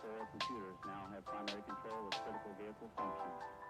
control computers now have primary control of critical vehicle functions.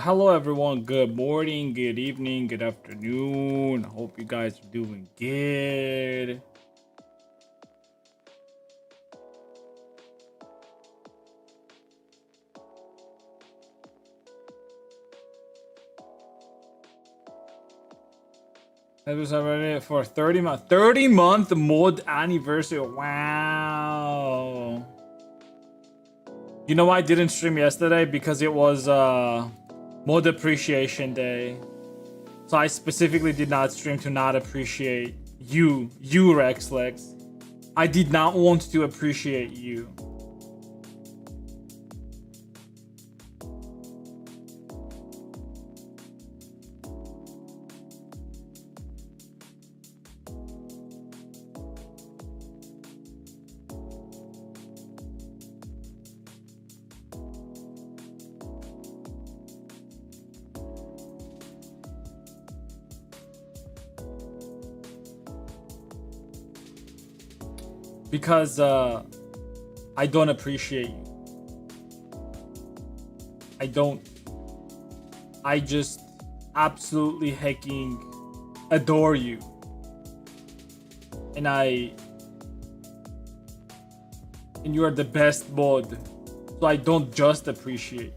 hello everyone. Good morning, good evening, good afternoon. Hope you guys are doing good. That was already for 30-month mod anniversary. Wow. You know why I didn't stream yesterday? Because it was mod appreciation day. So I specifically did not stream to not appreciate you Rexlex. I did not want to appreciate you. Because I don't appreciate you. I don't. I just absolutely hecking adore you. And you are the best mod. So I don't just appreciate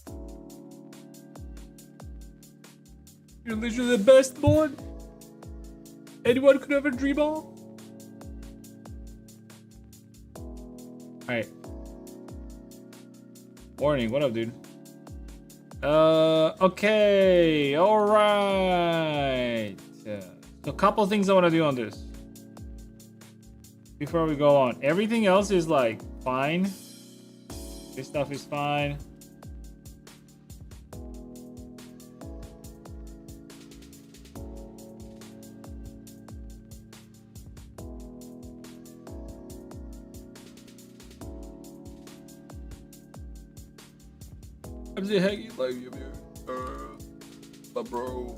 you. You're literally the best mod anyone could ever dream of. Alright. Morning, what up, dude? Okay, alright. So a couple things I want to do on this before we go on. Everything else is like fine. This stuff is fine. I'm just hanging like you, my bro.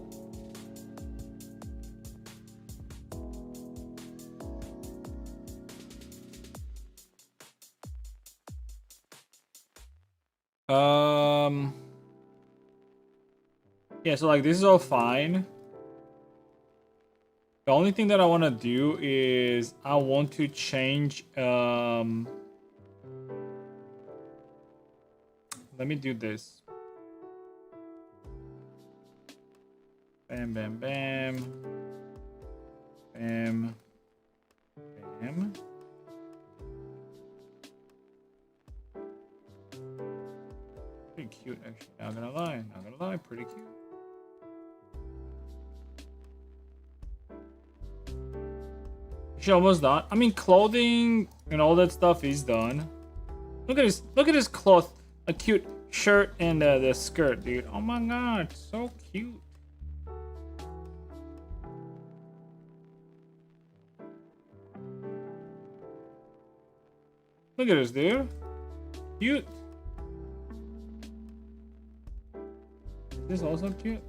Yeah, so like this is all fine. The only thing that I want to do is I want to change let me do this. Bam, bam, bam. Bam. Bam. Pretty cute, actually. Not gonna lie. Pretty cute. She's almost done. I mean, clothing and all that stuff is done. Look at his cloth. A cute shirt and the skirt, dude. Oh my god, so cute. Look at this, dude. Cute. Is this also cute?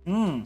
Hmm.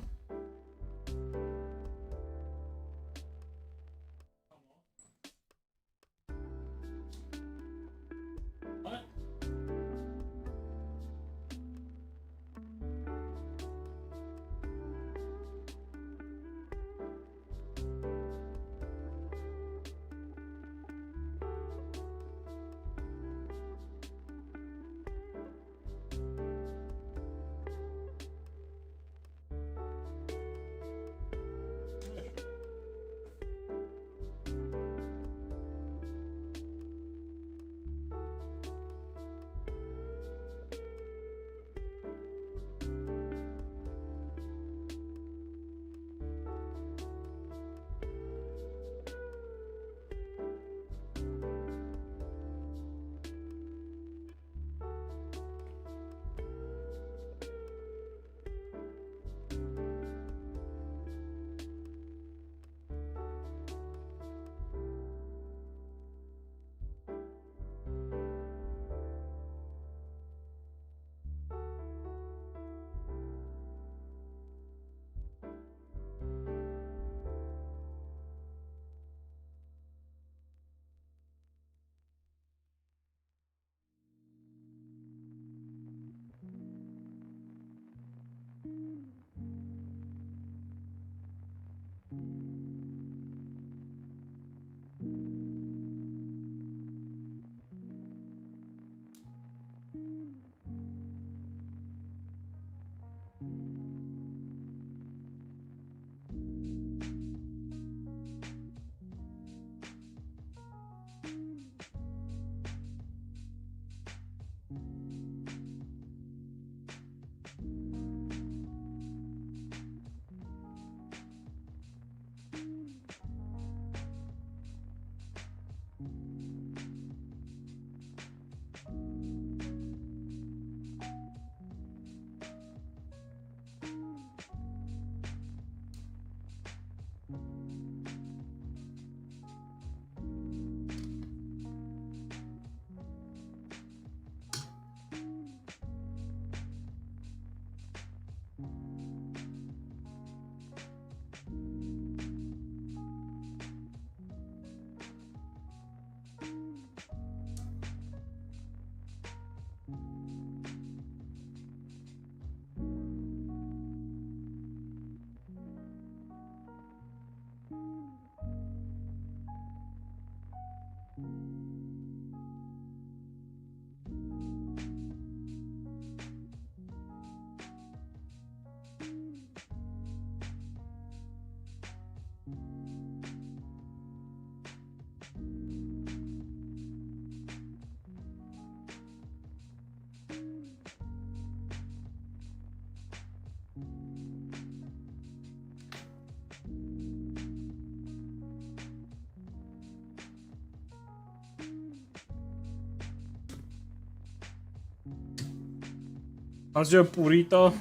How's your burrito?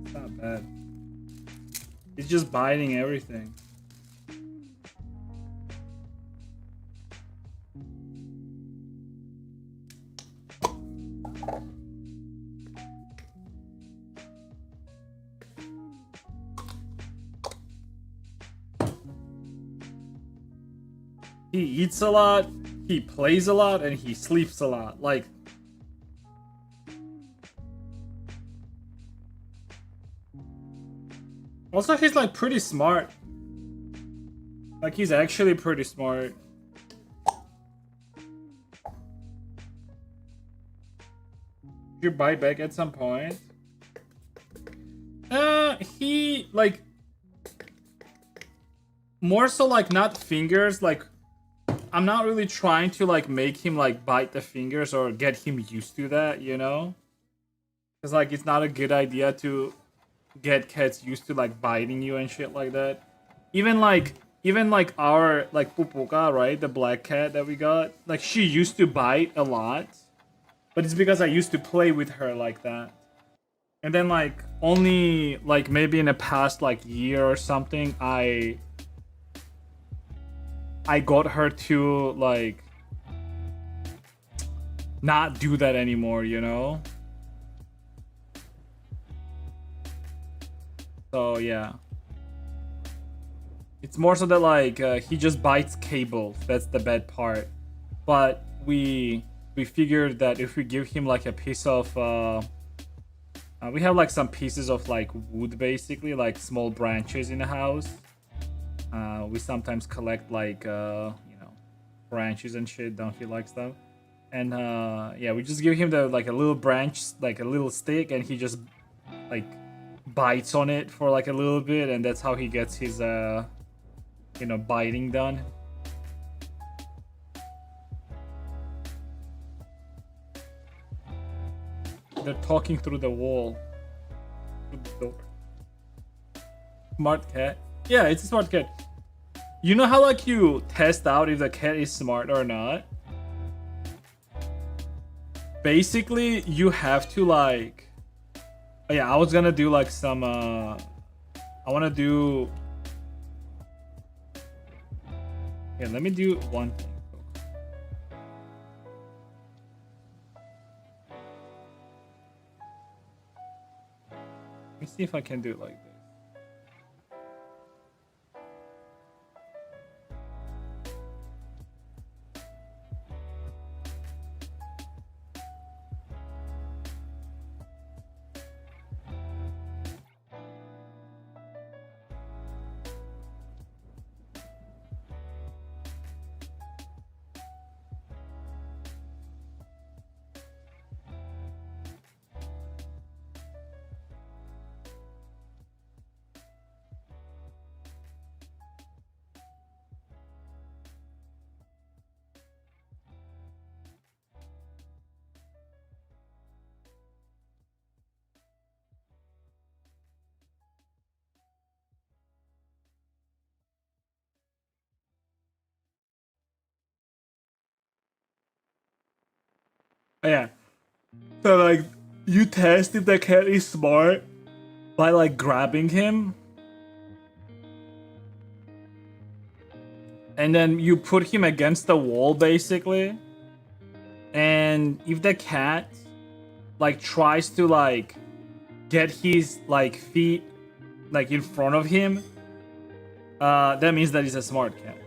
It's not bad. It's just biting everything. He eats a lot, he plays a lot, and he sleeps a lot. Like, also he's like pretty smart. Like, he's actually pretty smart. You bite back at some point? He like more so like not fingers, like I'm not really trying to like make him like bite the fingers or get him used to that, you know? Cuz like it's not a good idea to get cats used to like biting you and shit like that. Even like our like Pupuka, right? The black cat that we got, like she used to bite a lot. But it's because I used to play with her like that. And then like only like maybe in the past like year or something I got her to like not do that anymore, you know? So yeah. It's more so that like he just bites cables. That's the bad part. But we figured that if we give him like a piece of we have like some pieces of like wood, basically like small branches in the house. We sometimes collect like you know, branches and shit. Don't he like stuff? And yeah, we just give him the like a little branch, like a little stick, and he just like bites on it for like a little bit, and that's how he gets his you know, biting done. They're talking through the wall. Through the door. Smart cat. Yeah, it's a smart cat. You know how like you test out if the cat is smart or not? Basically, you have to like... Oh, yeah, I was gonna do like some... I wanna do... Yeah, let me do one thing. Let me see if I can do it like this. Oh, yeah. So like you test if the cat is smart by like grabbing him. And then you put him against the wall basically. And if the cat like tries to like get his like feet like in front of him, that means that he's a smart cat.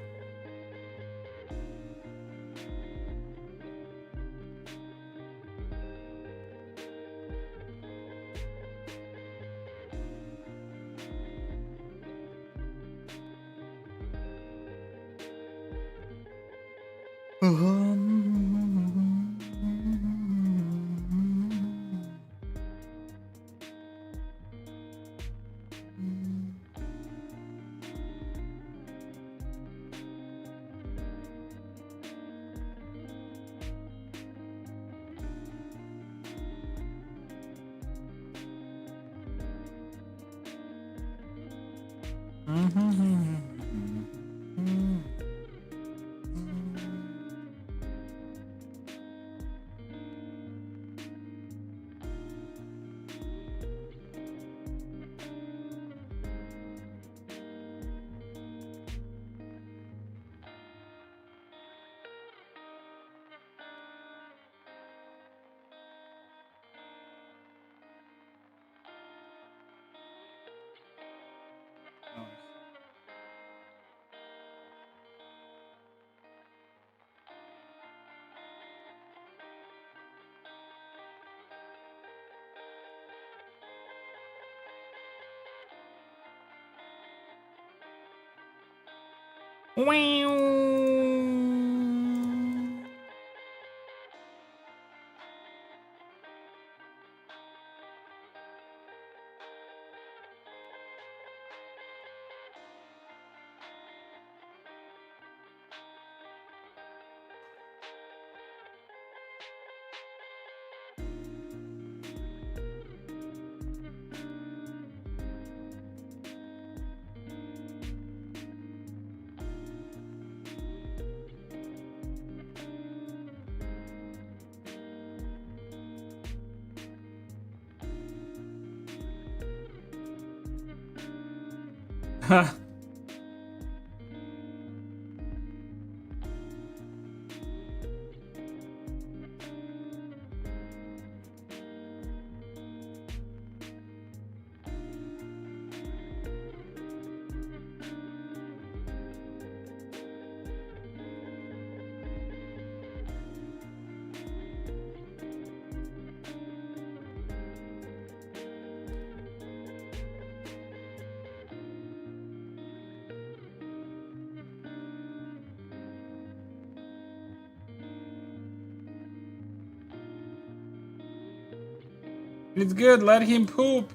It's good, let him poop.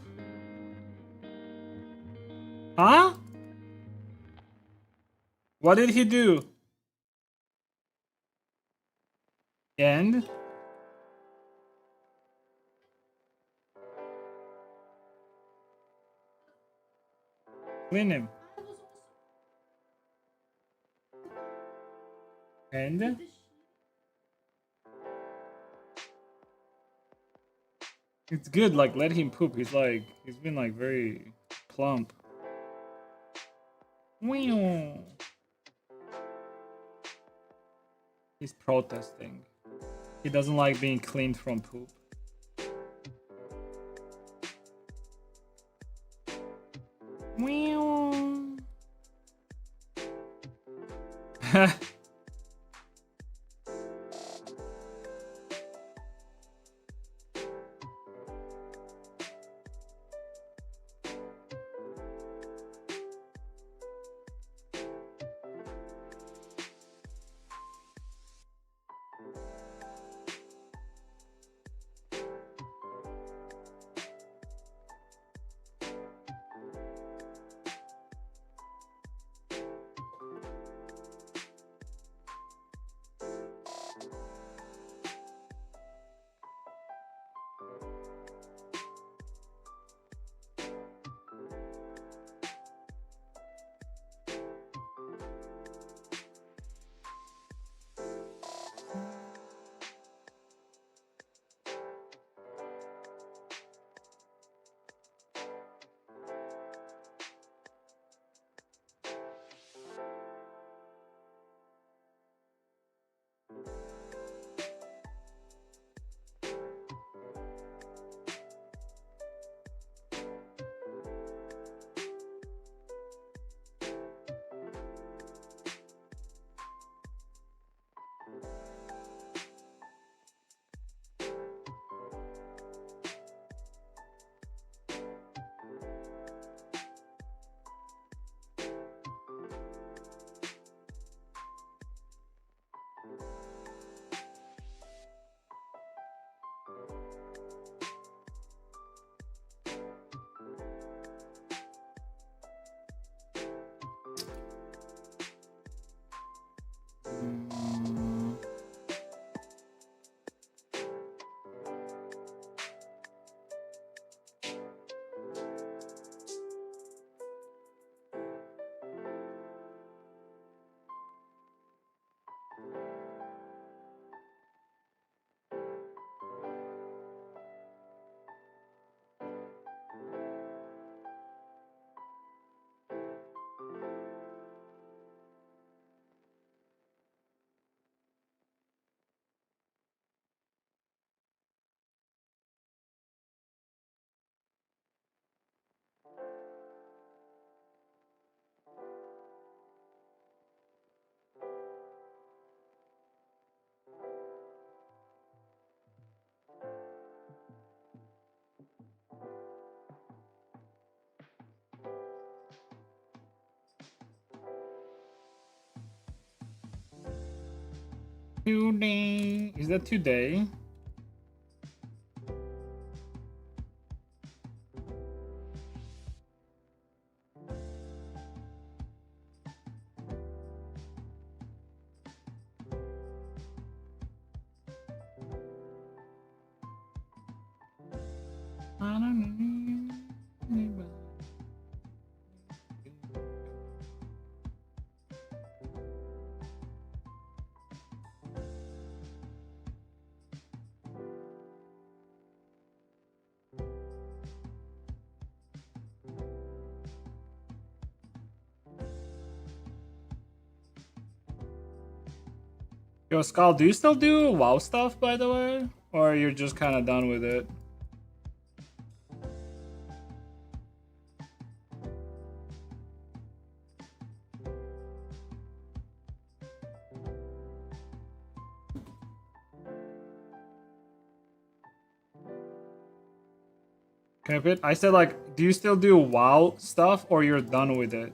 Huh? What did he do? And? Clean him. And? It's good, like, let him poop. He's been like very plump. He's protesting. He doesn't like being cleaned from poop. Today. Is that today? I don't need anybody. Yo, Skull, do you still do WoW stuff, by the way? Or you're just kind of done with it? Can I put? I said, like, do you still do WoW stuff, or you're done with it?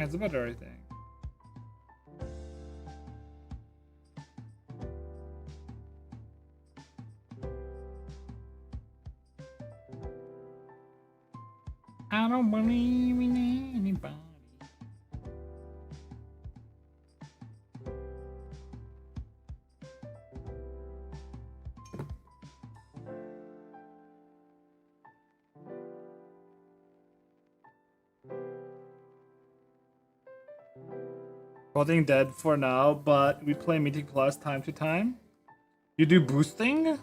It's better, I think. I don't believe in anybody. Coding dead for now, but we play Mythic Plus time to time. You do boosting?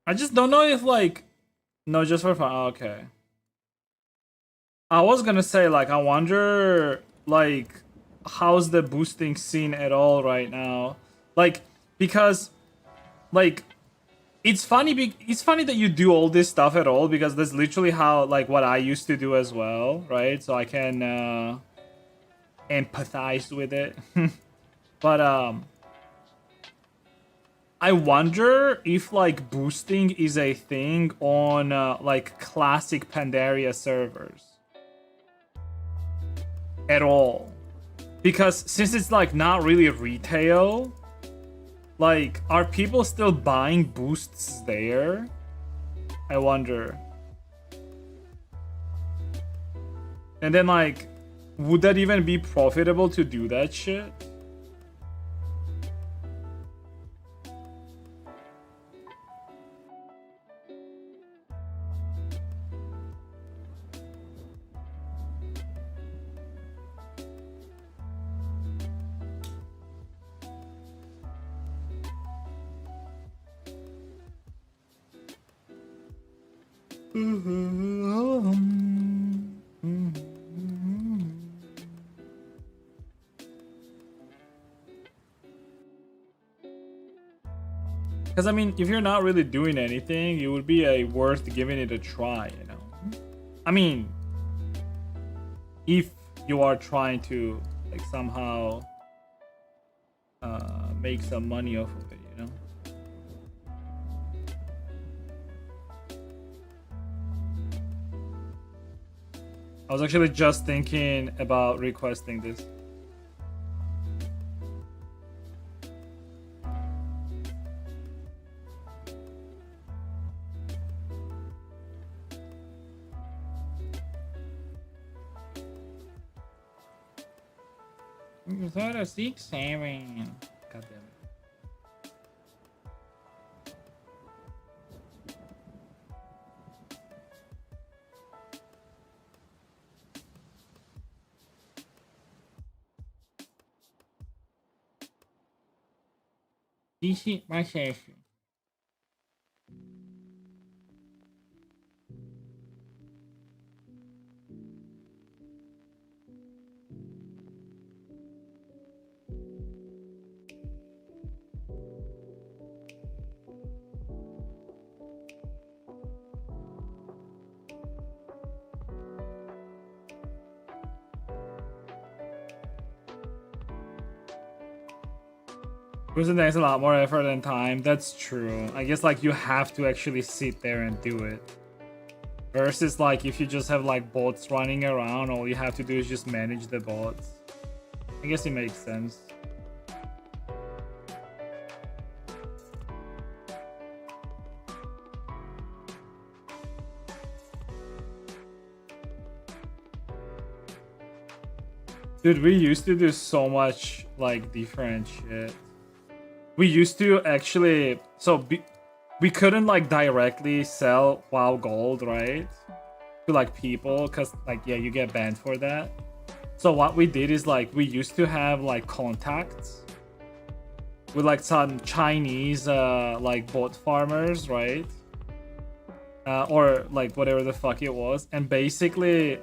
I just don't know if, like, no, just for fun. Oh, okay. I was gonna say, like, I wonder, like, how's the boosting scene at all right now? Like, because, like, it's funny. It's funny that you do all this stuff at all, because that's literally how, like, what I used to do as well, right? So I can empathize with it. But I wonder if, like, boosting is a thing on like classic Pandaria servers at all, because since it's, like, not really retail, like, are people still buying boosts there? I wonder. And then, like, would that even be profitable to do that shit? Because, I mean, if you're not really doing anything, it would be worth giving it a try, you know? I mean, if you are trying to, like, somehow make some money off of it, you know? I was actually just thinking about requesting this. You thought a 6-7. God damn it. DC my session. Cruising takes a lot more effort and time. That's true. I guess like you have to actually sit there and do it. Versus like if you just have like bots running around, all you have to do is just manage the bots. I guess it makes sense. Dude, we used to do so much like different shit. We used to actually, we couldn't like directly sell WoW Gold, right? To like people, cause like yeah, you get banned for that. So what we did is like we used to have like contacts with like some Chinese like bot farmers, right? Or like whatever the fuck it was, and basically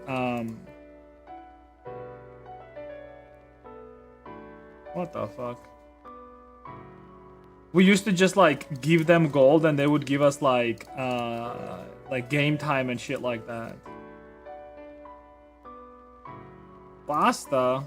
what the fuck? We used to just like give them gold and they would give us like game time and shit like that. Pasta?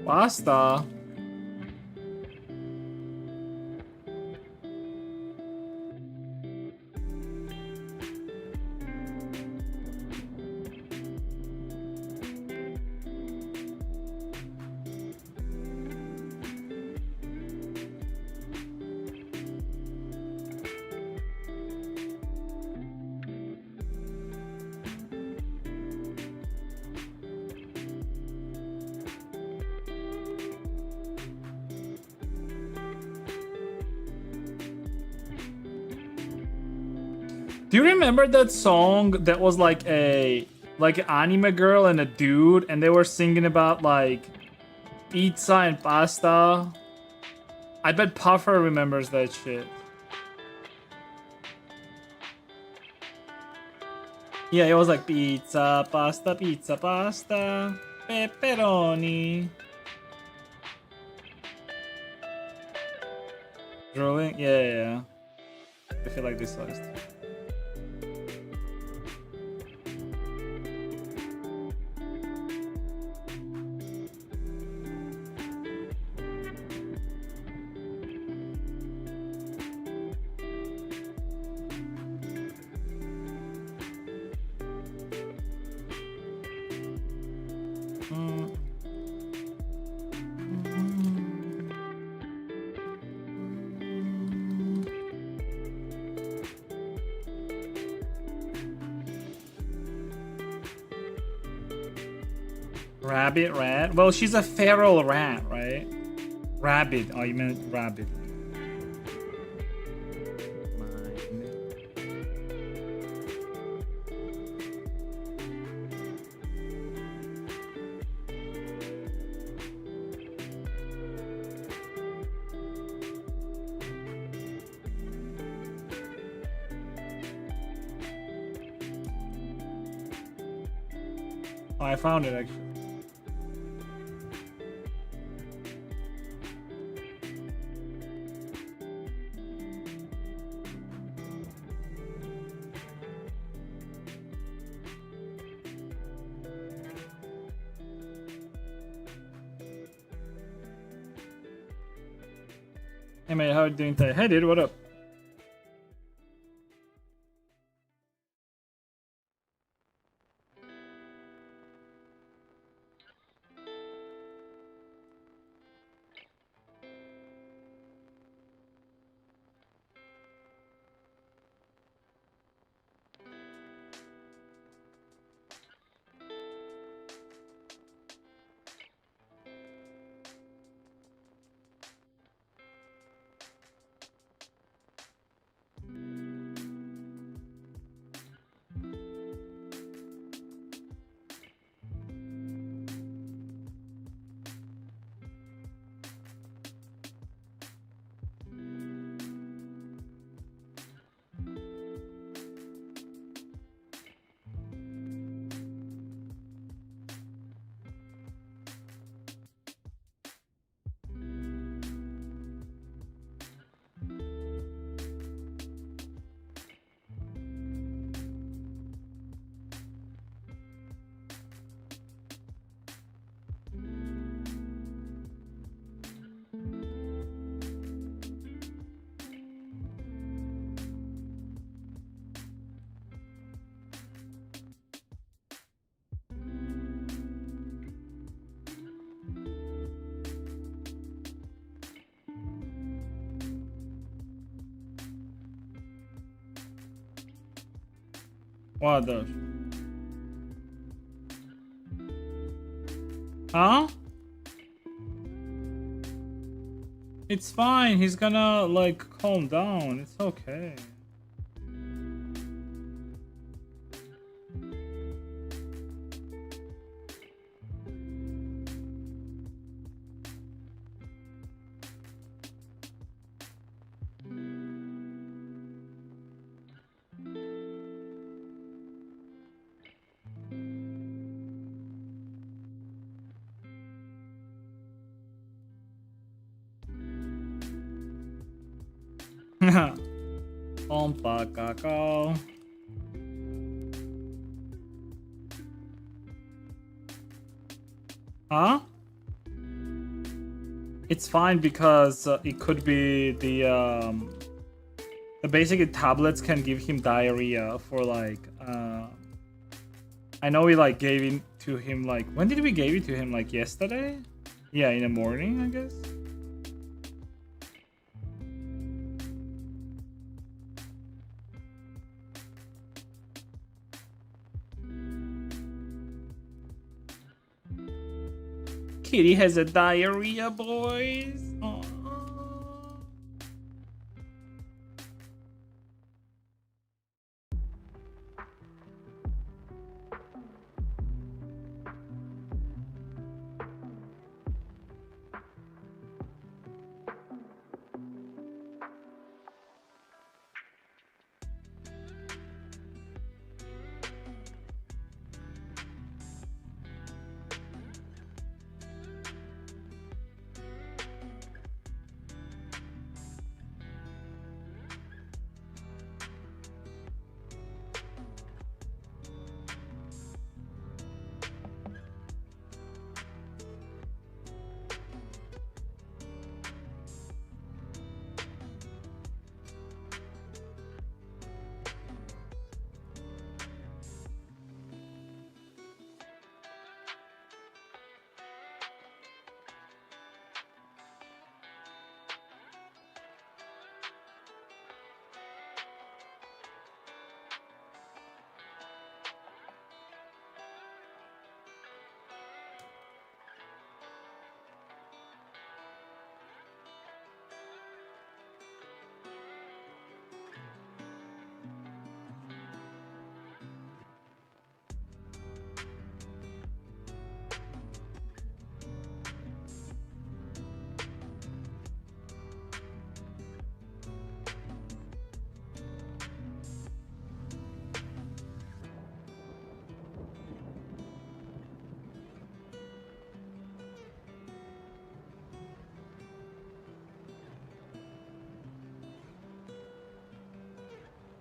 Pasta? Do you remember that song that was like an anime girl and a dude and they were singing about like pizza and pasta? I bet Puffer remembers that shit. Yeah, it was like pizza, pasta, pepperoni. Drooling? Yeah. I feel like this was. Rabbit, rat? Well, she's a feral rat, right? Rabbit. Oh, you meant rabbit. Oh, I found it actually. Hey mate, how are you doing today? Hey dude, what up? What the? Huh? It's fine. He's gonna like calm down. It's okay. Ompa cacao. Huh? It's fine because it could be the basically tablets can give him diarrhea for like I know we like gave it to him like when did we give it to him, like yesterday? Yeah, in the morning, I guess. Kitty has a diarrhea, boys. Aww.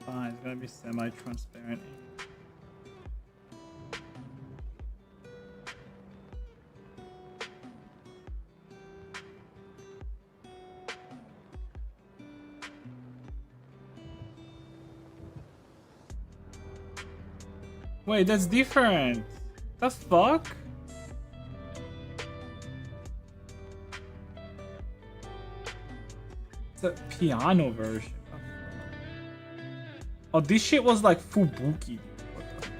Fine, it's gonna be semi-transparent. Wait, that's different. The fuck? It's a piano version. Oh, this shit was like Fubuki. What the fuck?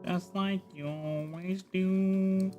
just like you always do.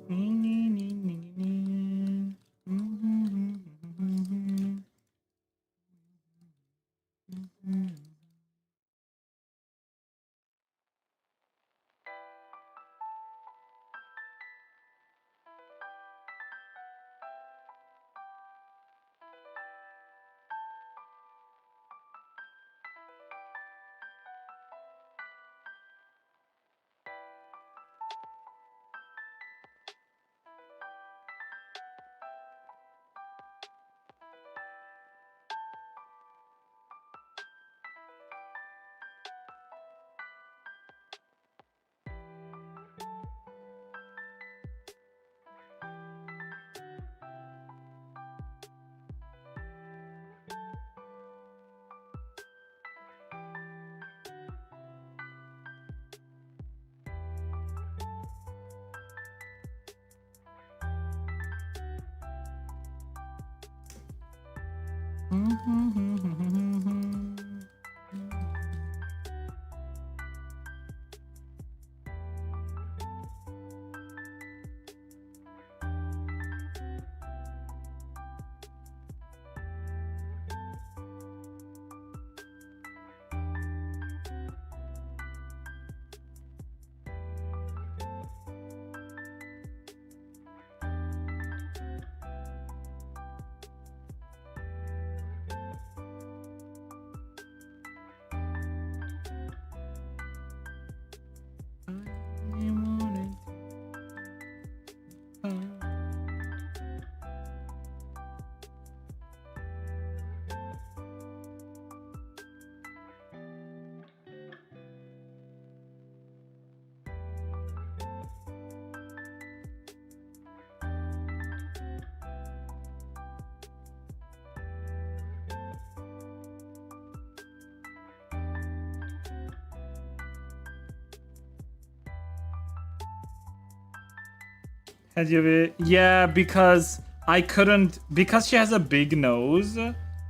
Yeah, because I couldn't, because she has a big nose,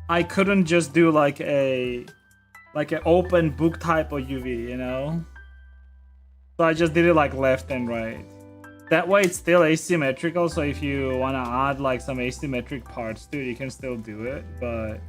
I couldn't just do like an open book type of UV, you know? So I just did it like left and right. That way it's still asymmetrical, so if you want to add like some asymmetric parts to it, you can still do it, but...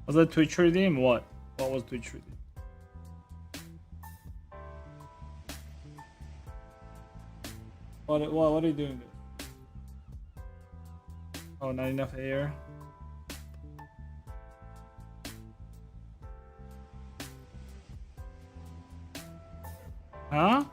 Was that Twitch redeem? What? What was Twitch redeem? What are you doing there? Oh, not enough air. Huh?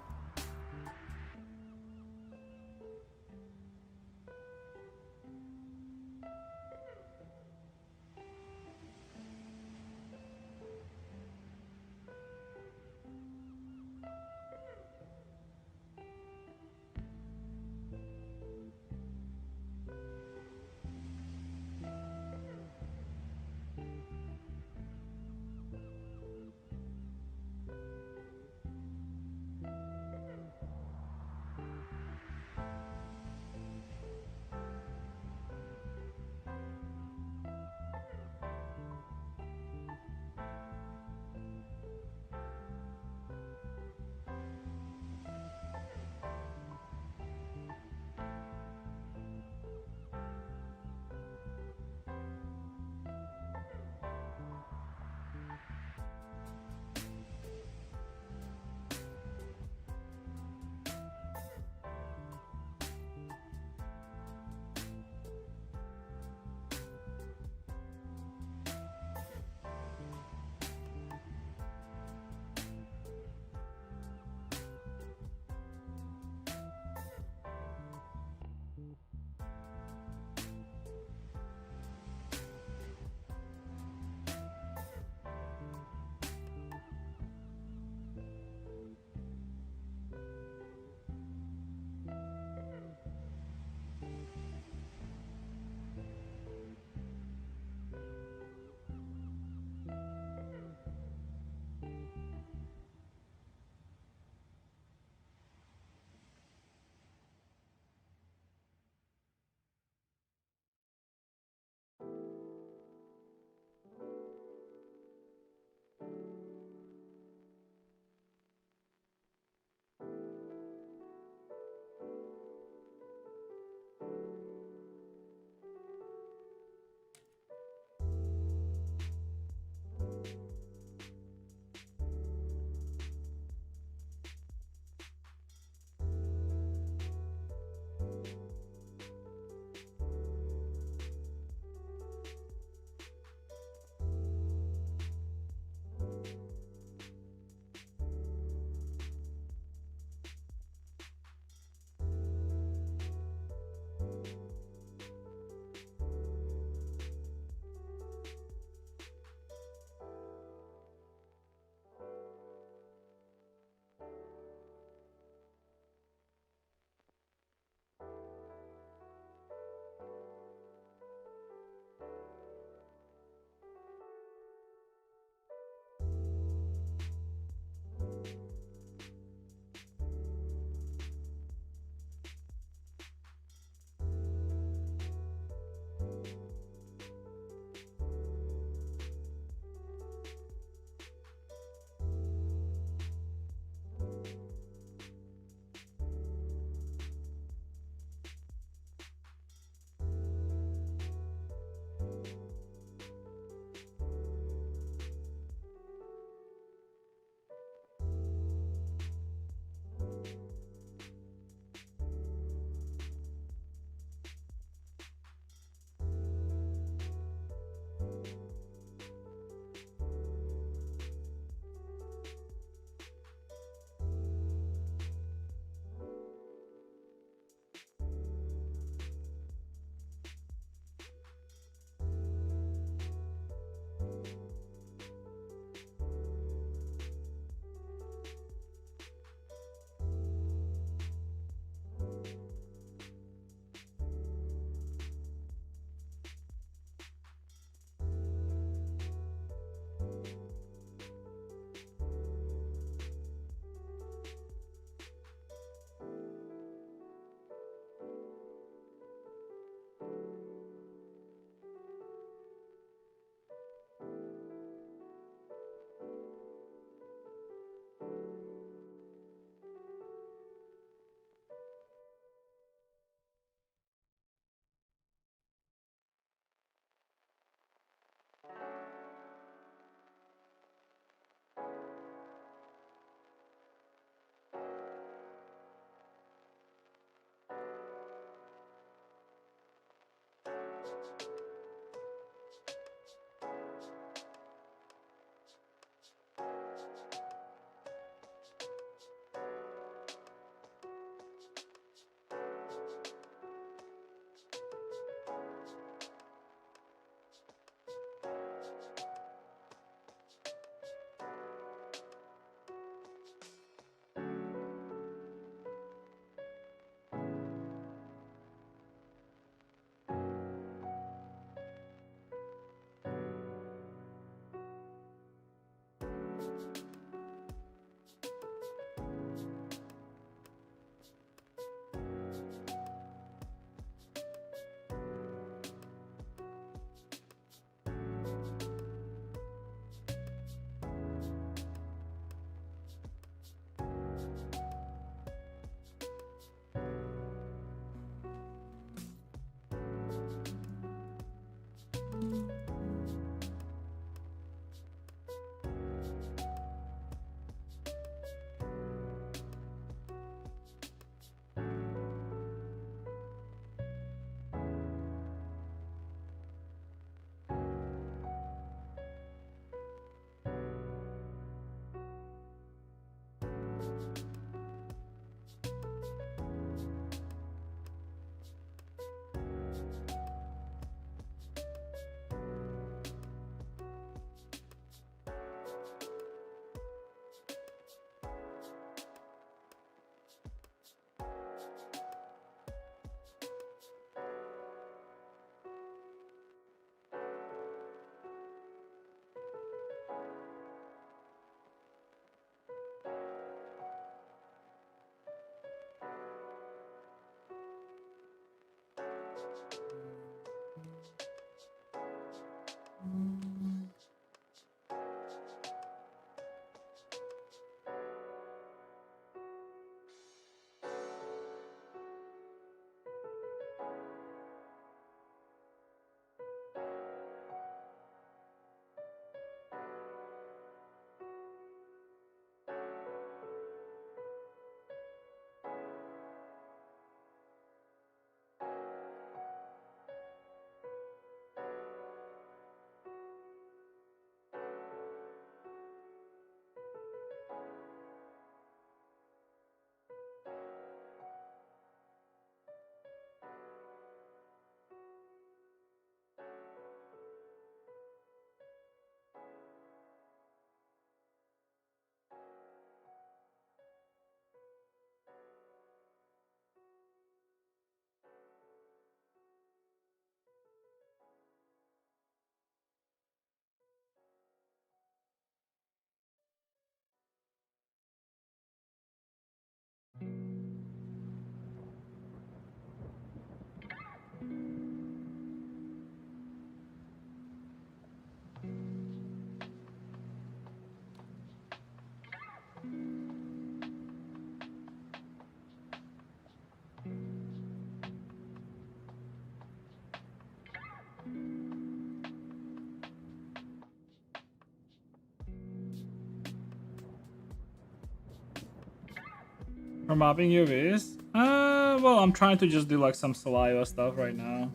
For mopping UVs? Well, I'm trying to just do like some saliva stuff right now.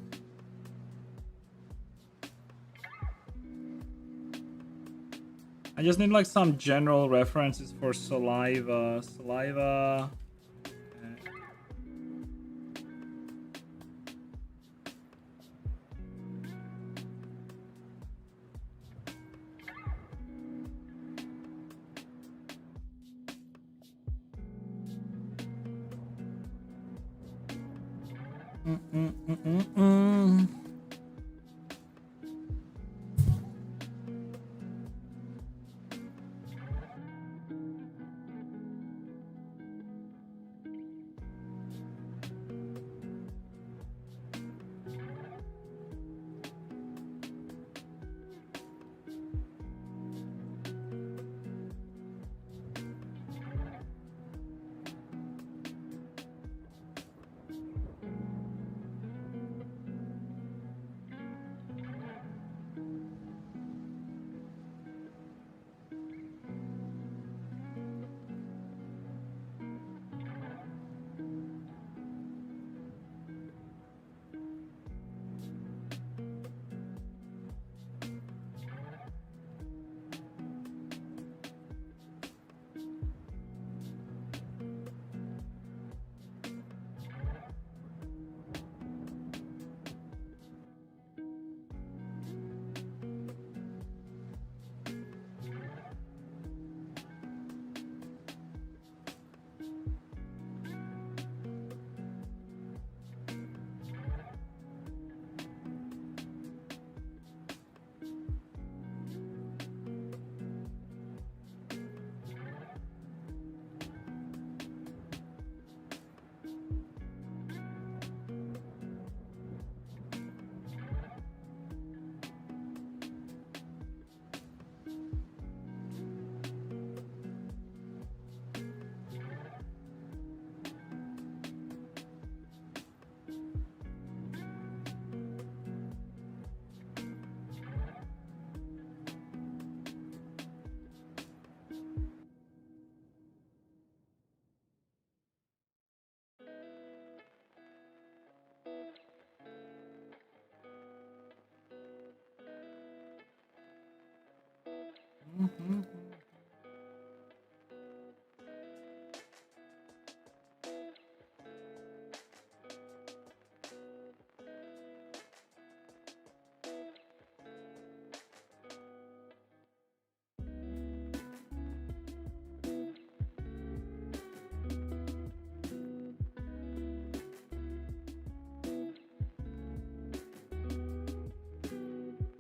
I just need like some general references for saliva. Saliva.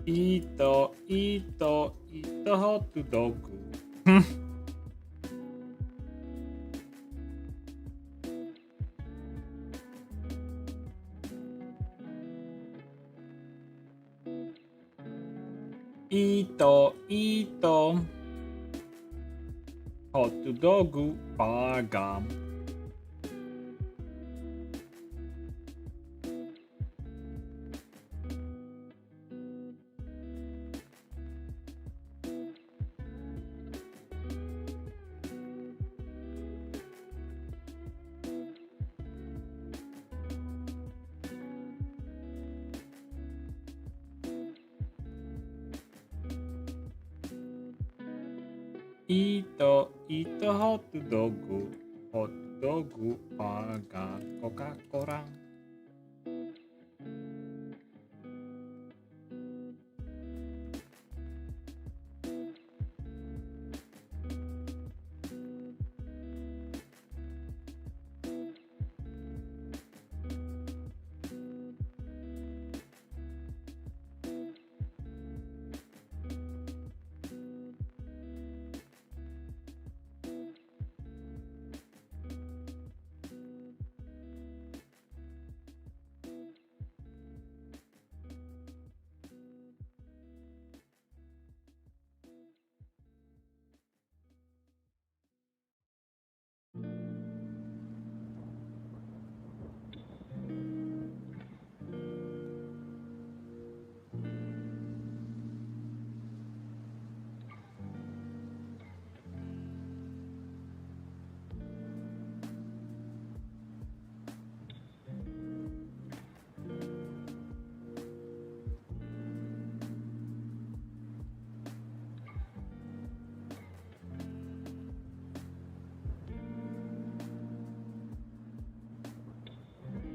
Ito, ito, ito hot dog. Ito, ito. Hot dog Pagam. Ito, ito hot dog. Hot dog Pagam. Coca-Cola.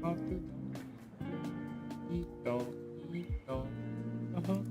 Hot dog. Ito, ito. Uh-huh.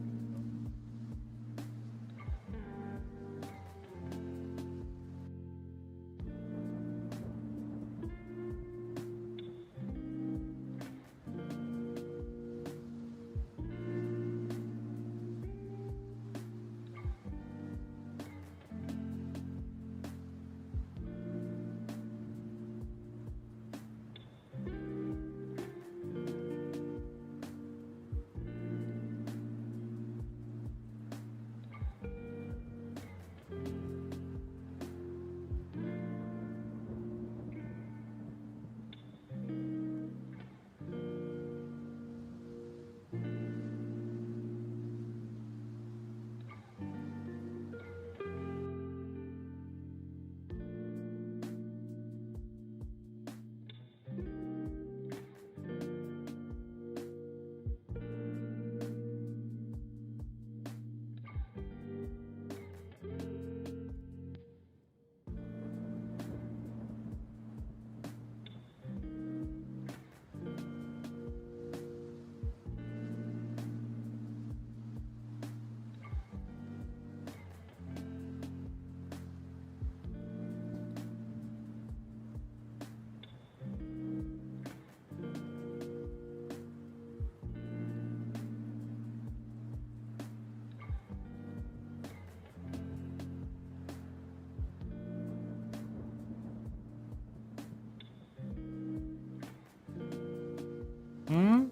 Hmm?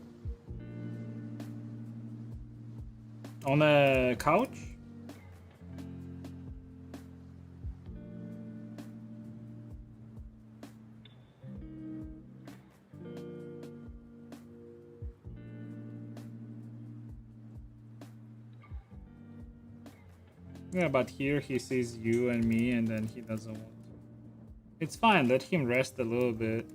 On a couch? Yeah, but here he sees you and me and then he doesn't want to. It's fine, let him rest a little bit.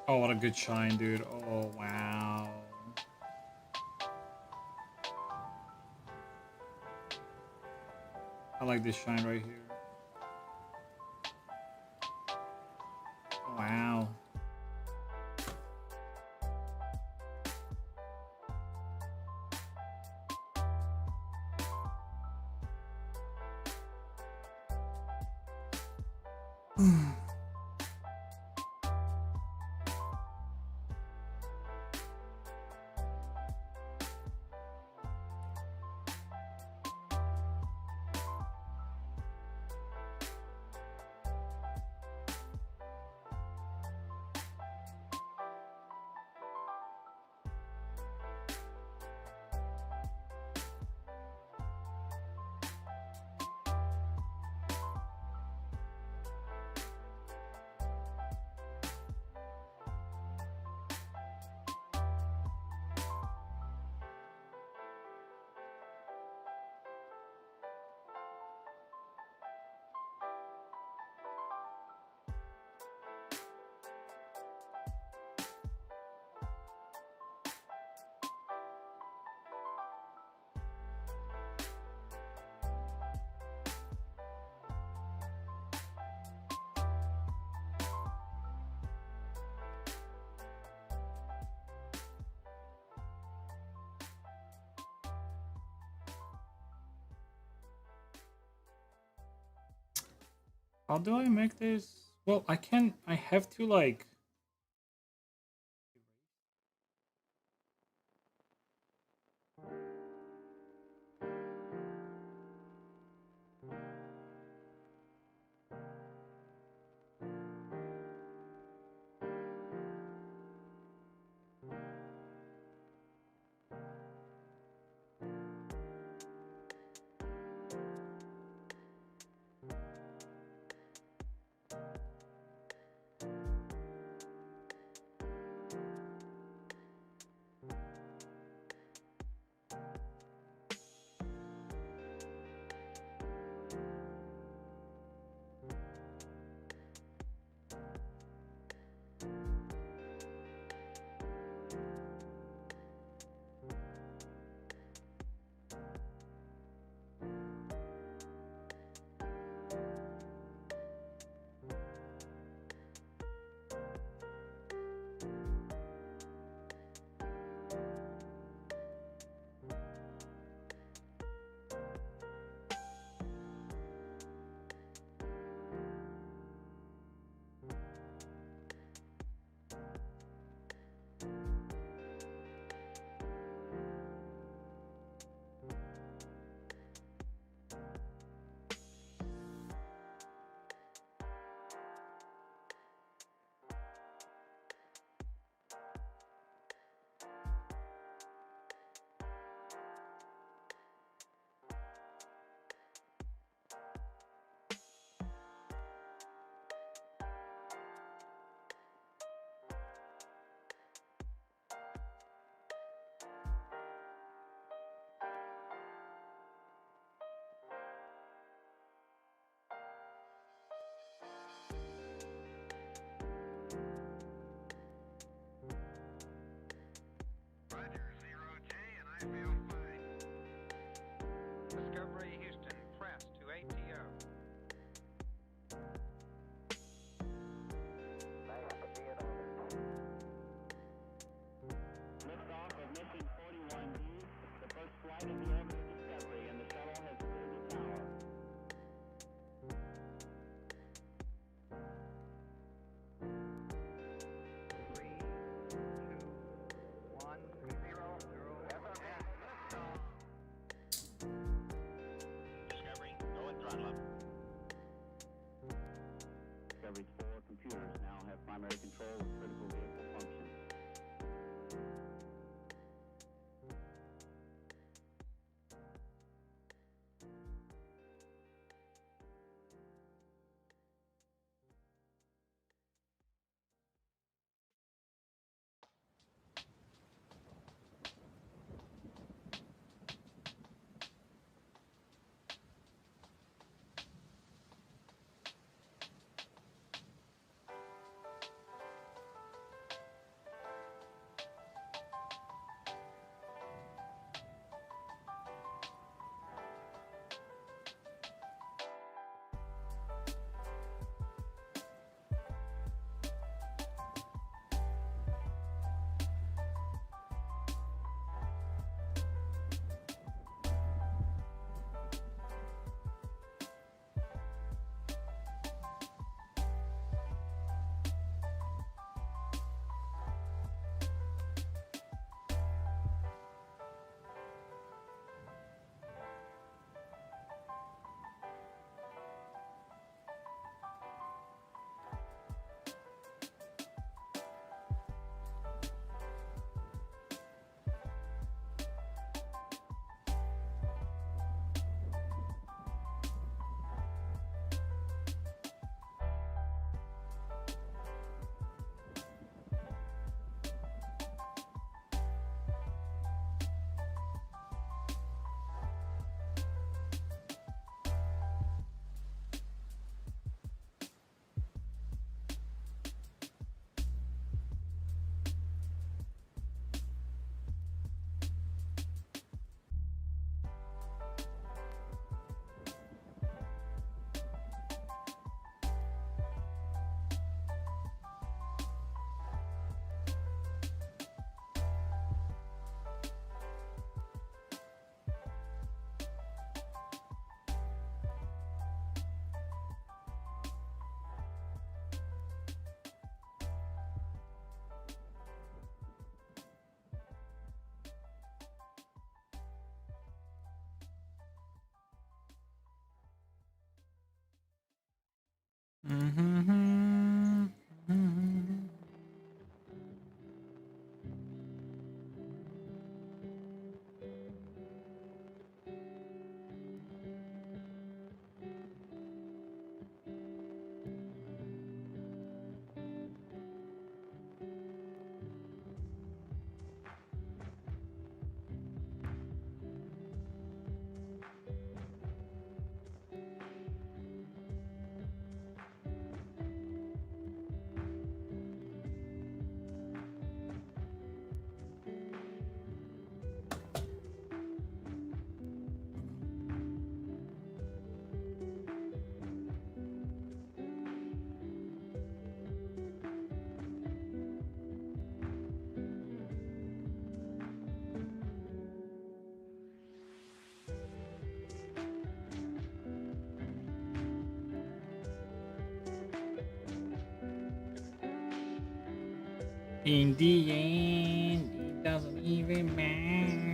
Oh, what a good shine, dude. Oh, wow. I like this shine right here. Wow. How do I make this? Well, I can. I have to like. In the end, it doesn't even matter.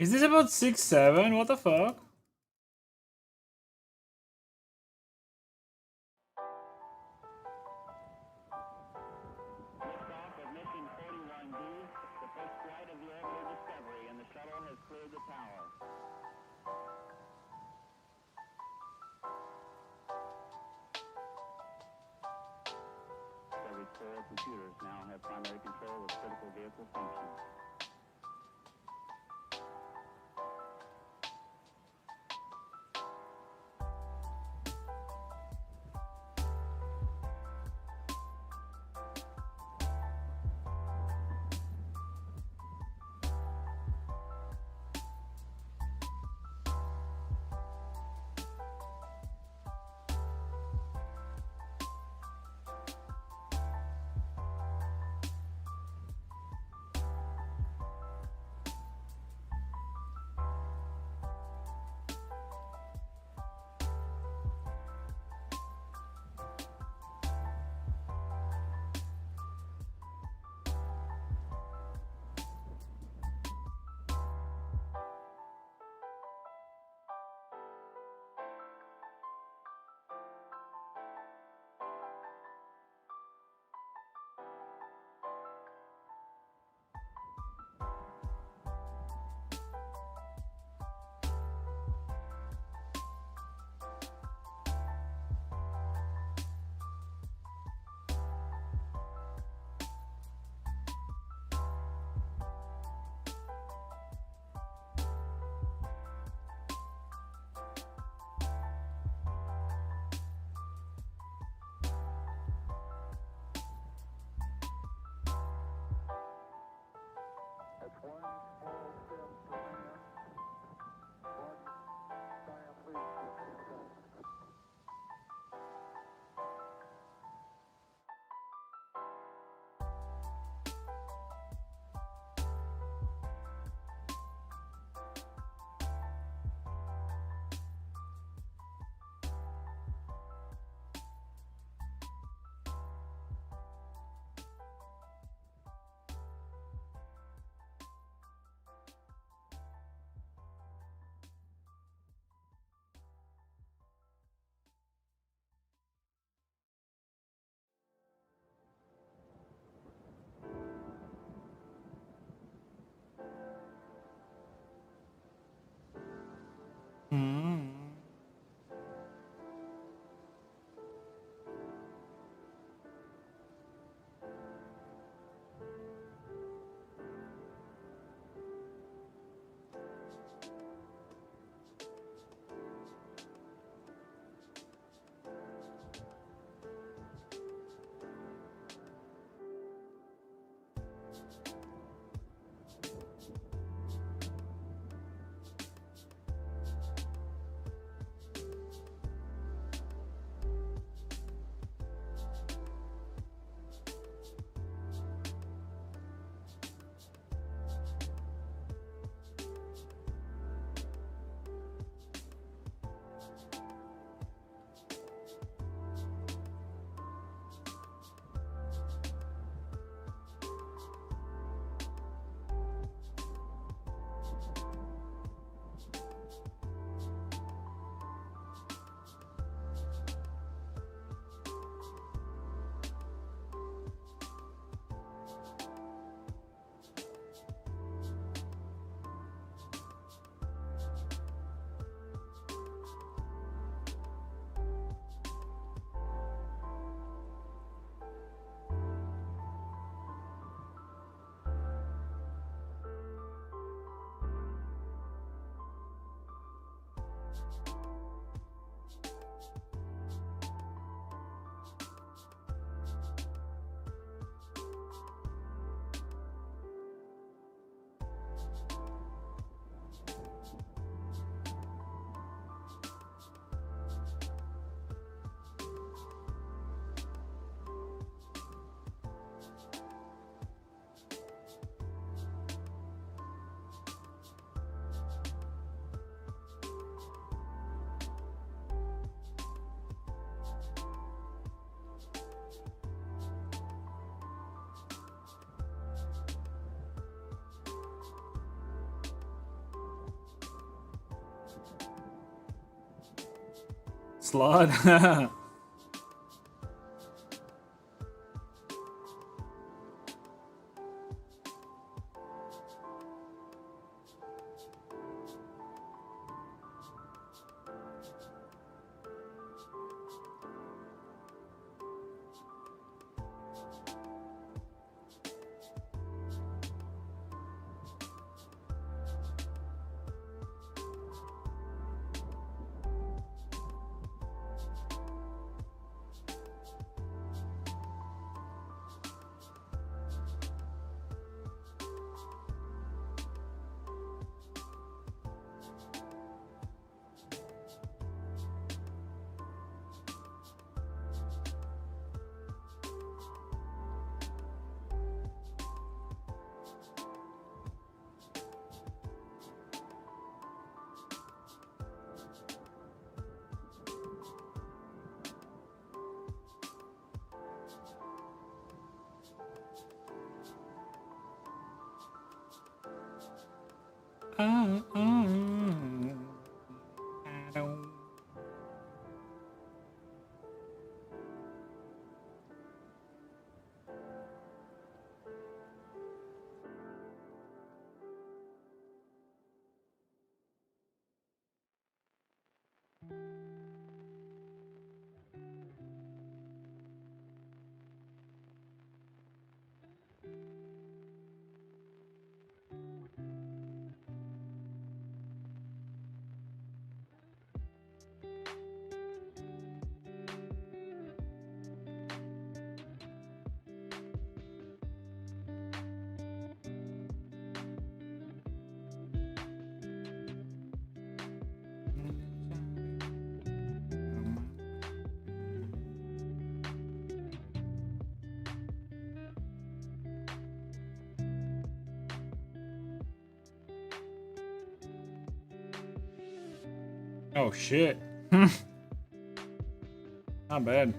Is this about 6-7? What the fuck? Liftoff of mission 41B, the first flight of the orbital Discovery, and the shuttle has cleared the tower. Discovery's 4 computers now have primary control of critical vehicle functions. Hmm. Slut. Oh shit. Not bad.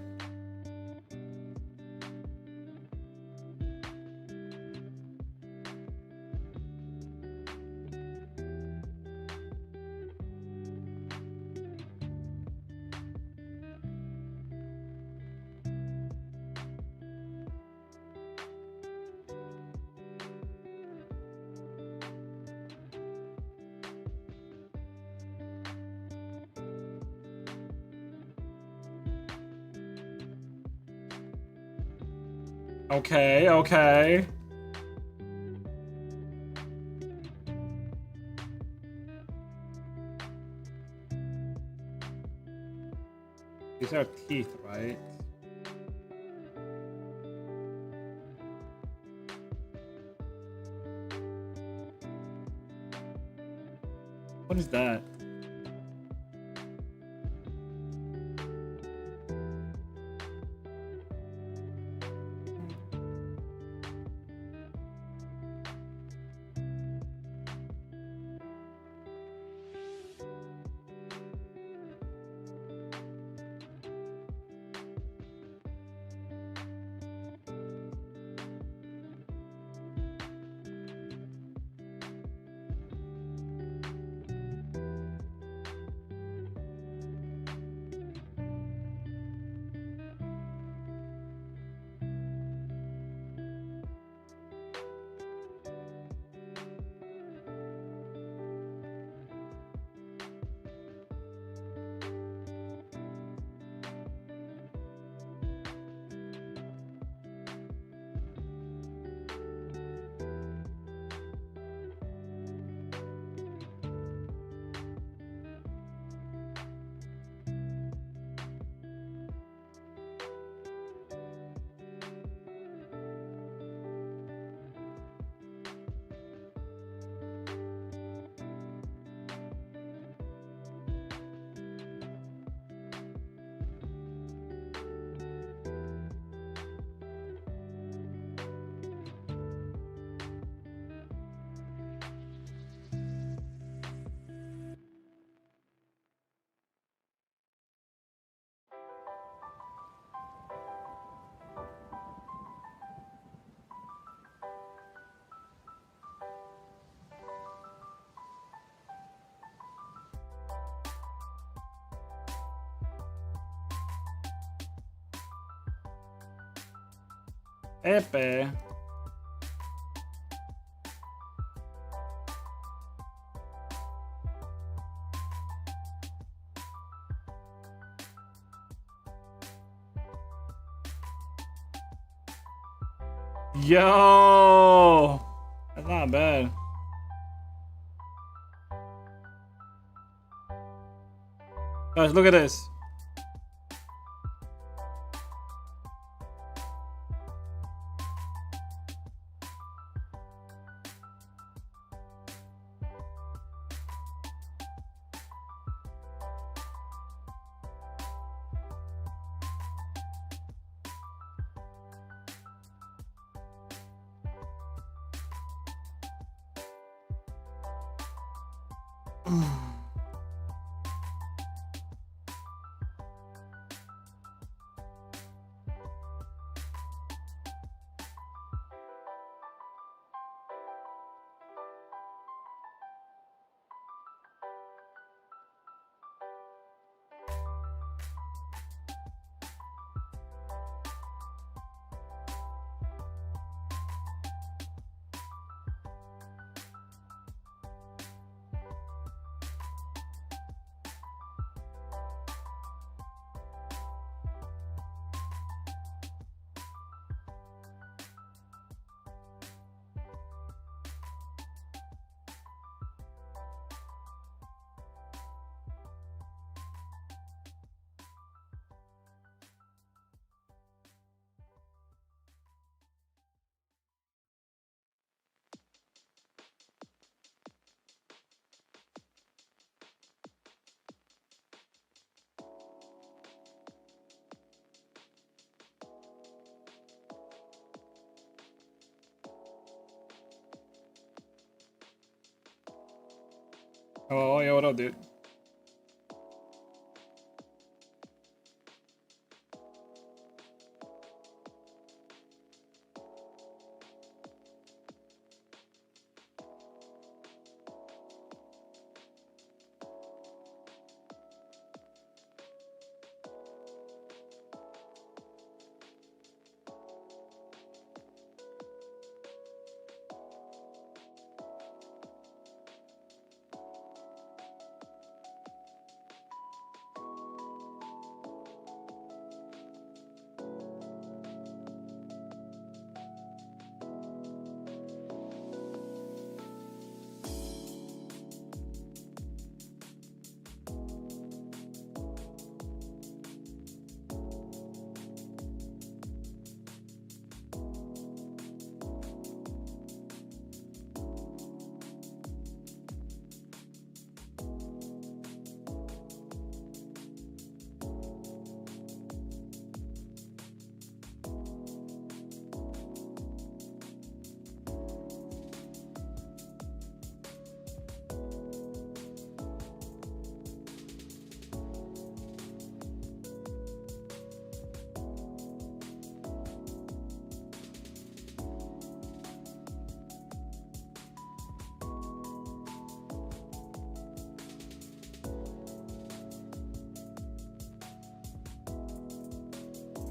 Okay, okay. These are teeth, right? What is that? Epe. Yo! That's not bad. Guys, look at this. Oh, yeah, what up, dude?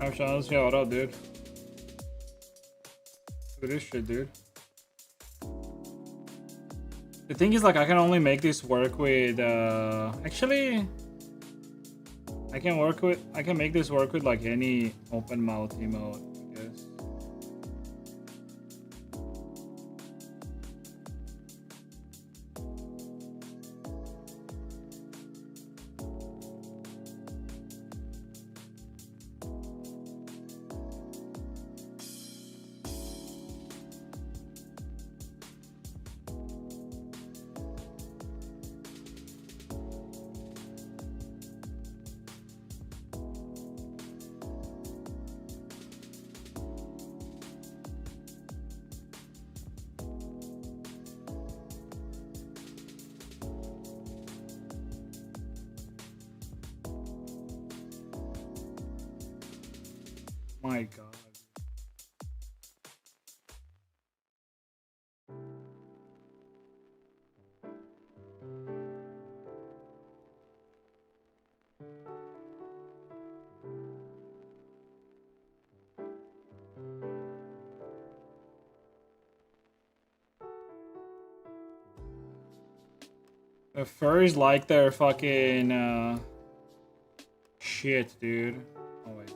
I'm trying to see what up, dude. Look at this shit, dude. The thing is, like, I can only make this work with, actually, I can make this work with, like, any open mouth emote, I guess. My God. The furries like their fucking shit, dude. Oh wait.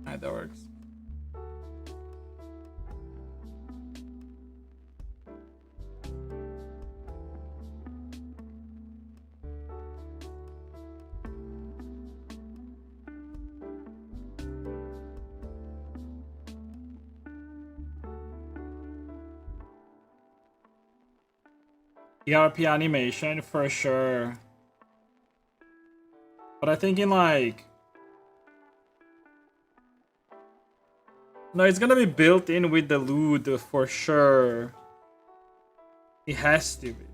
Alright, that works. ERP animation for sure. But I think in like... No, it's gonna be built in with the loot for sure. It has to be.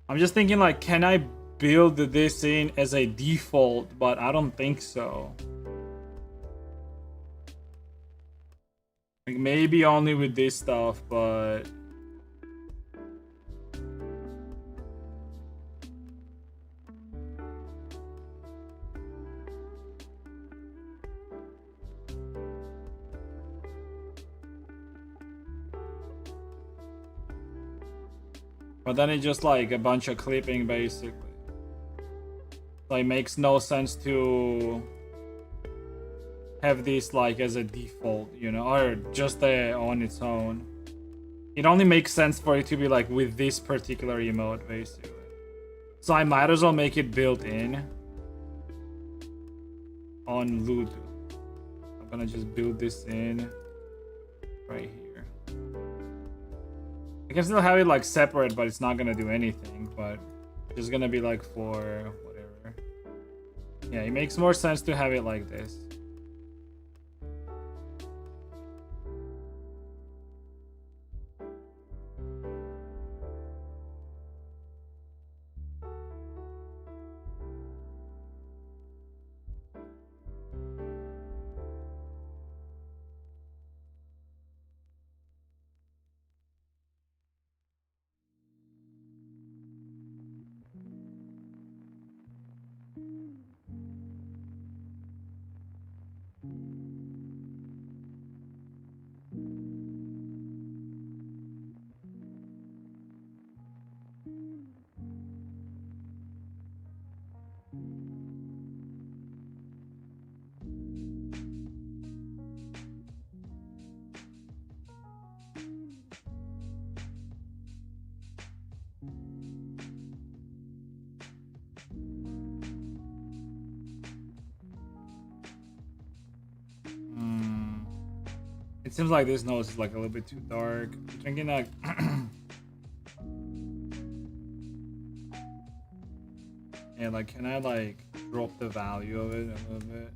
I'm just thinking like, can I build this in as a default? But I don't think so. Like maybe only with this stuff, but... But then it's just like a bunch of clipping basically. Like makes no sense to have this like as a default, you know, or just on its own. It only makes sense for it to be like with this particular emote basically. So I might as well make it built in on loot. I'm gonna just build this in right here. I can still have it like separate, but it's not gonna do anything, but it's just gonna be like for whatever. Yeah, it makes more sense to have it like this. It seems like this nose is like a little bit too dark. I'm thinking like yeah, like can I like drop the value of it a little bit?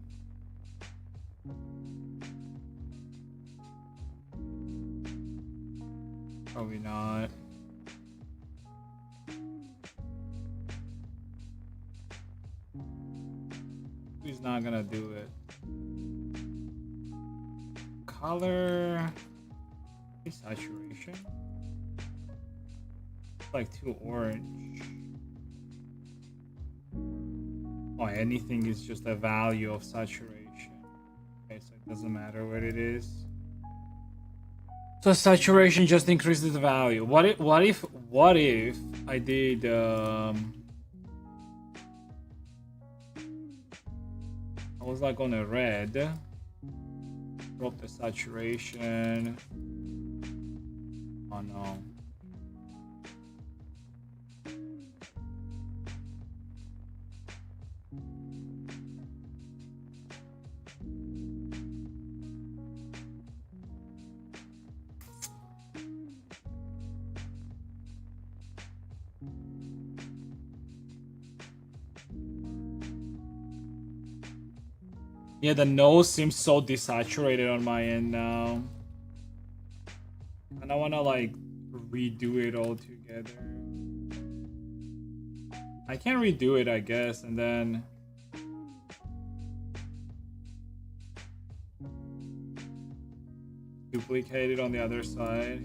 Probably not. He's not gonna do it. Color saturation. It's like too orange. Oh, anything is just a value of saturation. Okay, so it doesn't matter what it is. So saturation just increases the value. What if I did I was like on a red, drop the saturation. Oh no. Yeah, the nose seems so desaturated on my end now. And I wanna like redo it all together. I can redo it, I guess, and then duplicate it on the other side.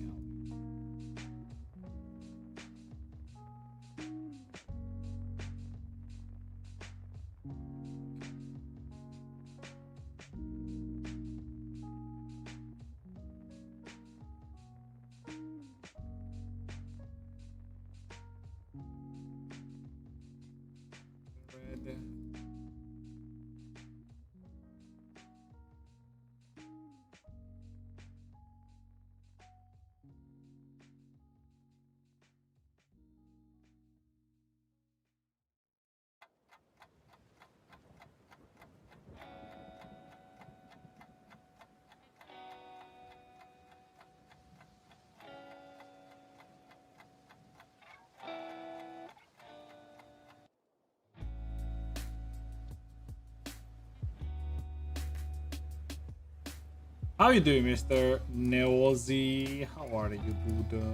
Red. How you doing, Mr. Neozy? How are you, Buddha?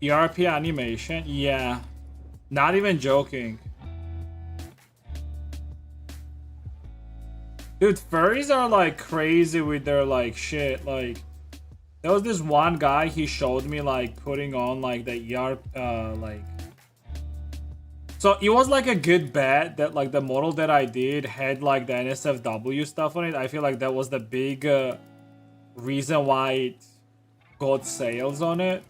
ERP animation? Yeah. Not even joking. Dude, furries are like crazy with their like shit. Like, there was this one guy, he showed me like putting on like the ERP, like. So it was like a good bet that like the model that I did had like the NSFW stuff on it. I feel like that was the big reason why it got sales on it.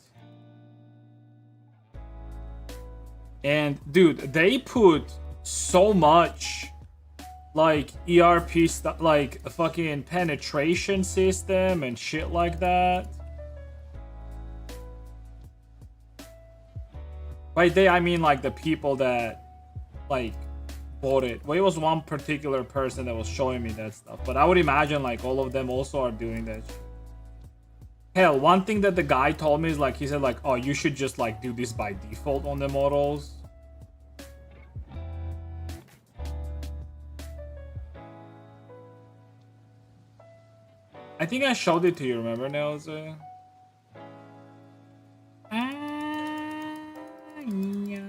And dude, they put so much like ERP stuff, like a fucking penetration system and shit like that. By they, I mean like the people that like bought it. Well, it was one particular person that was showing me that stuff, but I would imagine like all of them also are doing that shit. Hell, one thing that the guy told me is like, he said like, oh, you should just like do this by default on the models. I think I showed it to you, remember, Nelza? Yeah.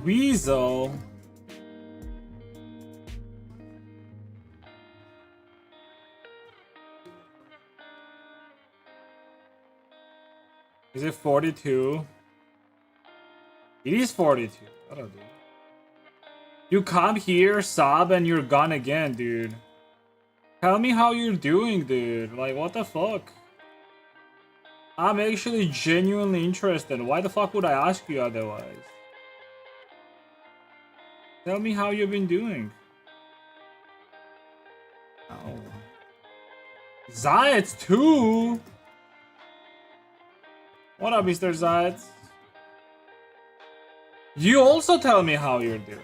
Weasel. Is it 42? It is 42. That'll do. You come here, sob, and you're gone again, dude. Tell me how you're doing, dude. Like, what the fuck? I'm actually genuinely interested. Why the fuck would I ask you otherwise? Tell me how you've been doing. Oh. Zayats too? What up, Mr. Zayats? You also tell me how you're doing.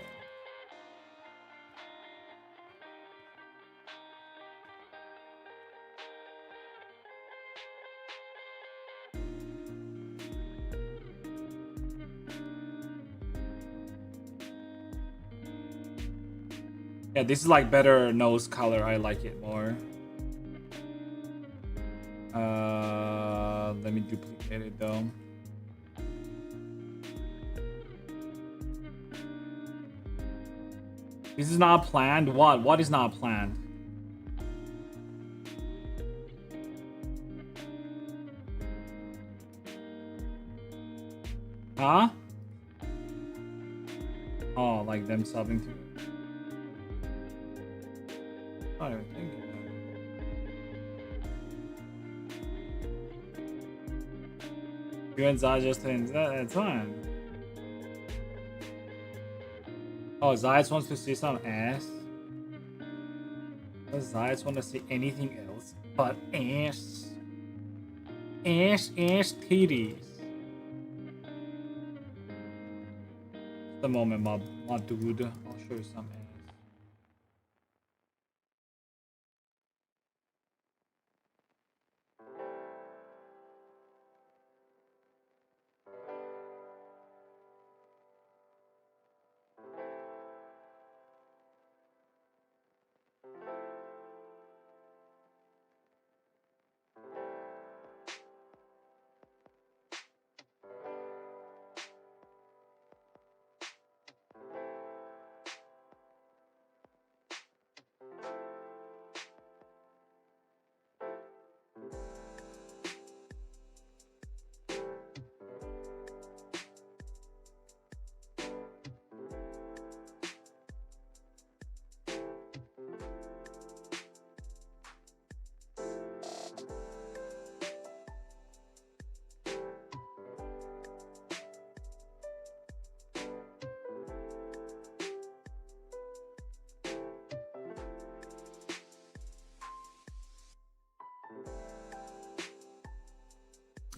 Yeah, this is like better nose color. I like it more. Let me duplicate it though. This is not planned. What? What is not planned? Huh? Oh, like them subbing to it. I don't even think of that. You and Zai just in. That's fine. Oh, Zayats wants to see some ass. Does Zayats want to see anything else but ass? Ass, titties. Just a moment, my dude. I'll show you some ass.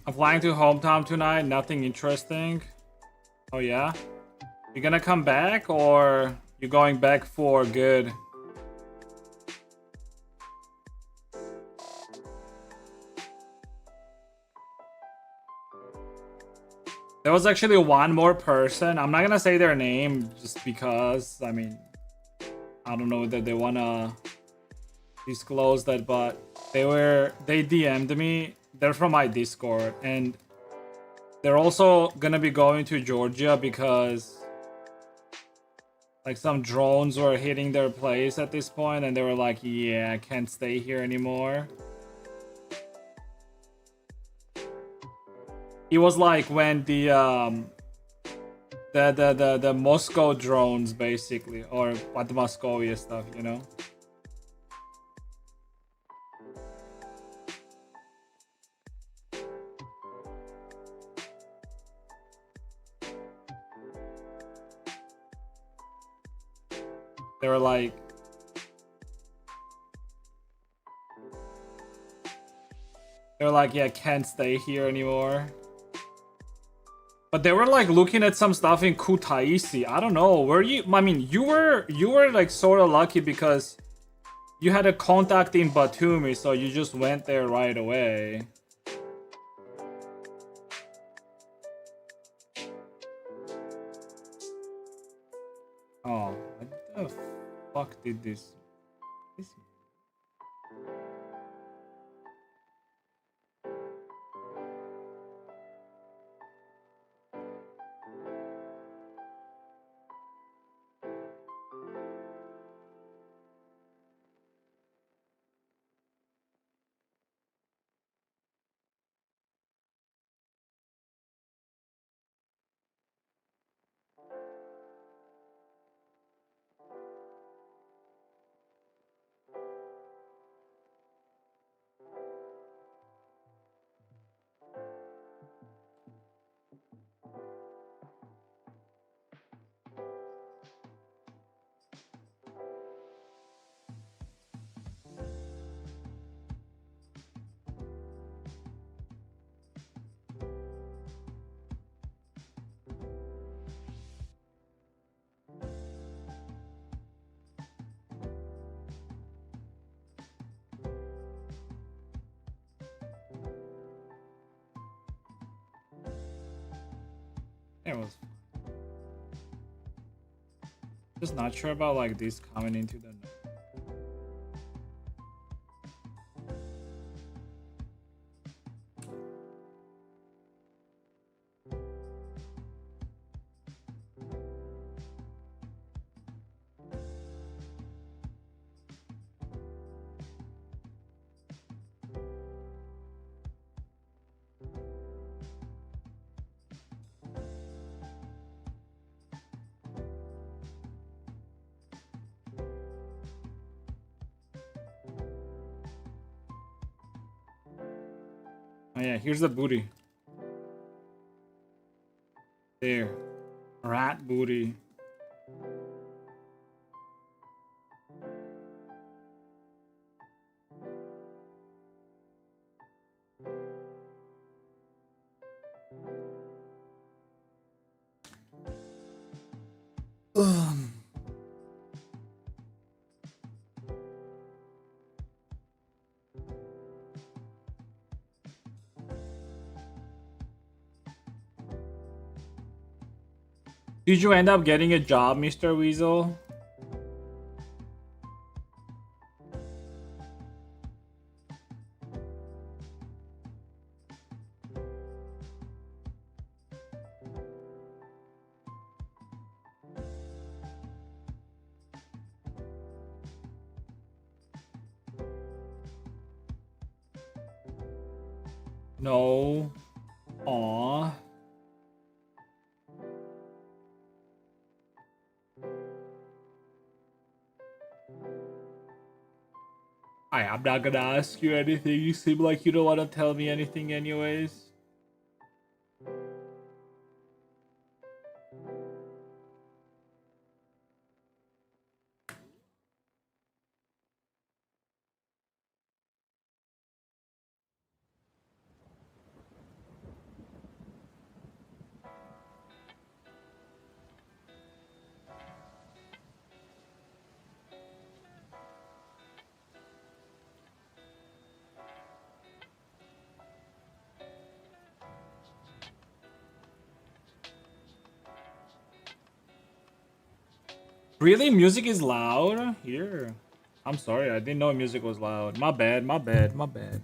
I'm flying to hometown tonight. Nothing interesting. Oh yeah? You gonna come back or you going back for good? There was actually one more person. I'm not gonna say their name just because, I mean, I don't know whether they wanna disclose that, but they DM'd me. They're from my Discord and they're also gonna be going to Georgia because like some drones were hitting their place at this point and they were like, yeah, I can't stay here anymore. It was like when the Moscow drones basically, or what the Moscovia stuff, you know? They were like, yeah, can't stay here anymore. But they were like looking at some stuff in Kutaisi. I don't know. Were you? I mean, you were like sort of lucky because you had a contact in Batumi, so you just went there right away. Oh, what the fuck did this? It was just not sure about like these coming into the. Oh yeah, here's the booty. There. Rat booty. Did you end up getting a job, Mr. Weasel? No. Aww. I'm not gonna ask you anything. You seem like you don't want to tell me anything anyways. Really? Music is loud? Here. I'm sorry, I didn't know music was loud. My bad, my bad, my bad.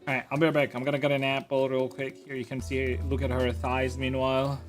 Alright, I'll be right back. I'm gonna get an apple real quick. Here you can see, look at her thighs meanwhile.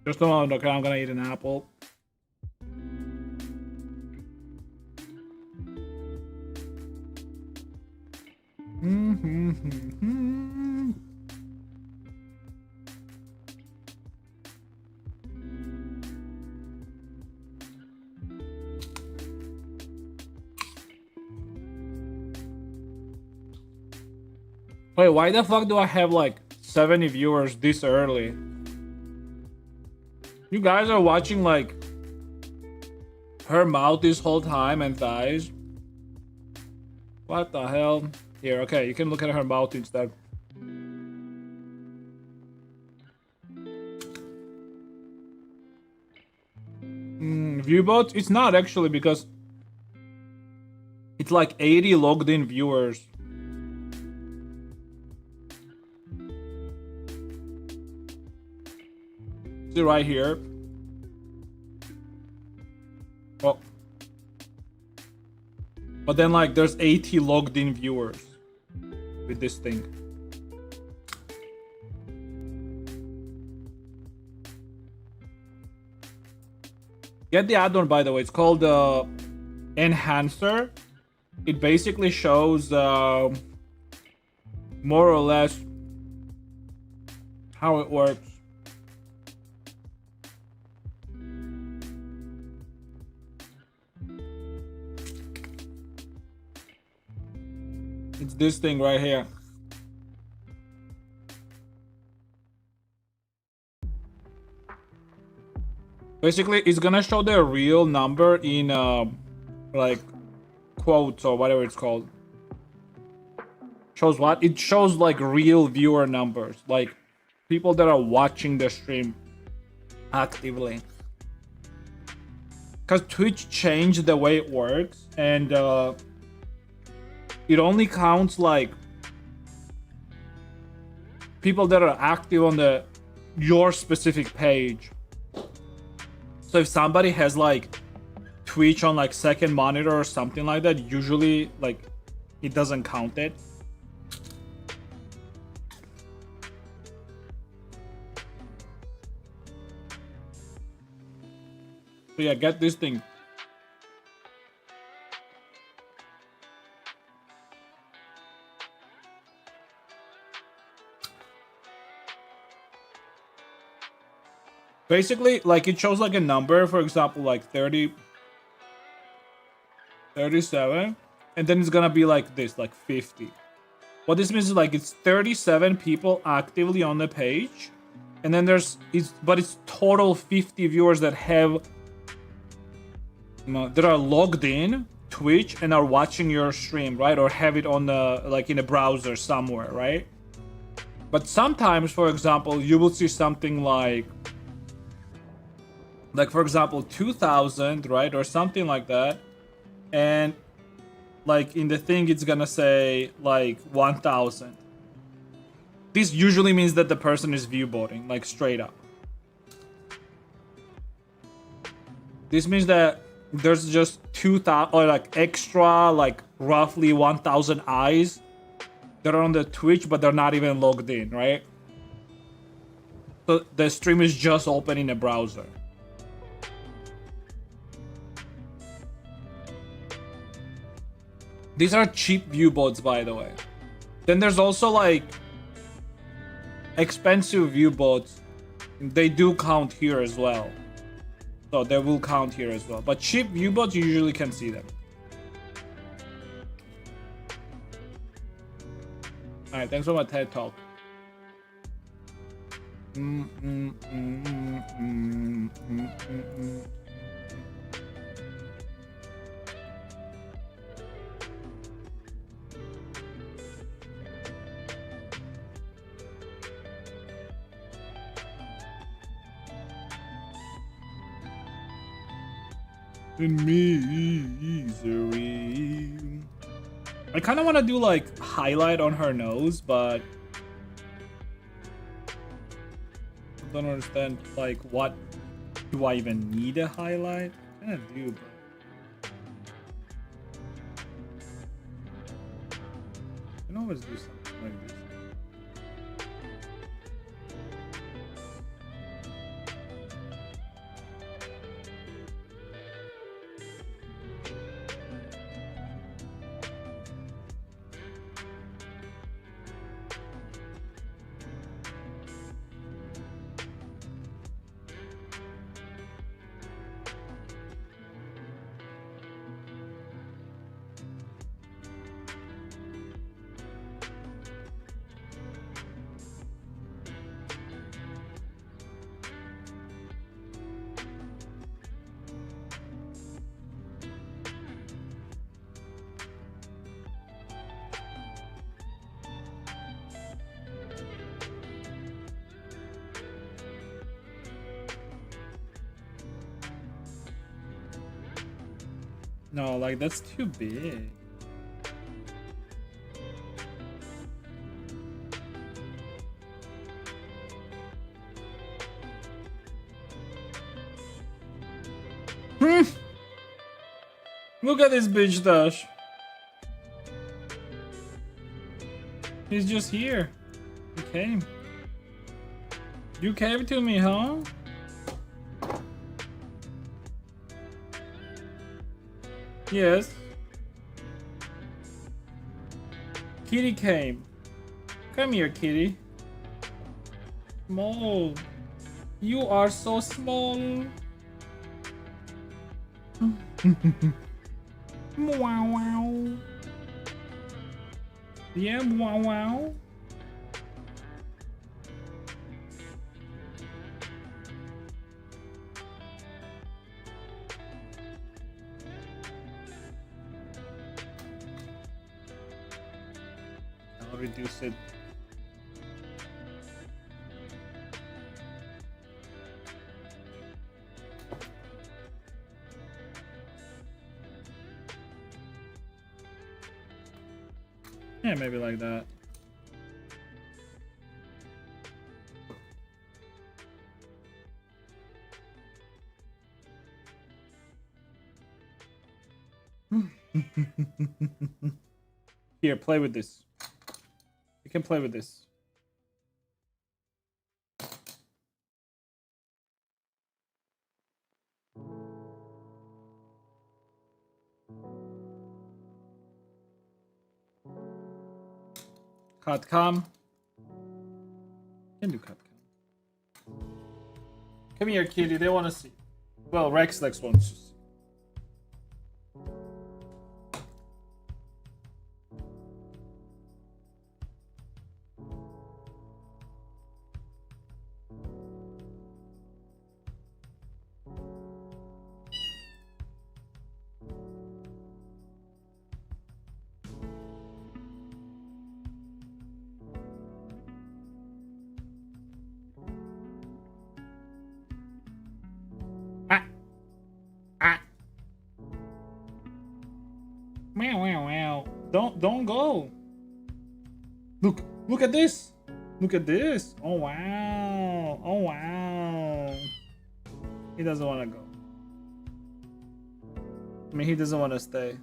Just a moment, okay? I'm gonna eat an apple. Wait, why the fuck do I have like 70 viewers this early? You guys are watching like her mouth this whole time and thighs. What the hell? Here, okay, you can look at her mouth instead. Viewbot? It's not actually because it's like 80 logged in viewers. See right here. Oh. But then like there's 80 logged in viewers with this thing. Get the add-on, by the way. It's called Enhancer. It basically shows more or less how it works. It's this thing right here. Basically, it's gonna show the real number in like quotes or whatever it's called. Shows what? It shows like real viewer numbers, like people that are watching the stream actively. Because Twitch changed the way it works, and it only counts like people that are active on your specific page. So if somebody has like Twitch on like second monitor or something like that, usually like it doesn't count it. So yeah, get this thing. Basically, like it shows like a number, for example, like 30, 37, and then it's gonna be like this, like 50. What this means is like it's 37 people actively on the page, and then it's total 50 viewers that have, that are logged in Twitch and are watching your stream, right? Or have it on the like in a browser somewhere, right? But sometimes, for example, you will see something like for example 2000, right, or something like that, and like in the thing it's gonna say like 1000. This usually means that the person is viewboting, like straight up. This means that there's just 2,000 or like extra, like roughly 1,000 eyes that are on the Twitch, but they're not even logged in, right? So the stream is just open in a browser. These are cheap view bots, by the way. Then there's also like expensive view bots. They do count here as well. So they will count here as well. But cheap view bots, you usually can see them. Alright, thanks for my TED talk. In misery. I kind of want to do like highlight on her nose, but I don't understand like what do I even need a highlight? I kind of do, but I can always do something like this. No, like that's too big. Look at this bitch dash. He's just here. He came. You came to me, huh? Yes. Kitty came. Come here, kitty. Small. You are so small. Wow wow. Yeah, wow wow. I'll reduce it. Yeah, maybe like that. Here, play with this. You can play with this. Cut cam. Can do cut cam. Come here, kitty. They want to see. Well, Rex wants to see. Meow, meow, meow. Don't go. Look at this. Look at this. Oh wow. Oh wow. He doesn't want to go. I mean, he doesn't want to stay.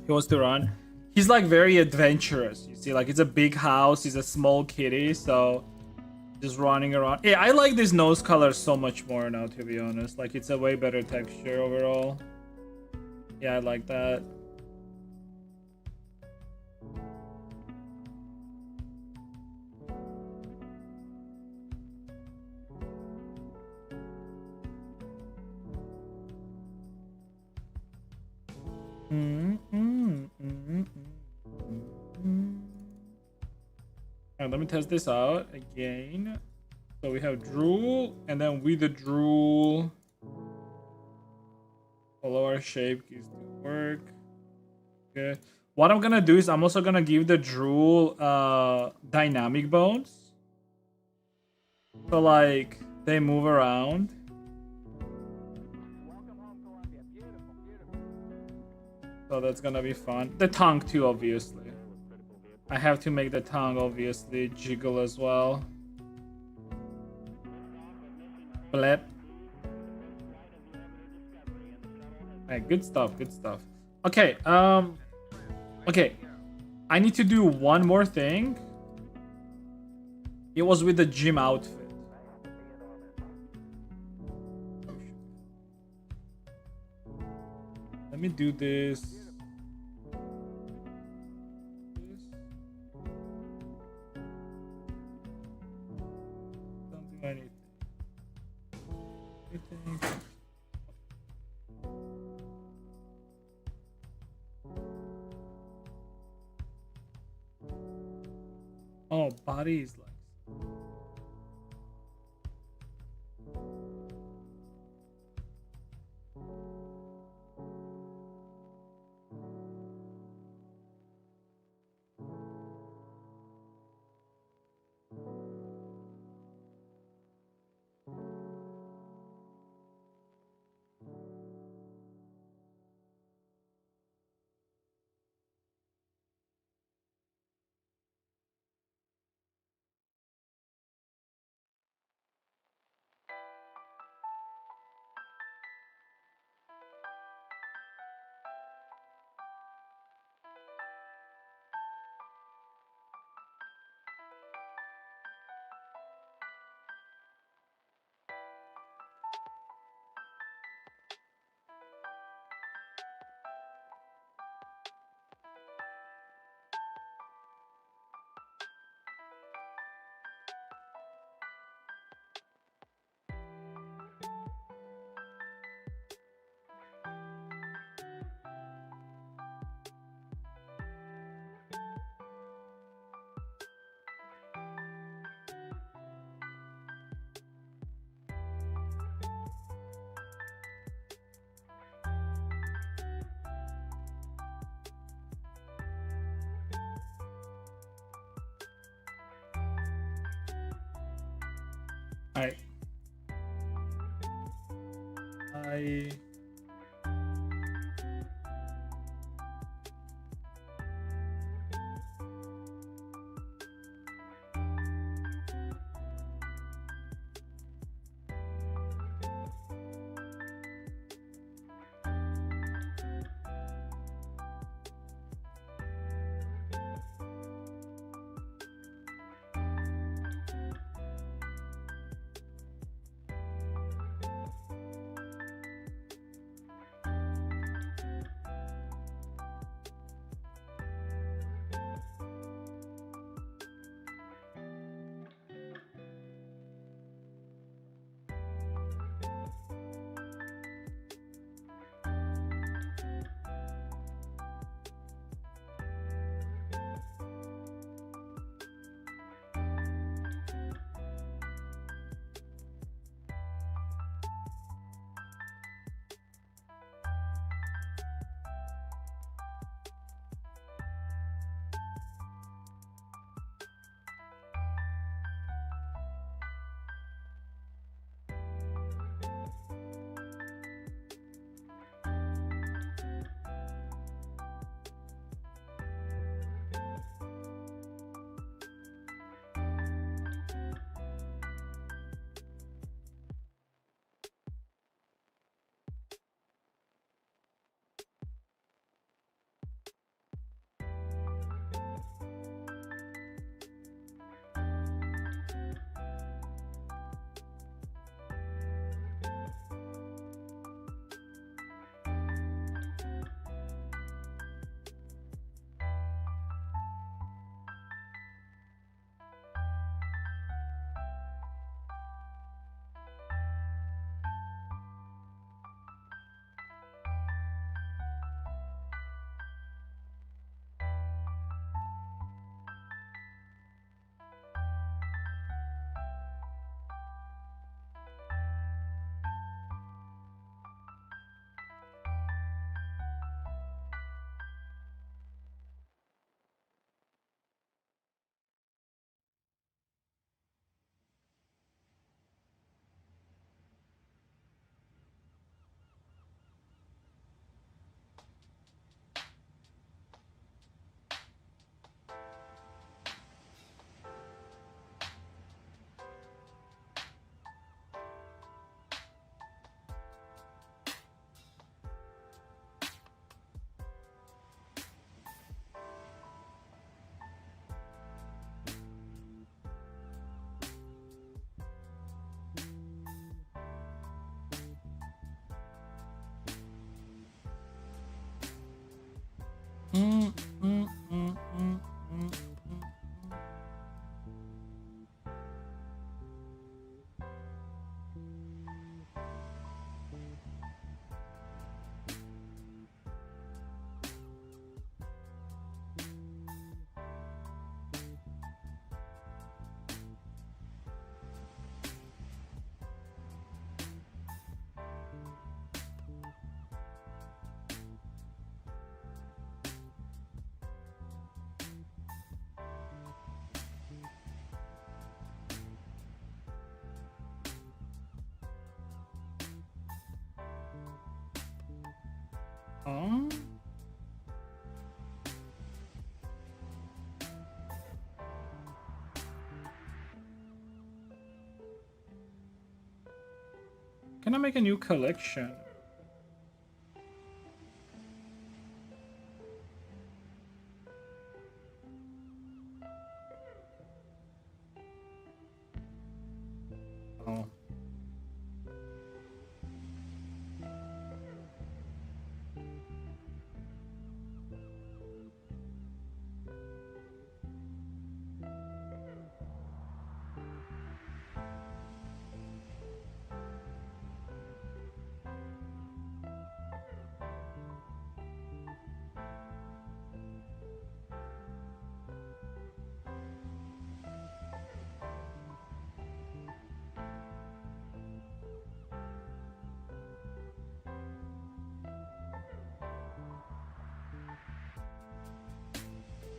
He wants to run. He's like very adventurous. You see, like it's a big house. He's a small kitty, so just running around. Yeah, I like this nose color so much more now, to be honest. Like it's a way better texture overall. Yeah, I like that. Alright, let me test this out again. So we have drool, and then with the drool, follow our shape gives to work. Okay. What I'm gonna do is I'm also gonna give the drool dynamic bones. So like they move around. So that's gonna be fun. The tongue too, obviously. I have to make the tongue obviously jiggle as well. Blep. Alright, good stuff, good stuff. Okay, okay. I need to do one more thing. It was with the gym outfit. Let me do this. Don't do anything. Oh, body is like. I Mm, mm, mm, mm, mm. Oh. Can I make a new collection? Oh.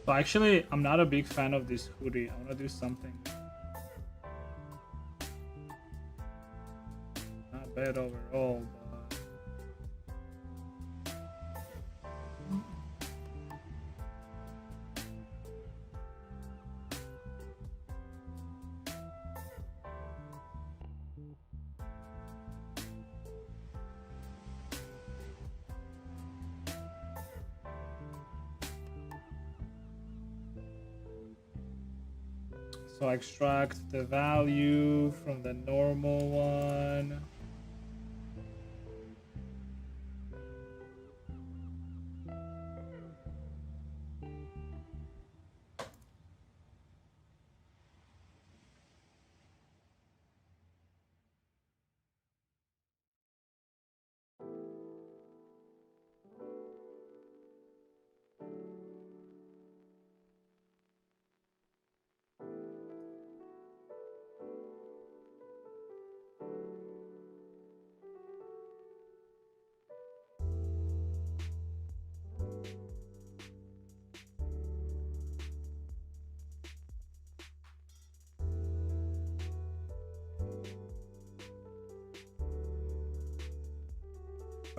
So actually, I'm not a big fan of this hoodie. I want to do something. Not bad overall, but... So extract the value from the normal one.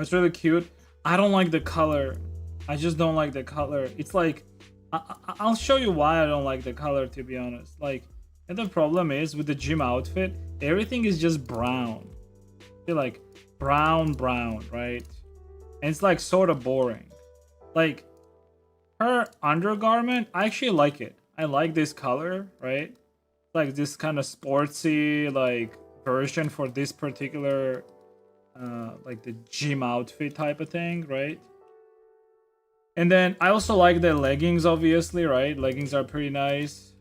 It's really cute. I don't like the color. I just don't like the color. It's like, I'll show you why I don't like the color, to be honest. Like, and the problem is with the gym outfit, everything is just brown. Feel like brown, right? And it's like sort of boring. Like, her undergarment, I actually like it. I like this color, right? Like this kind of sportsy like version for this particular like the gym outfit type of thing, right? And then I also like the leggings, obviously, right? Leggings are pretty nice.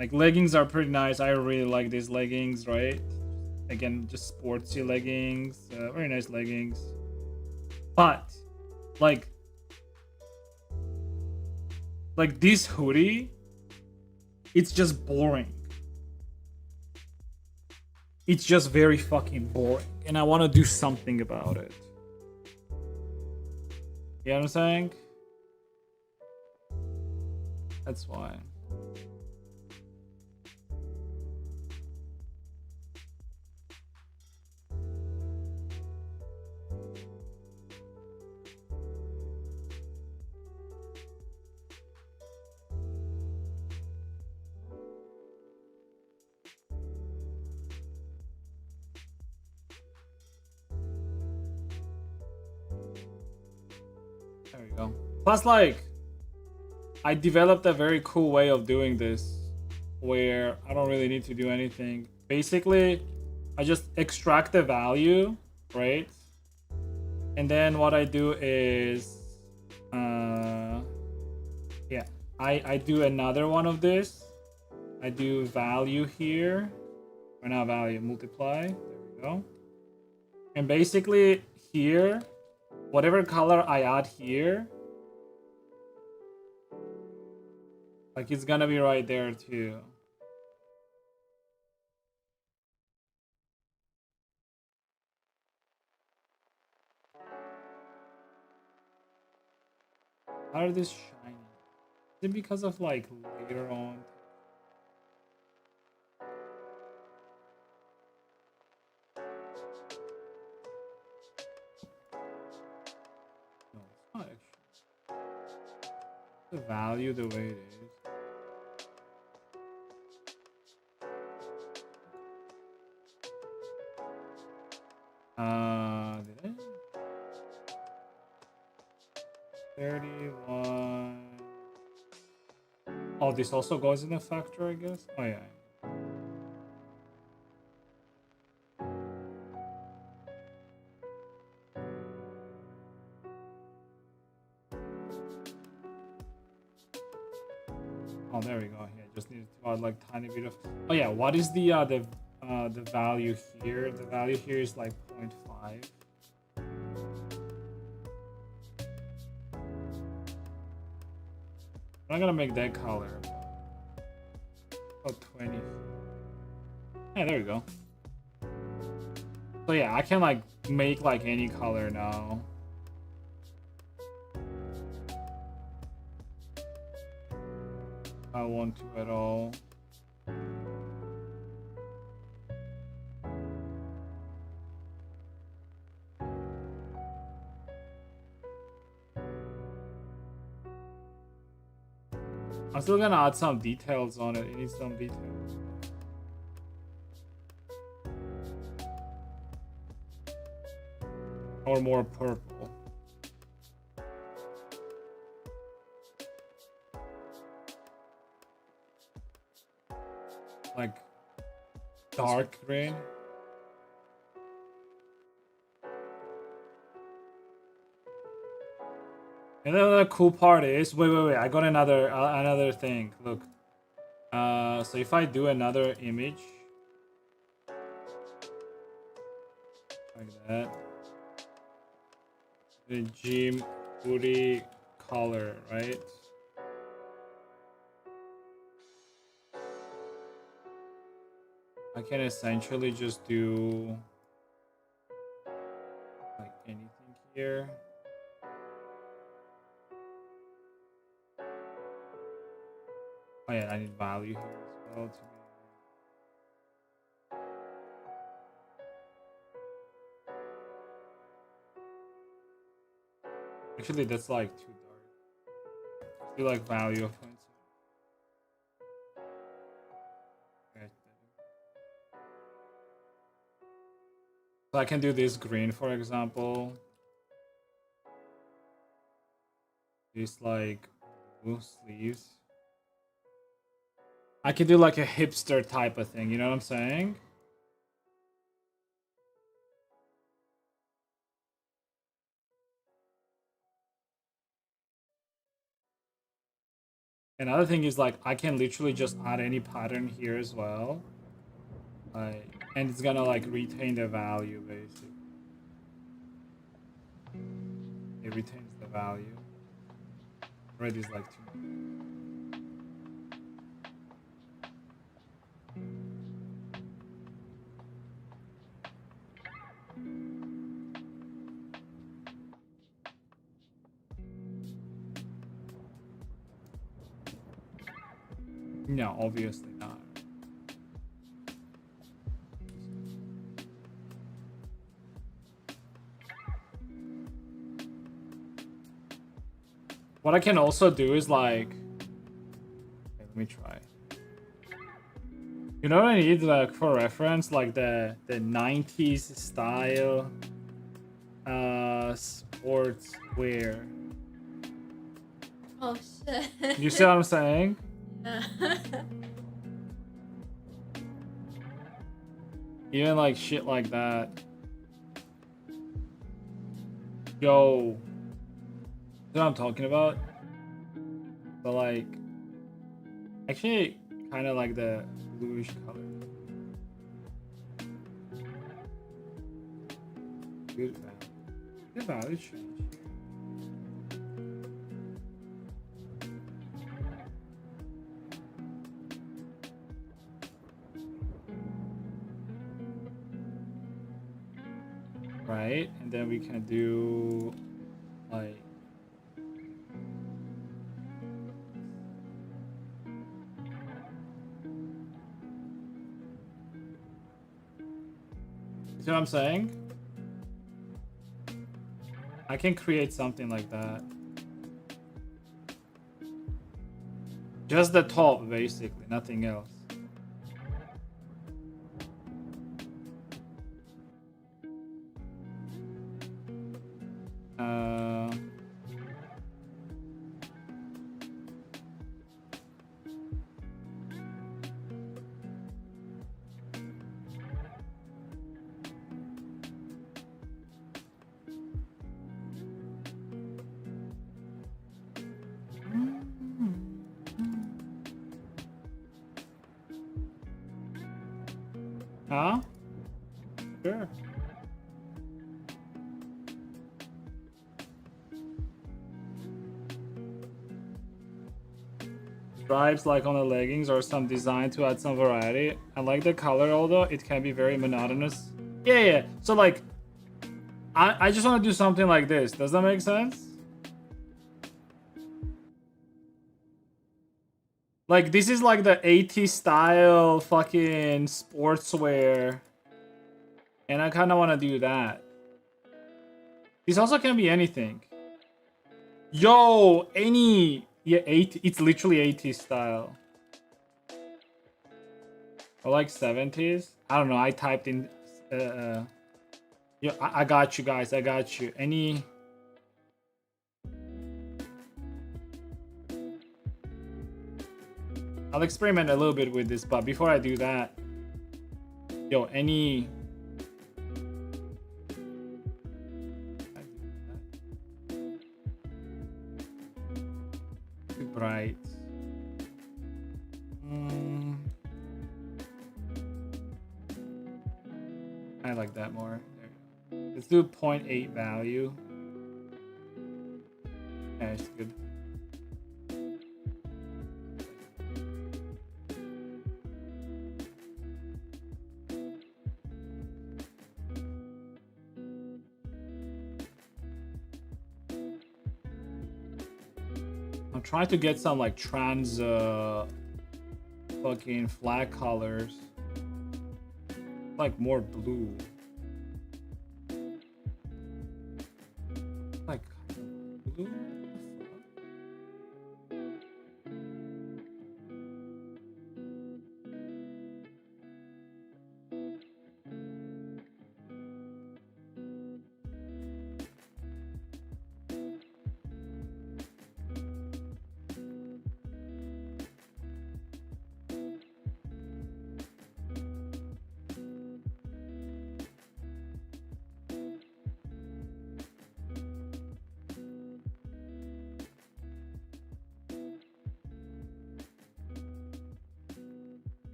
Like leggings are pretty nice. I really like these leggings, right? Again, just sportsy leggings, very nice leggings. But like this hoodie, it's just boring. It's just very fucking boring, and I want to do something about it. You know what I'm saying? That's why. There we go. Plus, like, I developed a very cool way of doing this where I don't really need to do anything. Basically, I just extract the value, right? And then what I do is Yeah, I do another one of this. I do value here, or not value, multiply. There we go. And basically here, whatever color I add here, like it's gonna be right there too. How are this shiny? Is it because of like later on? No, it's not actually. The value the way it is. Did I? 31. Oh, this also goes in a factor, I guess. Oh yeah. Oh, there we go. Yeah, just need to add like tiny bit of. Oh yeah, what is the value here? The value here is like 0.5. I'm not gonna make that color. Oh, 20. Yeah, there we go. So yeah, I can like make like any color now. I want to at all. I'm still gonna add some details on it. It needs some details. Or more purple. Like dark green. And then the cool part is, wait, I got another thing. Look, so if I do another image like that, the gym booty color, right? I can essentially just do like anything here. Oh yeah, I need value here as well to be... Actually, that's like too dark. I feel like value of points. Okay. So I can do this green, for example. These like blue sleeves. I can do like a hipster type of thing, you know what I'm saying? Another thing is like I can literally just add any pattern here as well. And it's gonna like retain the value basically. It retains the value. Red is like too much. No, obviously not. What I can also do is like, okay, let me try. You know what I need like for reference, like the 90s style sports wear. Oh shit. You see what I'm saying? Yeah. Even like shit like that. Yo. what I'm talking about. But like, actually, kind of like the bluish color. Good value. Good value change. Right, and then we can do like see what I'm saying? I can create something like that. Just the top, basically, nothing else. Huh? Sure. Stripes like on the leggings or some design to add some variety. I like the color, although it can be very monotonous. Yeah. So like, I just want to do something like this. Does that make sense? Like, this is like the 80s style fucking sportswear. And I kind of want to do that. This also can be anything. Yo, any... Yeah, it's literally 80s style. Or like 70s? I don't know, I typed in... Yo, I got you guys, I got you. Any... I'll experiment a little bit with this, but before I do that... Yo, any... Too bright. I like that more. There. Let's do 0.8 value. Yeah, it's good. I'm trying to get some like trans fucking flag colors. Like more blue. Like blue?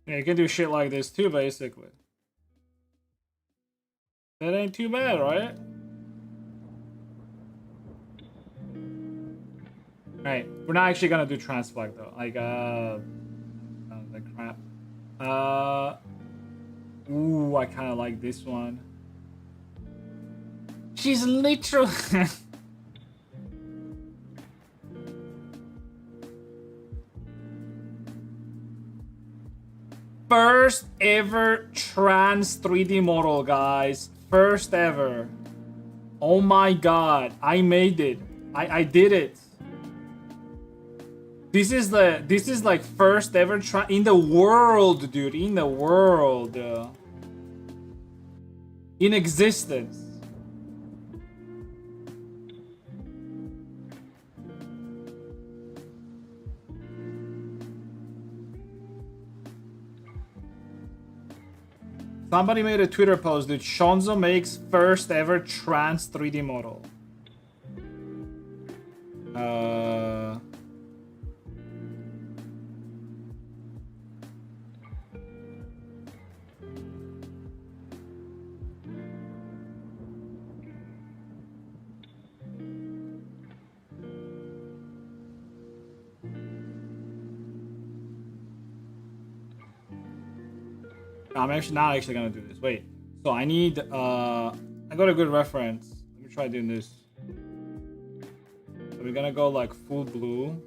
Yeah, you can do shit like this too, basically. That ain't too bad, right? Alright, we're not actually gonna do trans flag though. Like, the crap. Ooh, I kinda like this one. She's literally... First ever trans 3D model, guys. First ever. Oh my god, I made it. I did it. This is like first ever in the world, dude. In the world. In existence. Somebody made a Twitter post, dude. Shonzo makes first ever trans 3D model. I'm actually not actually gonna do this. Wait. So I need I got a good reference. Let me try doing this. So we're gonna go like full blue.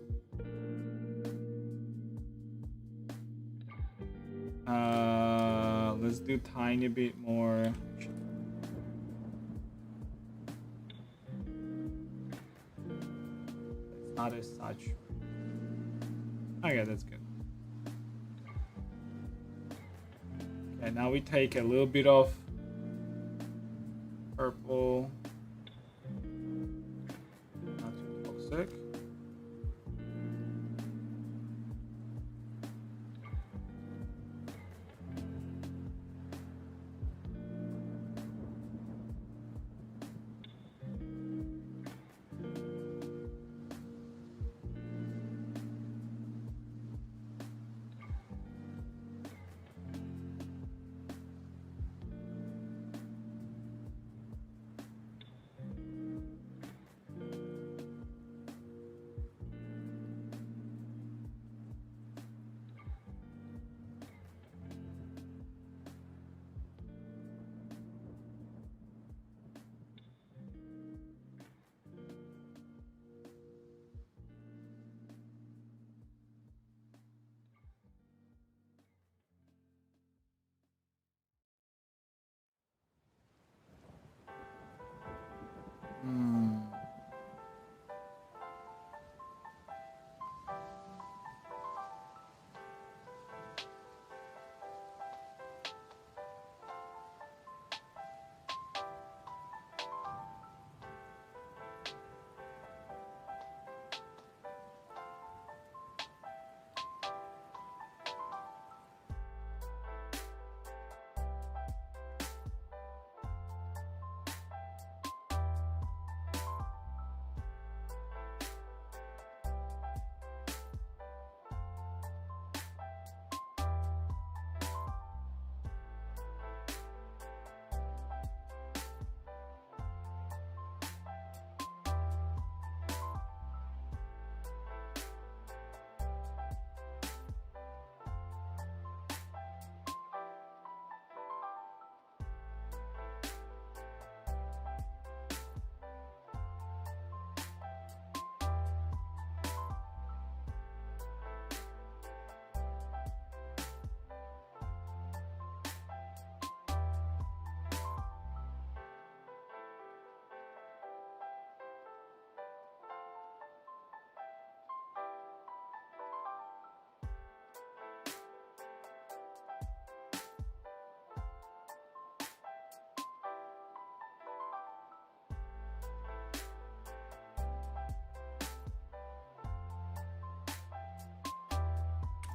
Let's do tiny bit more. It's not as such. Okay, that's good. Okay, now we take a little bit of purple. Not too toxic.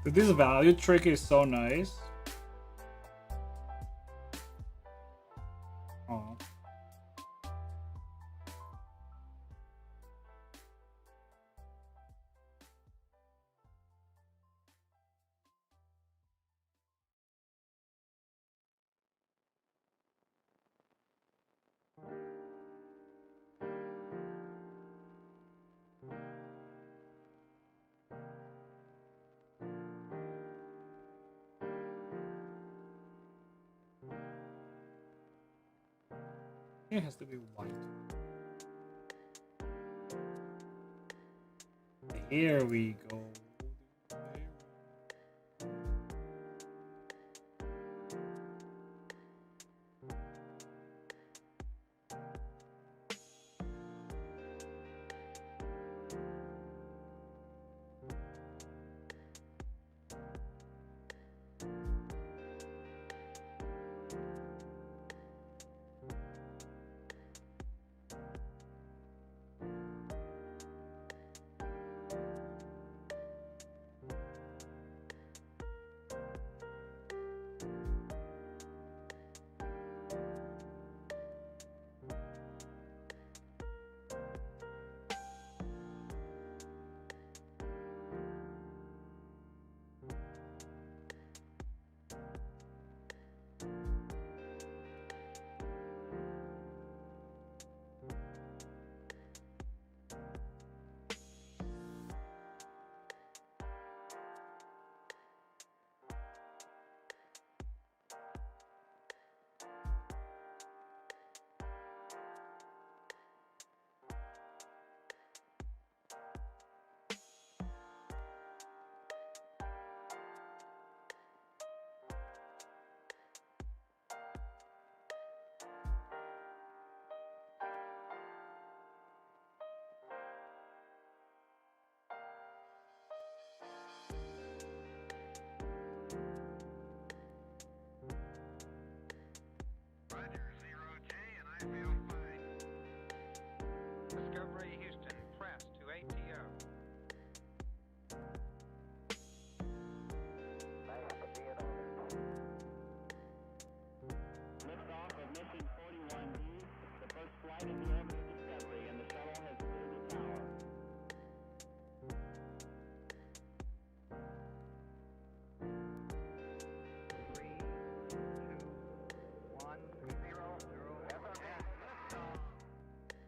This value trick is so nice. Oh. It has to be white. Here we go.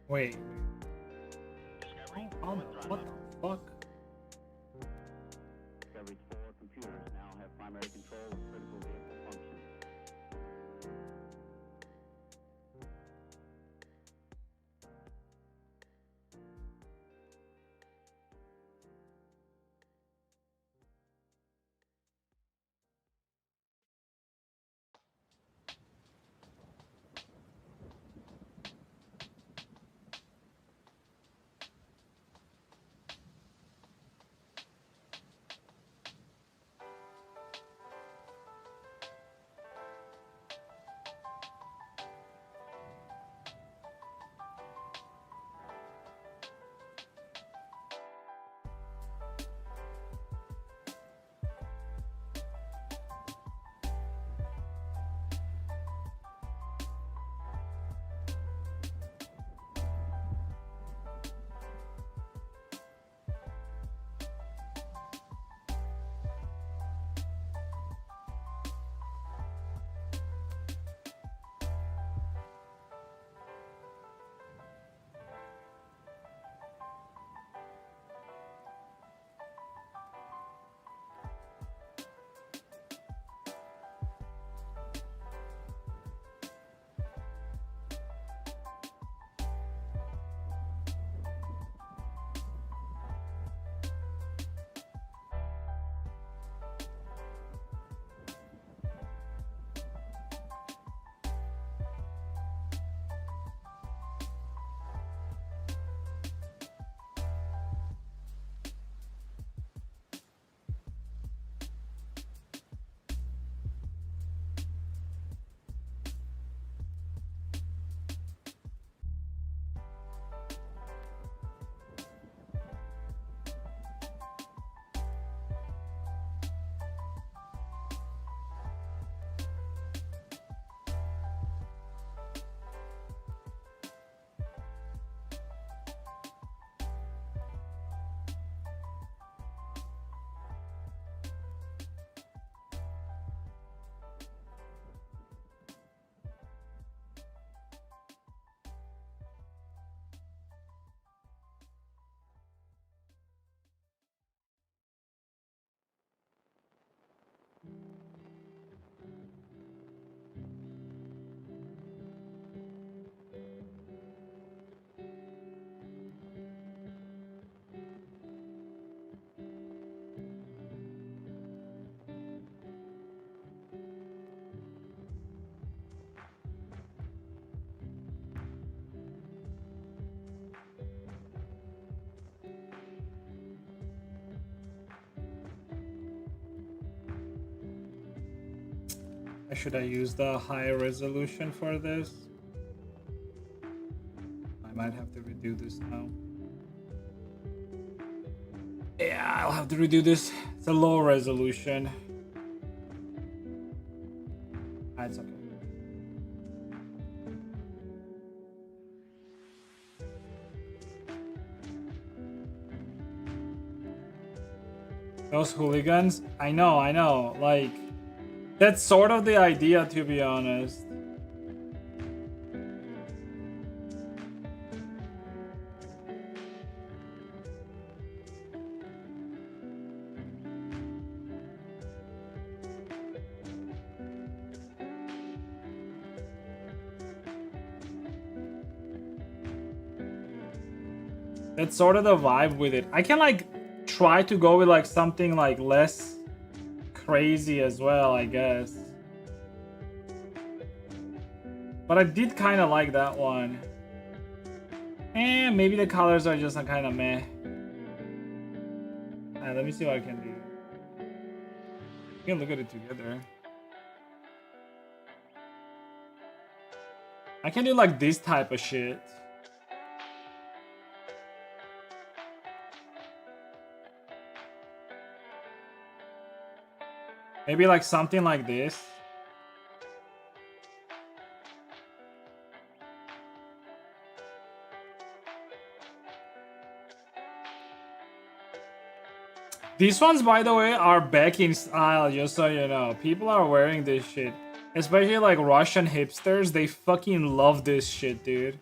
Wait. Discovery, What the fuck? Discovery's 4 computers now have primary control of critical vehicle functions. Should I use the high resolution for this? I might have to redo this now. Yeah, I'll have to redo this. It's a low resolution. It's okay. Those hooligans? I know. Like, that's sort of the idea, to be honest. That's sort of the vibe with it. I can like try to go with like something like less crazy as well, I guess. But I did kind of like that one. And maybe the colors are just kind of meh. Let me see what I can do. We can look at it together. I can do like this type of shit. Maybe like something like this. These ones, by the way, are back in style, just so you know. People are wearing this shit. Especially like Russian hipsters, they fucking love this shit, dude.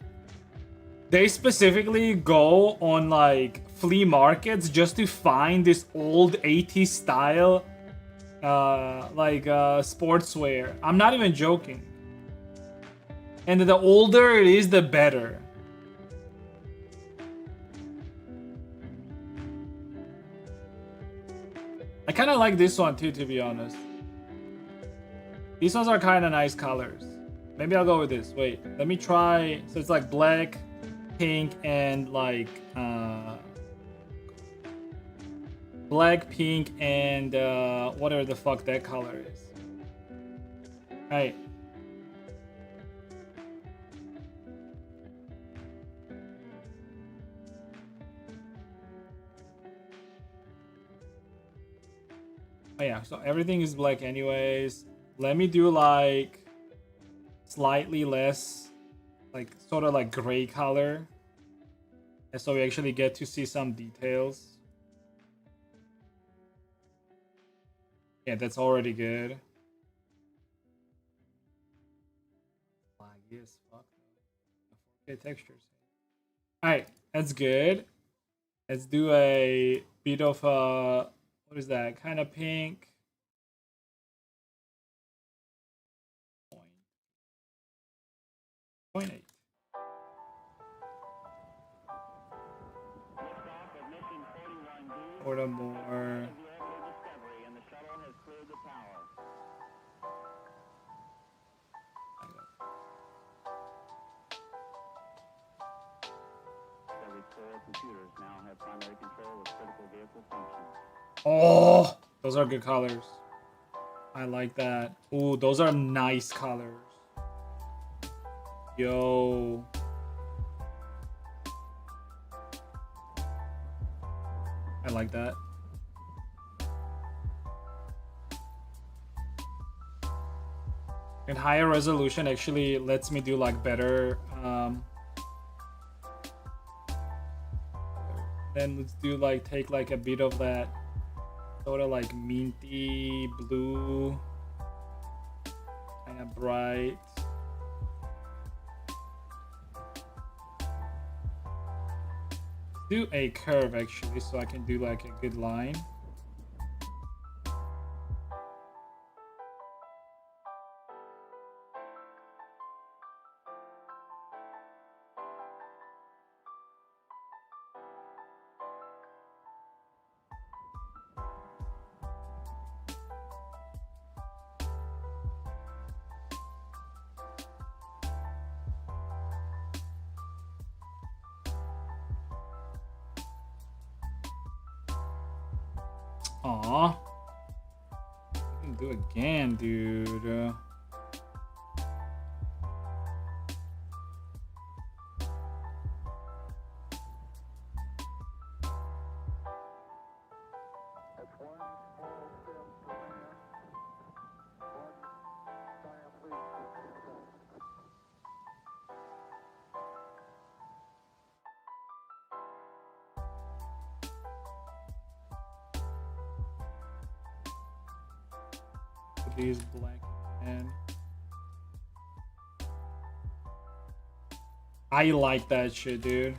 They specifically go on like flea markets just to find this old 80s style sportswear. I'm not even joking. And the older it is, the better. I kind of like this one too, to be honest. These ones are kind of nice colors. Maybe I'll go with this. Wait, let me try. So it's like black, pink, and like black, pink, and whatever the fuck that color is. Alright. Oh yeah, so everything is black anyways. Let me do like slightly less, like sort of like gray color. And so we actually get to see some details. Yeah, that's already good. Laggy as fuck. 4K textures. Alright, that's good. Let's do a bit of what is that? Kind of pink. 0.8. Or the more. Computers now have primary control of critical vehicle functions. Oh, those are good colors. I like that. Ooh, those are nice colors. Yo. I like that. And higher resolution actually lets me do like better. Then let's do like take like a bit of that sort of like minty blue, kind of bright. Do a curve actually, so I can do like a good line. Aw. I can do it again, dude. These black and I like that shit, dude.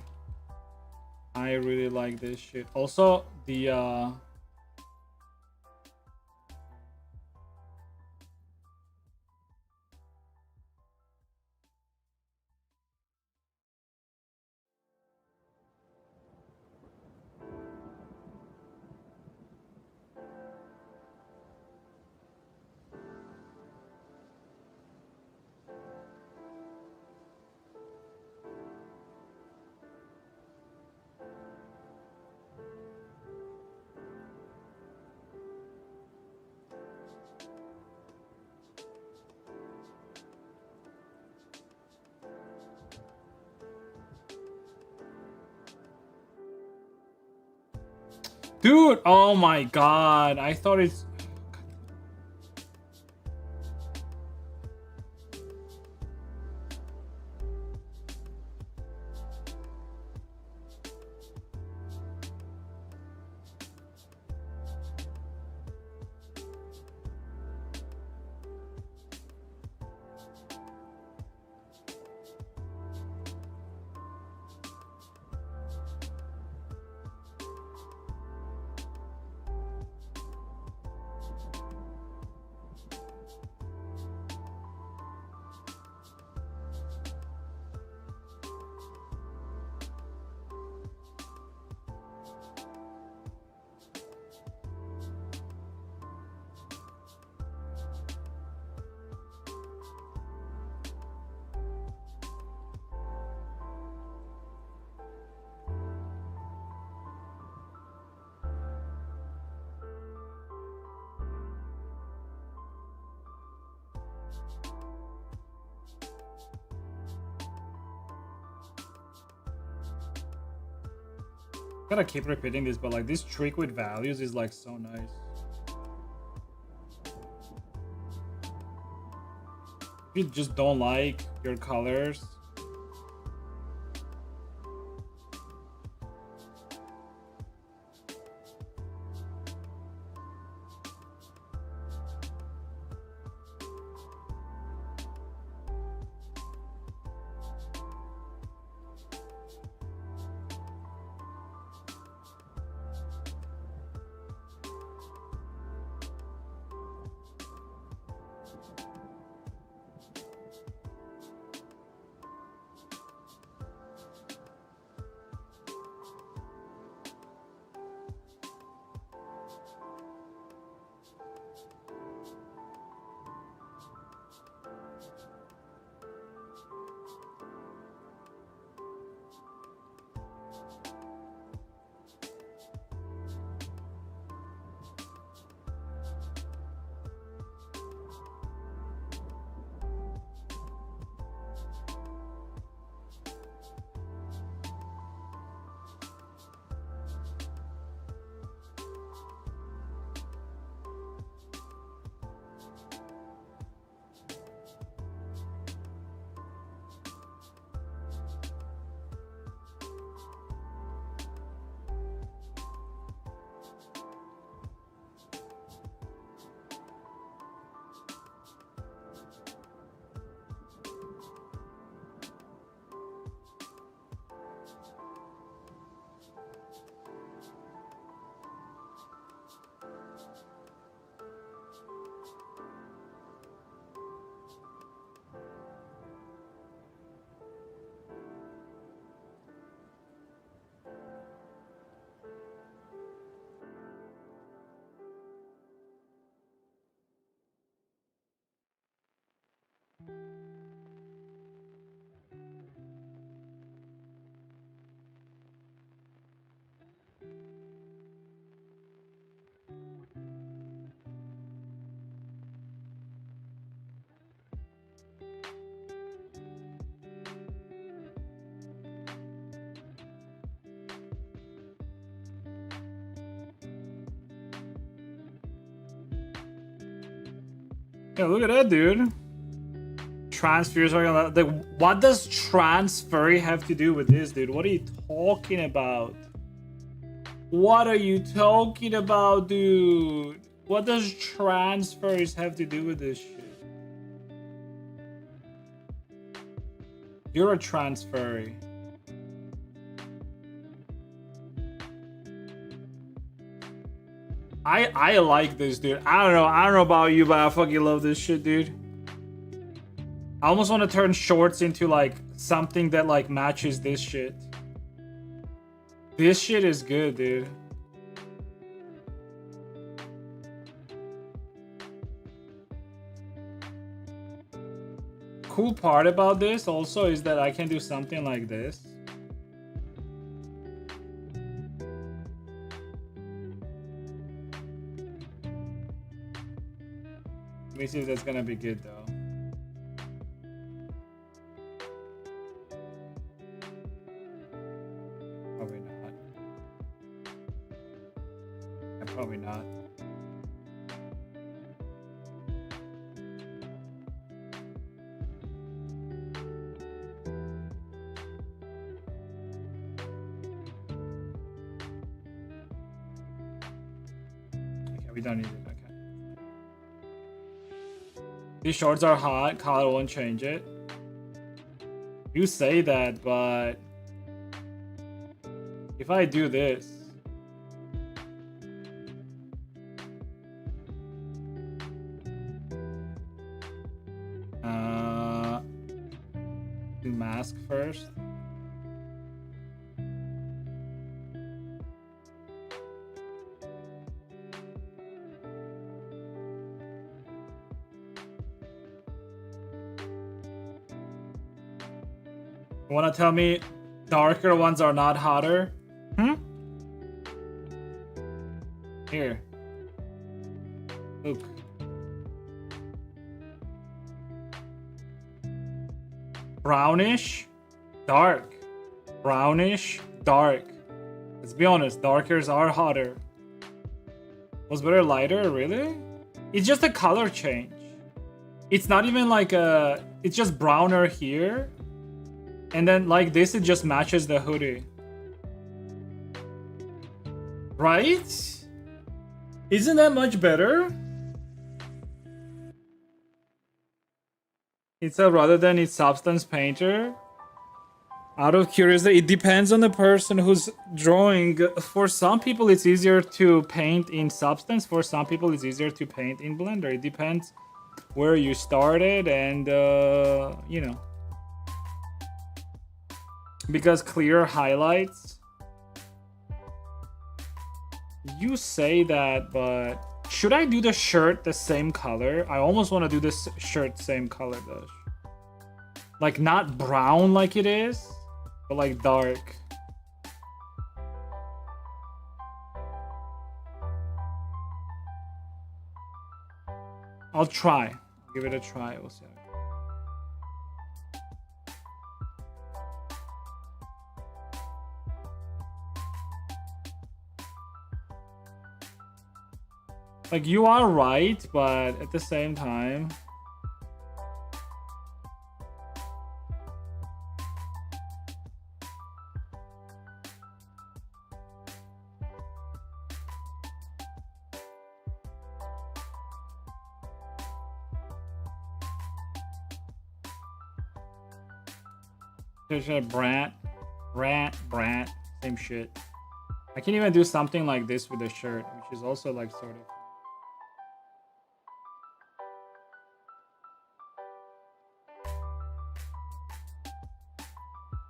I really like this shit. Also, the dude, oh my god, I thought it's Gotta keep repeating this, but like this trick with values is like so nice. If you just don't like your colors, yeah, look at that, dude. Transfers are gonna like. What does transfer have to do with this, dude? What are you talking about? What are you talking about, dude? What does transfers have to do with this shit? You're a transferee. I like this, dude. I don't know about you, but I fucking love this shit, dude. I almost want to turn shorts into like something that like matches this shit. This shit is good, dude. Cool part about this also is that I can do something like this. Let me see if that's gonna be good though. Probably not. Yeah, probably not. Okay, we don't need it. Okay. These shorts are hot. Color won't change it. You say that, but if I do this, do mask first. You wanna tell me darker ones are not hotter? Here. Look. Brownish, dark. Brownish, dark. Let's be honest, darkers are hotter. Was better lighter, really? It's just a color change. It's not even like a... It's just browner here. And then like this, it just matches the hoodie. Right? Isn't that much better? It's a rather than it's substance painter. Out of curiosity, it depends on the person who's drawing. For some people, it's easier to paint in substance. For some people, it's easier to paint in Blender. It depends where you started and, you know. Because clear highlights. You say that, but should I do the shirt the same color? I almost want to do this shirt same color though. Like not brown like it is, but like dark. I'll try. I'll give it a try. We'll see. Like, you are right, but at the same time... Brat, same shit. I can even do something like this with the shirt, which is also like sort of...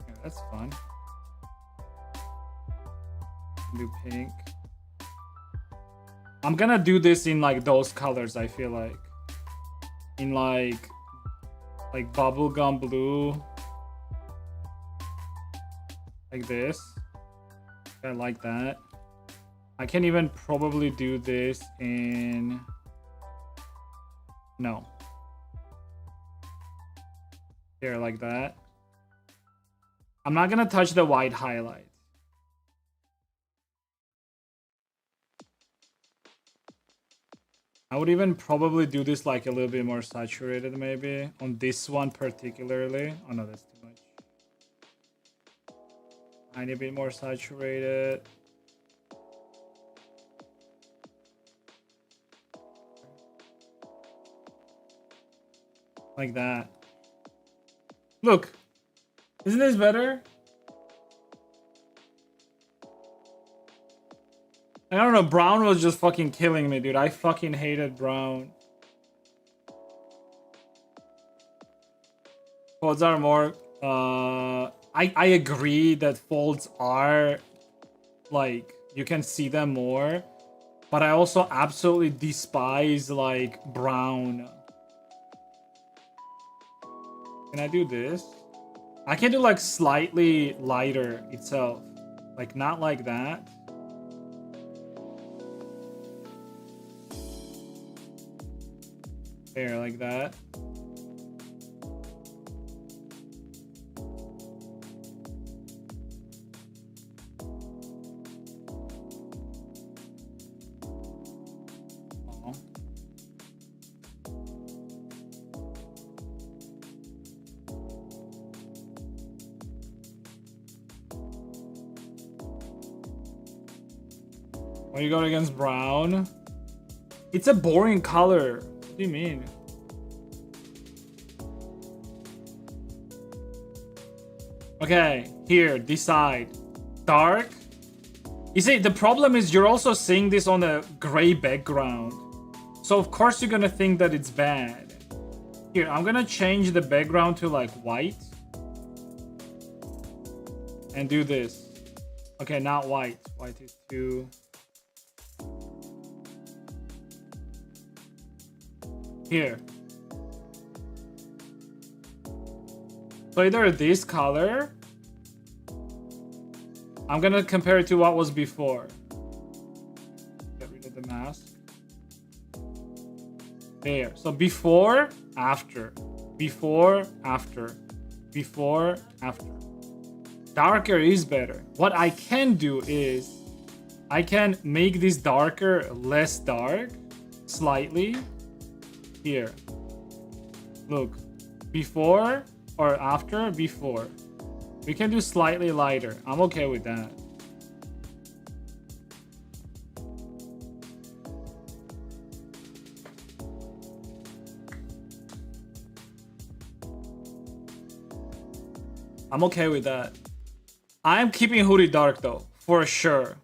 Yeah, that's fun. Do pink. I'm gonna do this in like those colors, I feel like. In like bubblegum blue. Like this. I like that. I can even probably do this in... No. Here, like that. I'm not gonna touch the white highlight. I would even probably do this like a little bit more saturated maybe. On this one particularly. Oh no, that's too much. Tiny bit more saturated. Like that. Look. Isn't this better? I don't know, brown was just fucking killing me, dude. I fucking hated brown. Folds are more... I agree that folds are... Like, you can see them more. But I also absolutely despise, like, brown. Can I do this? I can do, like, slightly lighter itself. Like, not like that. There, like that. Aww. What are you going against brown? It's a boring color. What do you mean? Okay, here, decide. Dark. You see, the problem is you're also seeing this on a gray background. So of course you're gonna think that it's bad. Here, I'm gonna change the background to like white. And do this. Okay, not white. White is too... Here. So either this color... I'm gonna compare it to what was before. Get rid of the mask. There. So before, after. Before, after. Before, after. Darker is better. What I can do is I can make this darker, less dark, slightly. Here. Look. Before or after? Before. We can do slightly lighter. I'm okay with that. I'm okay with that. I'm keeping hoodie dark though, for sure.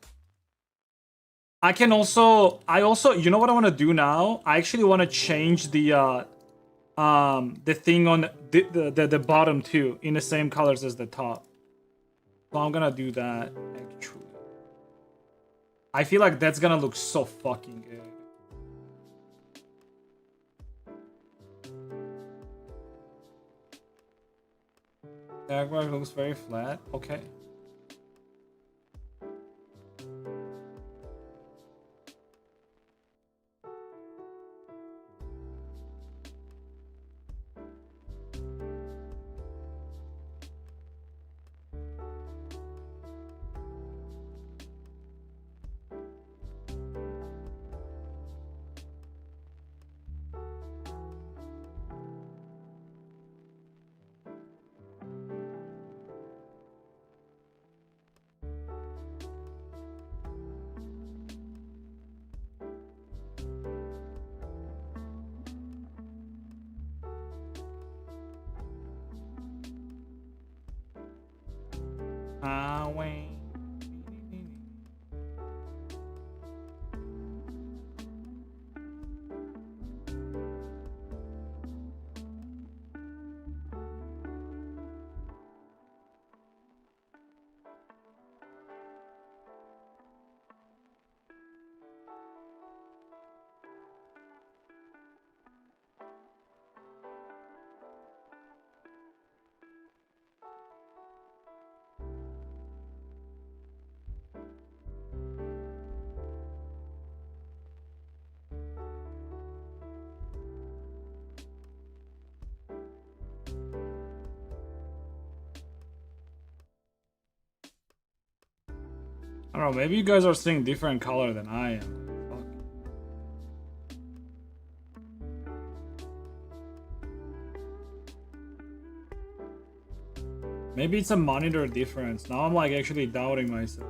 I also, you know what I want to do now? I actually want to change the thing on the bottom too, in the same colors as the top. So I'm gonna do that actually. I feel like that's gonna look so fucking good. Jaguar looks very flat. Okay. Wait. I don't know, maybe you guys are seeing different color than I am. Fuck. Maybe it's a monitor difference. Now I'm like actually doubting myself.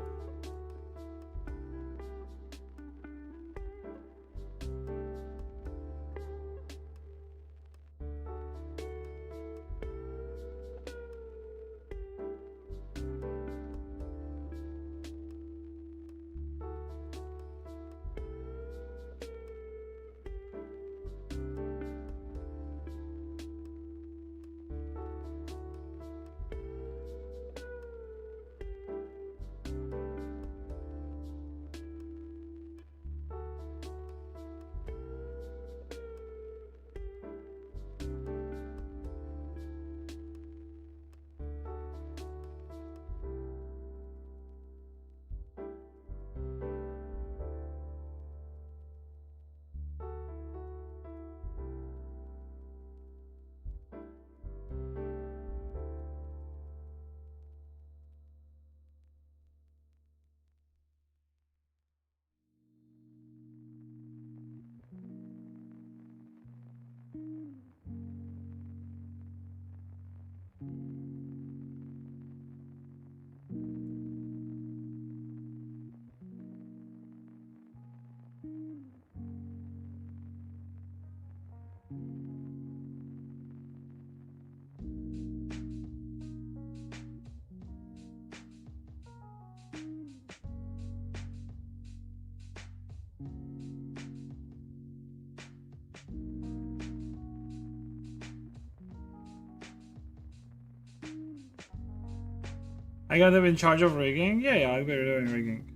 I got them in charge of rigging? Yeah, I'll be doing rigging.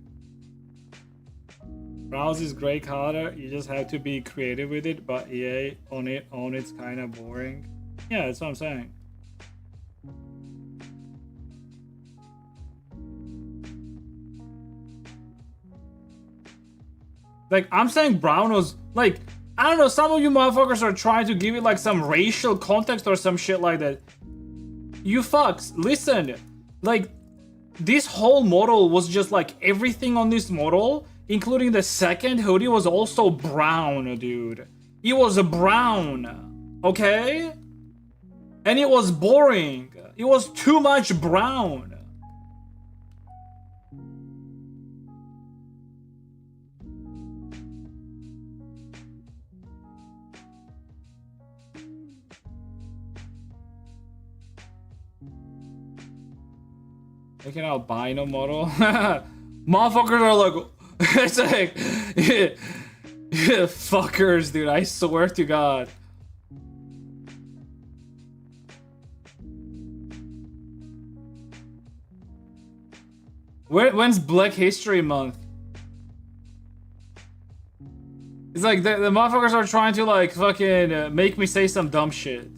Browse is gray color, you just have to be creative with it, but EA on it's kind of boring. Yeah, that's what I'm saying. Like, I'm saying brown was, like, I don't know, some of you motherfuckers are trying to give it like some racial context or some shit like that. You fucks, listen, like, this whole model was just like everything on this model, including the second hoodie, was also brown, dude. It was brown, okay? And it was boring. It was too much brown. Making albino model. Motherfuckers are like, it's like, fuckers, dude. I swear to God. When's Black History Month? It's like the motherfuckers are trying to like fucking make me say some dumb shit.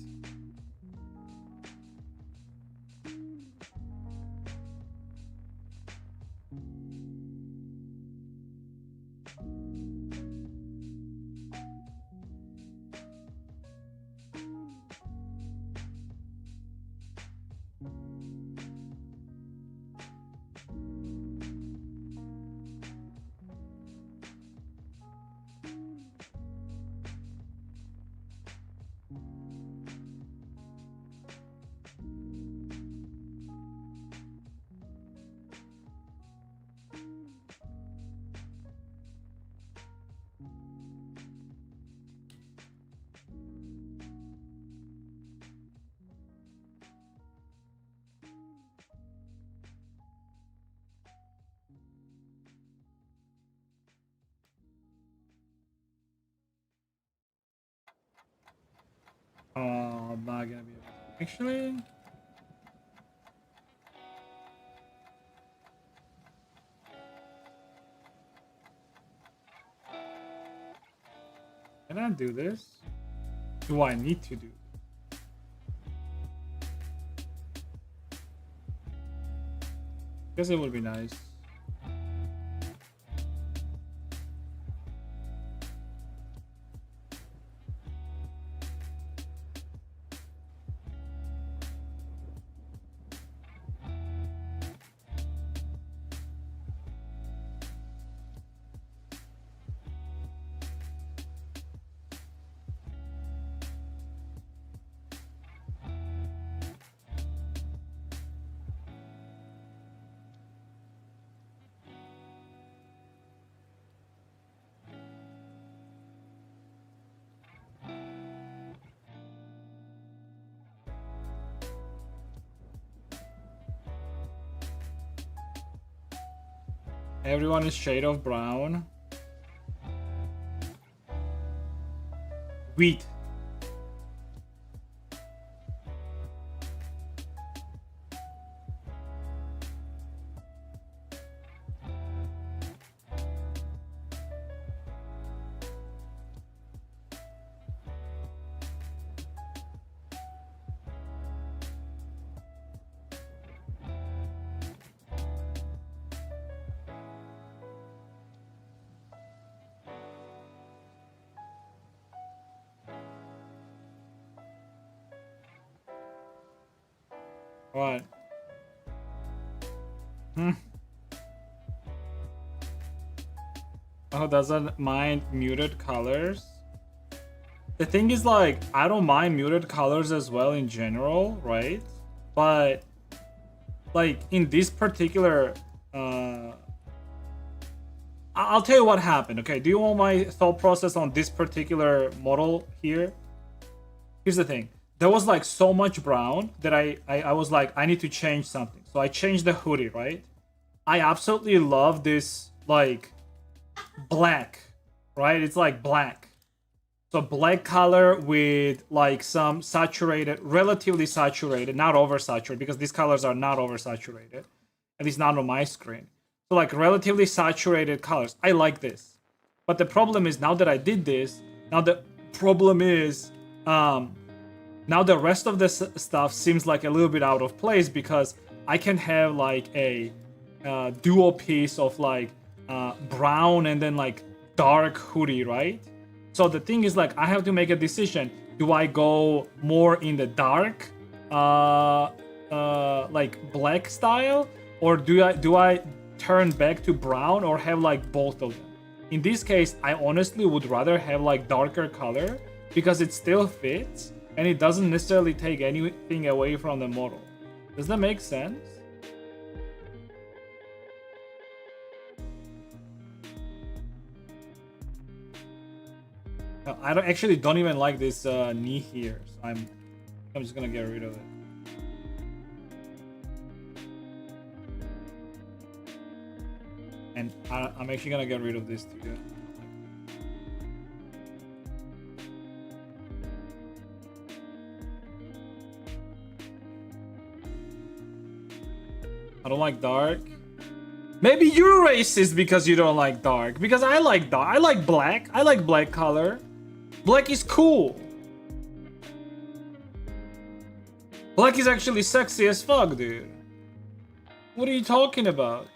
Oh, I'm not gonna be able to. Actually, can I do this? Do I need to do this? Guess it would be nice. Everyone is shade of brown. Wheat. What? Oh, doesn't mind muted colors? The thing is, like, I don't mind muted colors as well in general, right? But, like, in this particular, I'll tell you what happened, okay? Do you want my thought process on this particular model here? Here's the thing. There was like so much brown that I was like, I need to change something. So I changed the hoodie, right? I absolutely love this like black, right? It's like black. So black color with like some saturated, relatively saturated, not oversaturated, because these colors are not oversaturated. At least not on my screen. So like relatively saturated colors. I like this. But the problem is now that I did this, now the problem is now the rest of this stuff seems like a little bit out of place because I can have like a dual piece of like brown and then like dark hoodie, right? So the thing is like I have to make a decision. Do I go more in the dark like black style, or do I turn back to brown or have like both of them? In this case, I honestly would rather have like darker color because it still fits and it doesn't necessarily take anything away from the model. Does that make sense? I don't even like this knee here, so I'm just gonna get rid of it. And I'm actually gonna get rid of this too. I don't like dark. Maybe you're racist because you don't like dark. Because I like dark. I like black. I like black color. Black is cool. Black is actually sexy as fuck, dude. What are you talking about?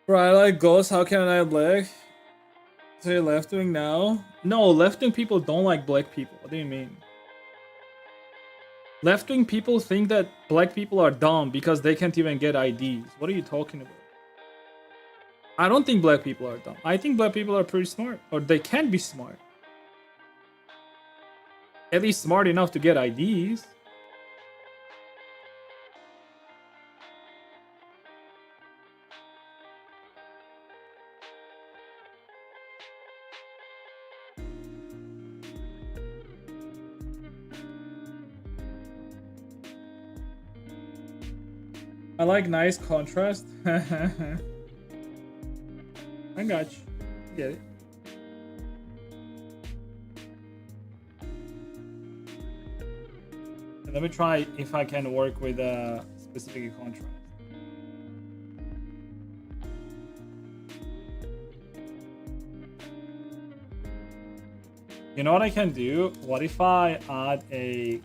Bro, I like ghosts. How can I black? So you're left wing now? No, left wing people don't like black people. What do you mean? Left wing people think that black people are dumb because they can't even get IDs. What are you talking about? I don't think black people are dumb. I think black people are pretty smart. Or they can be smart. At least smart enough to get IDs. I like nice contrast. I got you. Get it. And let me try if I can work with a specific contrast. You know what I can do? What if I add a...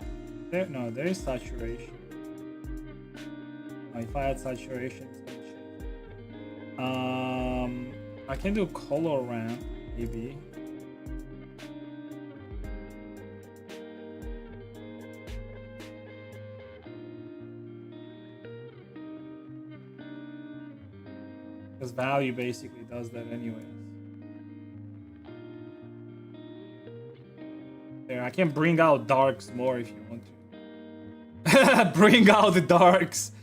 No, there is saturation. If I add saturation, I can do color ramp, maybe. Because value basically does that anyways. There, I can bring out darks more if you want to. Bring out the darks.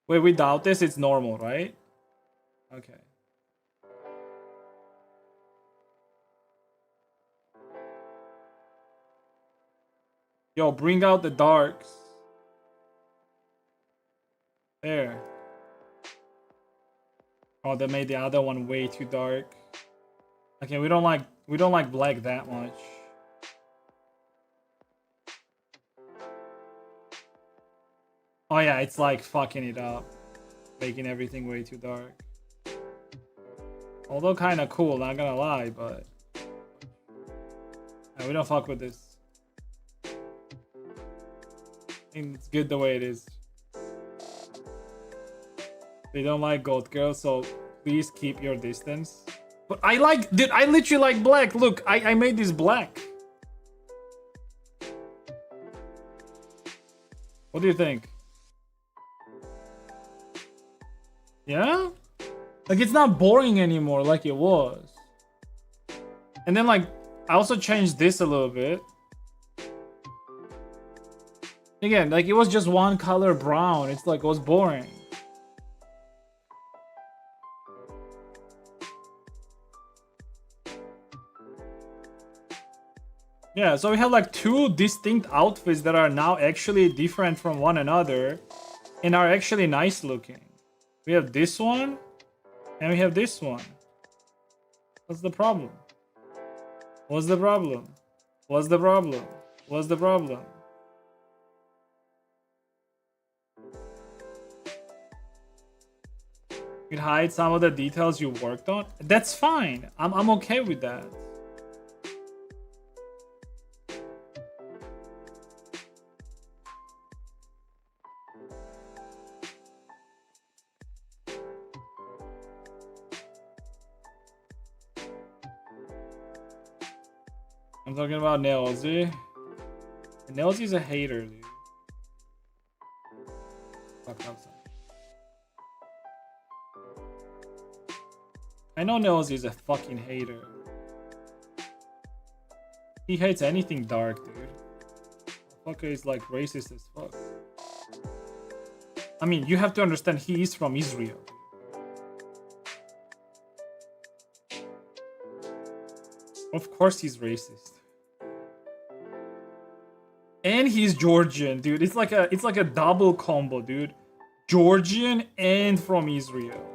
Wait, without this, it's normal, right? Okay. Yo, bring out the darks. There. Oh, that made the other one way too dark. Okay, we don't like black that much. Oh yeah, it's like fucking it up. Making everything way too dark. Although kinda cool, not gonna lie, but... Yeah, we don't fuck with this. I think it's good the way it is. We don't like gold girls, so please keep your distance. But I like... Dude, I literally like black. Look, I made this black. What do you think? Yeah? Like, it's not boring anymore like it was. And then, like, I also changed this a little bit. Again, like, it was just one color brown. It's like, it was boring. Yeah, so we have, like, two distinct outfits that are now actually different from one another. And are actually nice looking. We have this one, and we have this one. What's the problem? What's the problem? What's the problem? What's the problem? It hides some of the details you worked on. That's fine. I'm okay with that. I'm talking about Nailsy. Nailsy's a hater, dude. Fuck up. I know Nailsy's a fucking hater. He hates anything dark, dude. Fucker is like racist as fuck. I mean, you have to understand he is from Israel. Of course he's racist. And he's Georgian, dude. It's like a double combo, dude. Georgian and from Israel.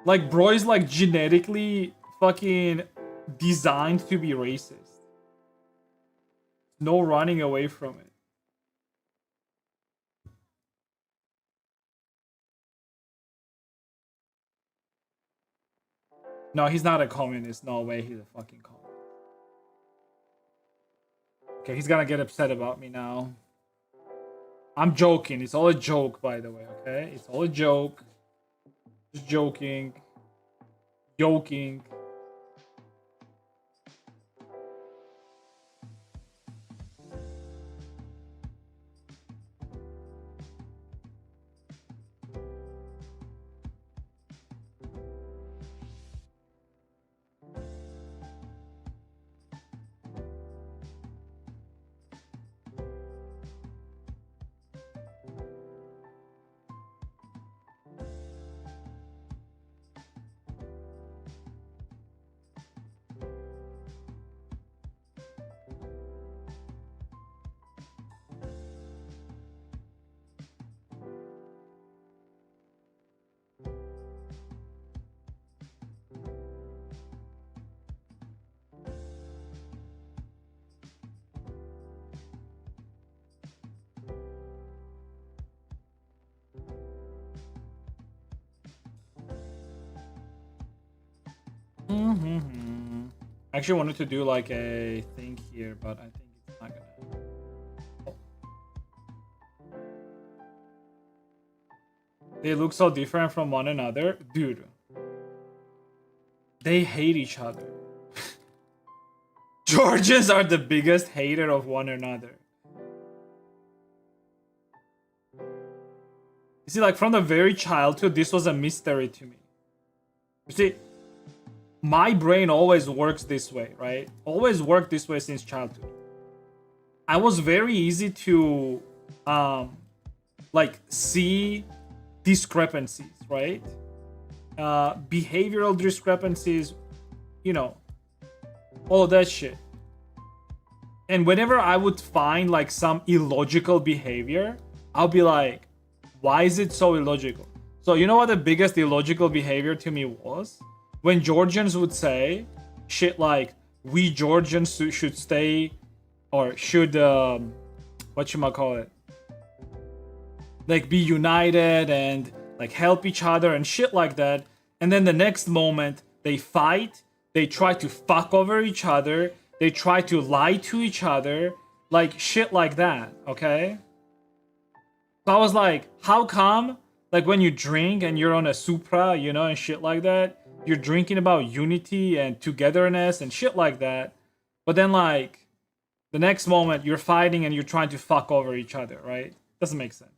Like, bro is like genetically fucking designed to be racist. No running away from it. No, he's not a communist. No way he's a fucking communist. Okay, he's gonna get upset about me now. I'm joking. It's all a joke, by the way, okay? It's all a joke. Just joking. Joking. I actually wanted to do like a thing here, but I think it's not gonna. They look so different from one another. Dude. They hate each other. Georgians are the biggest hater of one another. You see, like from the very childhood, this was a mystery to me. You see, my brain always works this way, right? Always worked this way since childhood. I was very easy to like see discrepancies, right? Behavioral discrepancies, you know, all of that shit. And whenever I would find like some illogical behavior, I'll be like, why is it so illogical? So you know what the biggest illogical behavior to me was? When Georgians would say shit like, we Georgians should stay, or should, whatchamacallit, like be united and like help each other and shit like that. And then the next moment they fight, they try to fuck over each other, they try to lie to each other, like shit like that, okay? So I was like, how come, like when you drink and you're on a Supra, you know, and shit like that, you're drinking about unity and togetherness and shit like that, but then like the next moment you're fighting and you're trying to fuck over each other, right? Doesn't make sense.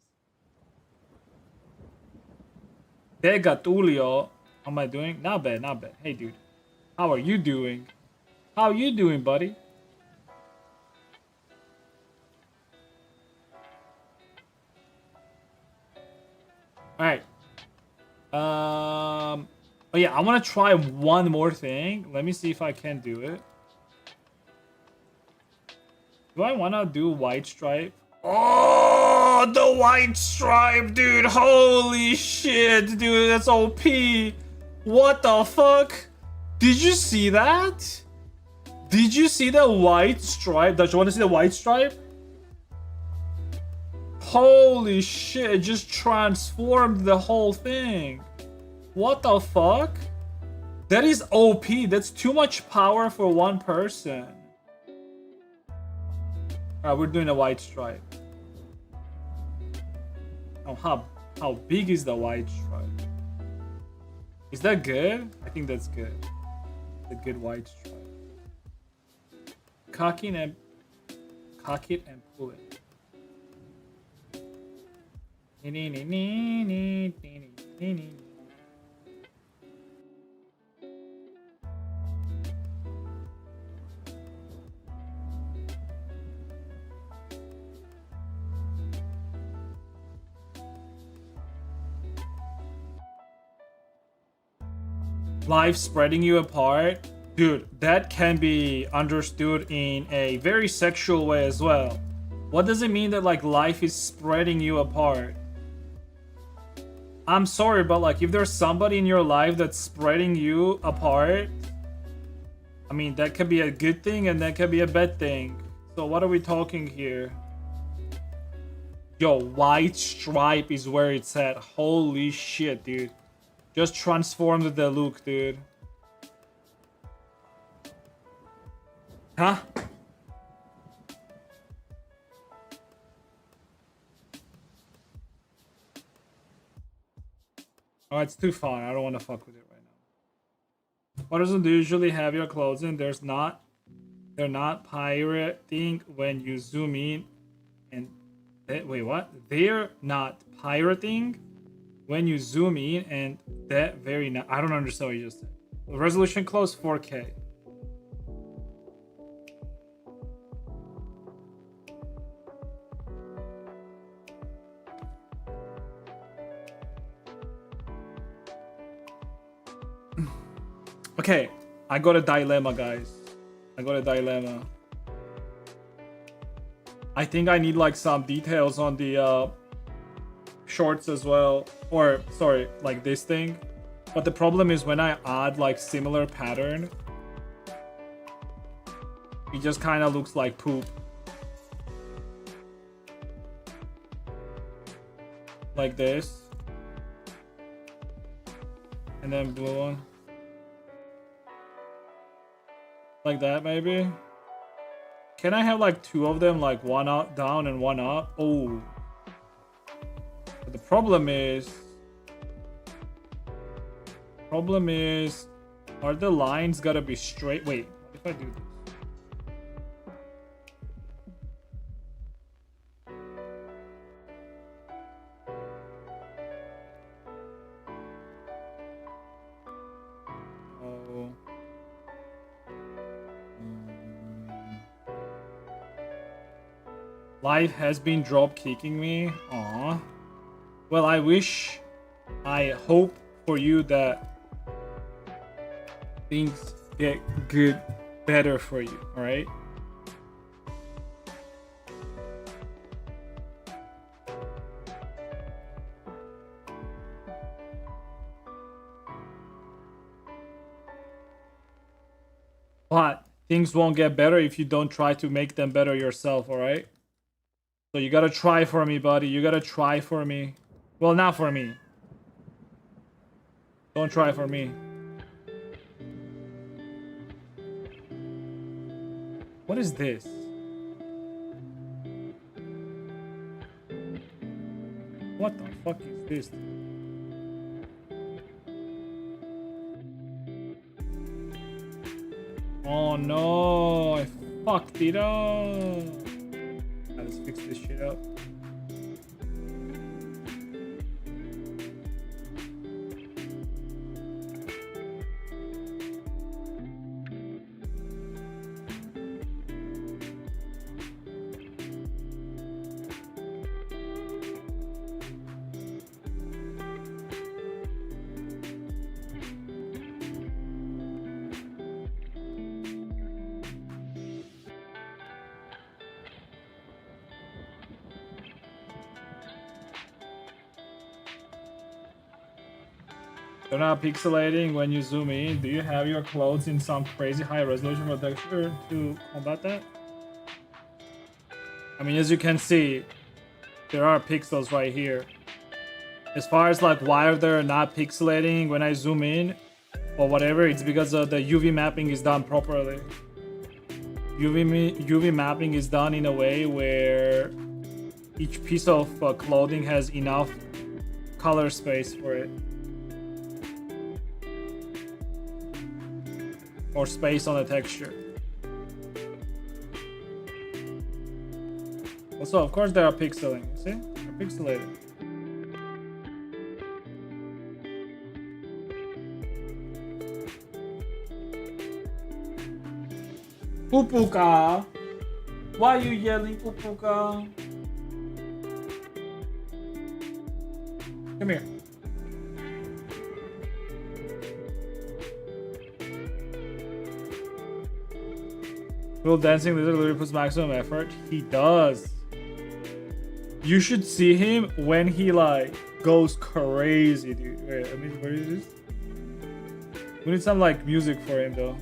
Dega Tulio, how am I doing? Not bad, not bad. Hey dude, how are you doing? How you doing, buddy? All right. Oh yeah, I want to try one more thing. Let me see if I can do it. Do I want to do white stripe? Oh, the white stripe, dude. Holy shit, dude. That's OP. What the fuck? Did you see that? Did you see the white stripe? Don't you want to see the white stripe? Holy shit, it just transformed the whole thing. What the fuck? That is OP. That's too much power for one person. Alright, we're doing a white stripe. Oh, how big is the white stripe? Is that good? I think that's good. The good white stripe. Cock it and pull it. Life spreading you apart? Dude, that can be understood in a very sexual way as well. What does it mean that like life is spreading you apart? I'm sorry, but like if there's somebody in your life that's spreading you apart, I mean that could be a good thing and that could be a bad thing. So what are we talking here? Yo, white stripe is where it's at. Holy shit, dude. Just transformed the look, dude. Huh? Oh, it's too far. I don't want to fuck with it right now. What doesn't usually have your clothes in? They're not pirating when you zoom in and wait, what? They're not pirating when you zoom in and that very I don't understand what you just said. Resolution close 4K. Okay, I got a dilemma, guys. I got a dilemma. I think I need like some details on the shorts as well, or sorry, like this thing. But the problem is when I add like similar pattern, it just kind of looks like poop. Like this. And then blue one. Like that maybe. Can I have like two of them, like one up down and one up? Oh. But the problem is are the lines gotta be straight? Wait, what if I do this? Life has been drop kicking me. Aw. Well, I hope for you that things get good, better for you, alright? But things won't get better if you don't try to make them better yourself, alright? So you gotta try for me, buddy. You gotta try for me. Well, not for me. Don't try for me. What is this? What the fuck is this? Oh no, I fucked it up. Let's fix this shit up. They're not pixelating when you zoom in. Do you have your clothes in some crazy high resolution for texture to combat that? I mean, as you can see, there are pixels right here. As far as like why they're not pixelating when I zoom in or whatever, it's because the UV mapping is done properly. UV mapping is done in a way where each piece of clothing has enough color space for it. or space on the texture. Also, of course, they are pixeling. See? They're pixelated. Pupuka! Why are you yelling, Pupuka? Come here. Will dancing literally puts maximum effort? He does. You should see him when he like goes crazy, dude. Wait, I mean, where is this? We need some like music for him though.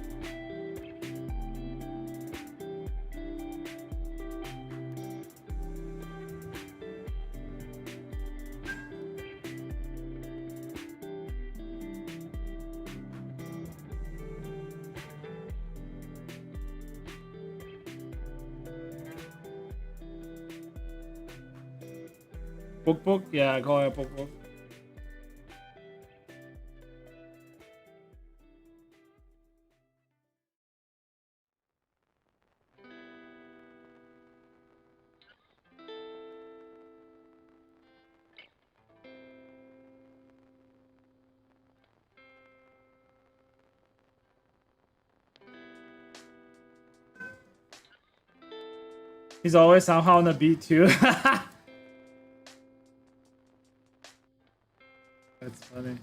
Book? Yeah, call it book. He's always somehow on the beat too. That's funny.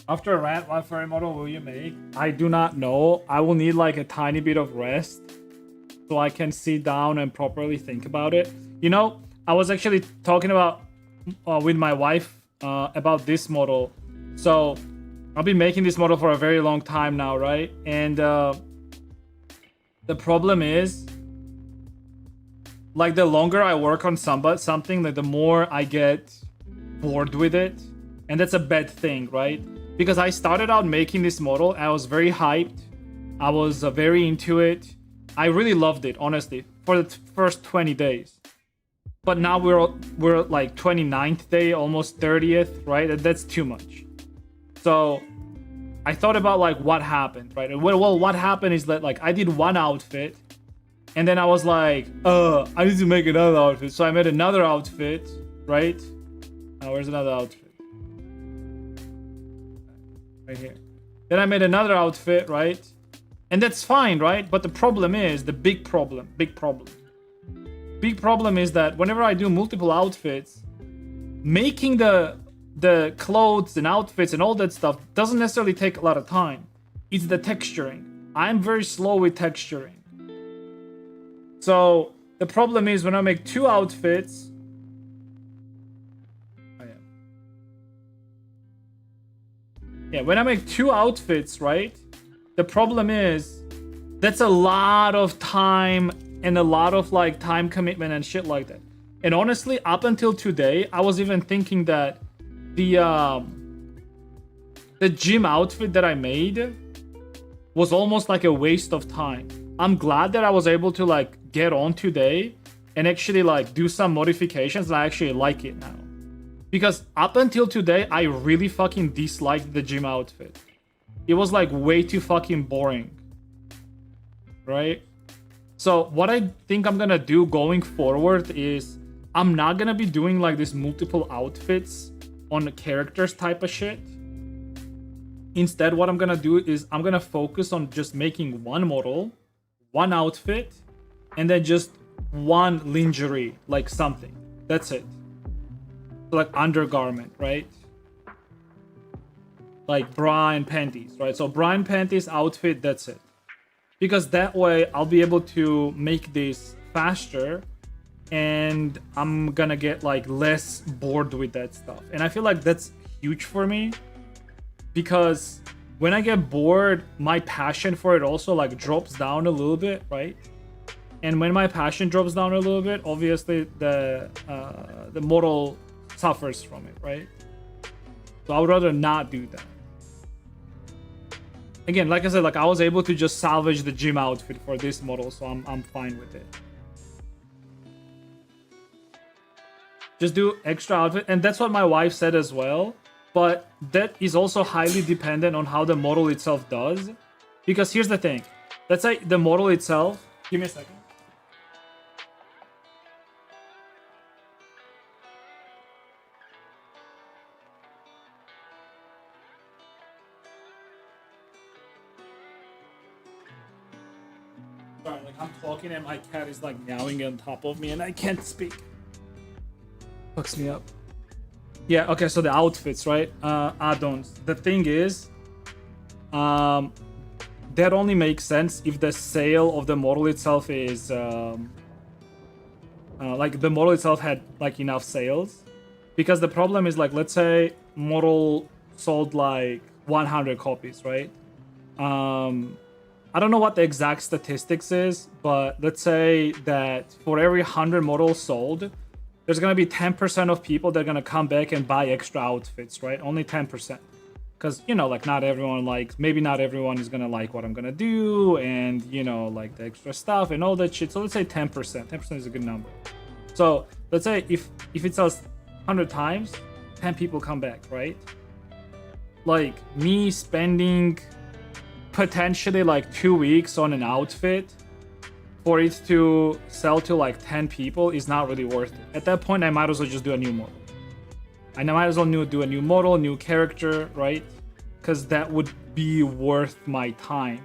After a rant, what furry model will you make? I do not know. I will need like a tiny bit of rest so I can sit down and properly think about it. You know, I was actually talking about with my wife about this model. So I've been making this model for a very long time now, right? And the problem is, like, the longer I work on something, like, the more I get bored with it. And that's a bad thing, right? Because I started out making this model, I was very hyped. I was very into it. I really loved it, honestly, for the first 20 days. But now we're like 29th day, almost 30th, right? That's too much. So I thought about like what happened, right? Well, what happened is that like I did one outfit and then I was like, I need to make another outfit. So I made another outfit, right? Now where's another outfit? Right here. Then I made another outfit, right? And that's fine, right? But the problem is, the big problem is that whenever I do multiple outfits, making the clothes and outfits and all that stuff doesn't necessarily take a lot of time. It's the texturing. I'm very slow with texturing. So the problem is when I make two outfits, when I make two outfits, right? The problem is that's a lot of time and a lot of like time commitment and shit like that. And honestly, up until today, I was even thinking that the gym outfit that I made was almost like a waste of time. I'm glad that I was able to like get on today and actually like do some modifications, and I actually like it now. Because up until today, I really fucking disliked the gym outfit. It was like way too fucking boring. Right? So what I think I'm gonna do going forward is I'm not gonna be doing like this multiple outfits on the characters type of shit. Instead, what I'm gonna do is I'm gonna focus on just making one model, one outfit, and then just one lingerie, like something. That's it. So like undergarment, right? Like bra and panties, right? So bra and panties outfit, that's it. Because that way I'll be able to make this faster and I'm gonna get like less bored with that stuff. And I feel like that's huge for me because when I get bored, my passion for it also like drops down a little bit, right? And when my passion drops down a little bit, obviously the model suffers from it, right? So I would rather not do that. again, like I said, like I was able to just salvage the gym outfit for this model, so I'm fine with it. Just do extra outfit, and that's what my wife said as well. But that is also highly dependent on how the model itself does. Because here's the thing. Let's say the model itself... Give me a second. Sorry, like I'm talking and my cat is like meowing on top of me and I can't speak. Fucks me up. Yeah, okay, so the outfits, right? Add-ons. The thing is, that only makes sense if the sale of the model itself is, like the model itself had like enough sales. Because the problem is like, let's say model sold like 100 copies, right? I don't know what the exact statistics is, but let's say that for every 100 models sold, there's gonna be 10% of people that are gonna come back and buy extra outfits, right? Only 10%. Because, you know, like not everyone likes, maybe not everyone is gonna like what I'm gonna do, and, you know, like the extra stuff and all that shit. So let's say 10%. 10% is a good number. So let's say if it sells 100 times, 10 people come back, right? Like me spending potentially like 2 weeks on an outfit for it to sell to like 10 people is not really worth it. At that point, I might as well just do a new model. I might as well do a new model, new character, right? Because that would be worth my time.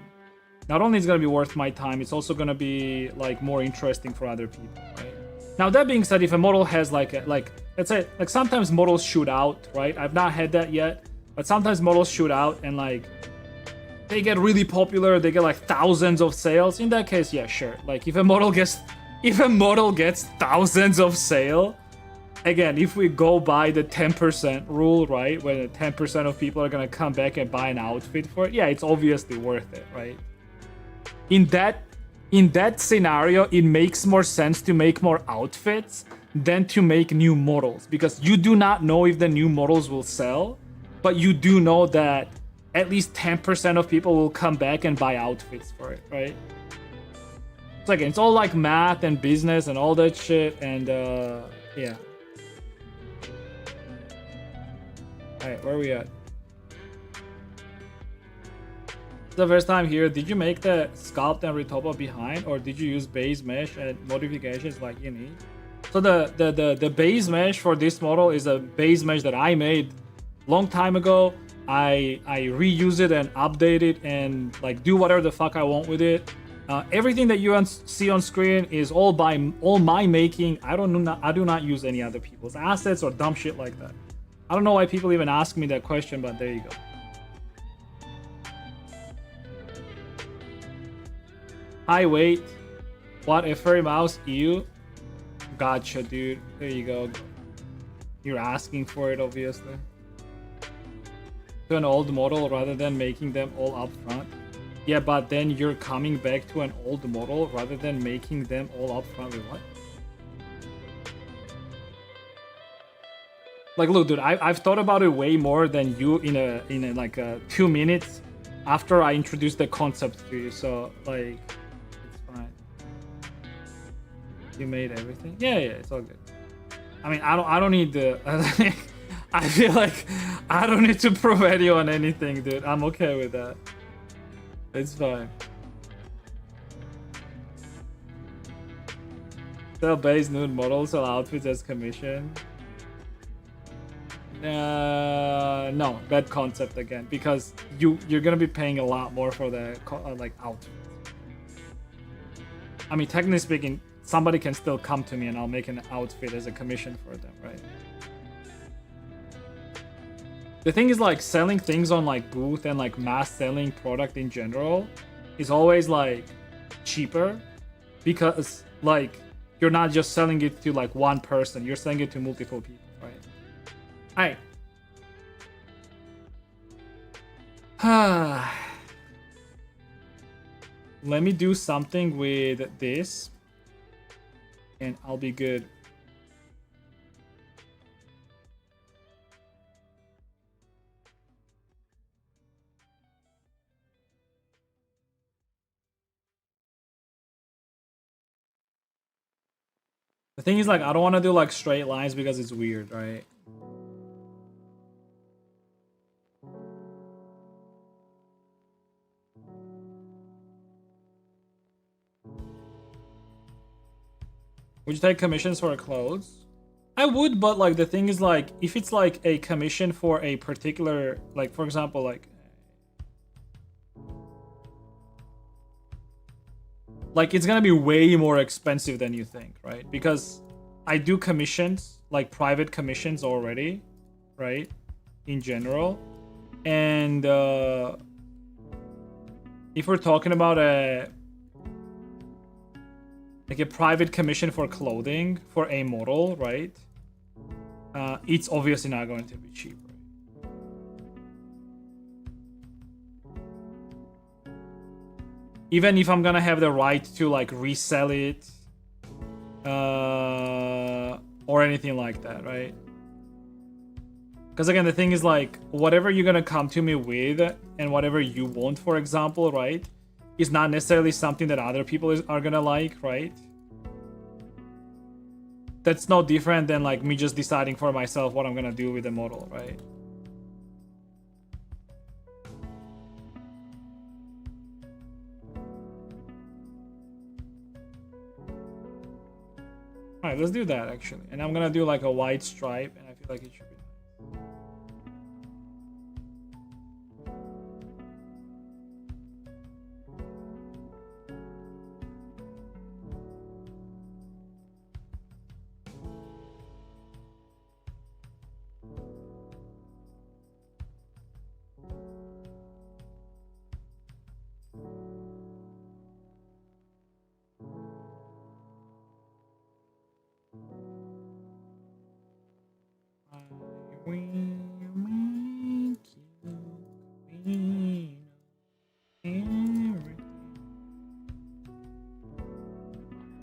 Not only is it gonna be worth my time, it's also gonna be like more interesting for other people, right? Now that being said, if a model has like let's say like sometimes models shoot out, right? I've not had that yet, but sometimes models shoot out and like they get really popular, they get like thousands of sales. In that case, yeah, sure. Like if a model gets thousands of sale, again, if we go by the 10% rule, right, where 10% of people are gonna come back and buy an outfit for it, yeah, it's obviously worth it, right? In that scenario, it makes more sense to make more outfits than to make new models, because you do not know if the new models will sell, but you do know that at least 10% of people will come back and buy outfits for it, right? So again, it's all like math and business and all that shit, and yeah. Alright, where are we at? The first time here, did you make the sculpt and retopo behind, or did you use base mesh and modifications like you need? So the base mesh for this model is a base mesh that I made long time ago. I reuse it and update it and like do whatever the fuck I want with it. Everything that you see on screen is all my making. I do not use any other people's assets or dumb shit like that. I don't know why people even ask me that question, but there you go. Hi, wait. What, a furry mouse? Ew. Gotcha, dude. There you go. You're asking for it, obviously. To an old model rather than making them all up front. Yeah, but then you're coming back to an old model rather than making them all up front. With what? Like, look, dude, I've thought about it way more than you in a like 2 minutes after I introduced the concept to you. So like, it's fine. You made everything. Yeah, it's all good. I mean, I don't need the. I feel like I don't need to prove anyone anything, dude. I'm okay with that. It's fine. Sell base nude models, sell outfits as commission. No, bad concept again, because you're gonna be paying a lot more for the like outfits. I mean, technically speaking, somebody can still come to me and I'll make an outfit as a commission for them, right? The thing is, like, selling things on like booth and like mass selling product in general is always like cheaper, because like you're not just selling it to like one person, you're selling it to multiple people, right? Alright. Let me do something with this and I'll be good. The thing is, like, I don't want to do like straight lines because it's weird, right? Would you take commissions for clothes? I would, but like the thing is, like, if it's like a commission for a particular, like, for example, like it's gonna be way more expensive than you think, right? Because I do commissions, like private commissions already, right? In general. And if we're talking about a private commission for clothing for a model, right? It's obviously not going to be cheap, right? Even if I'm gonna have the right to like resell it, or anything like that, right? Because again, the thing is, like, whatever you're gonna come to me with and whatever you want, for example, right, is not necessarily something that other people are gonna like, right? That's no different than like me just deciding for myself what I'm gonna do with the model, right? Alright, let's do that actually. And I'm gonna do like a white stripe, and I feel like it should be nice.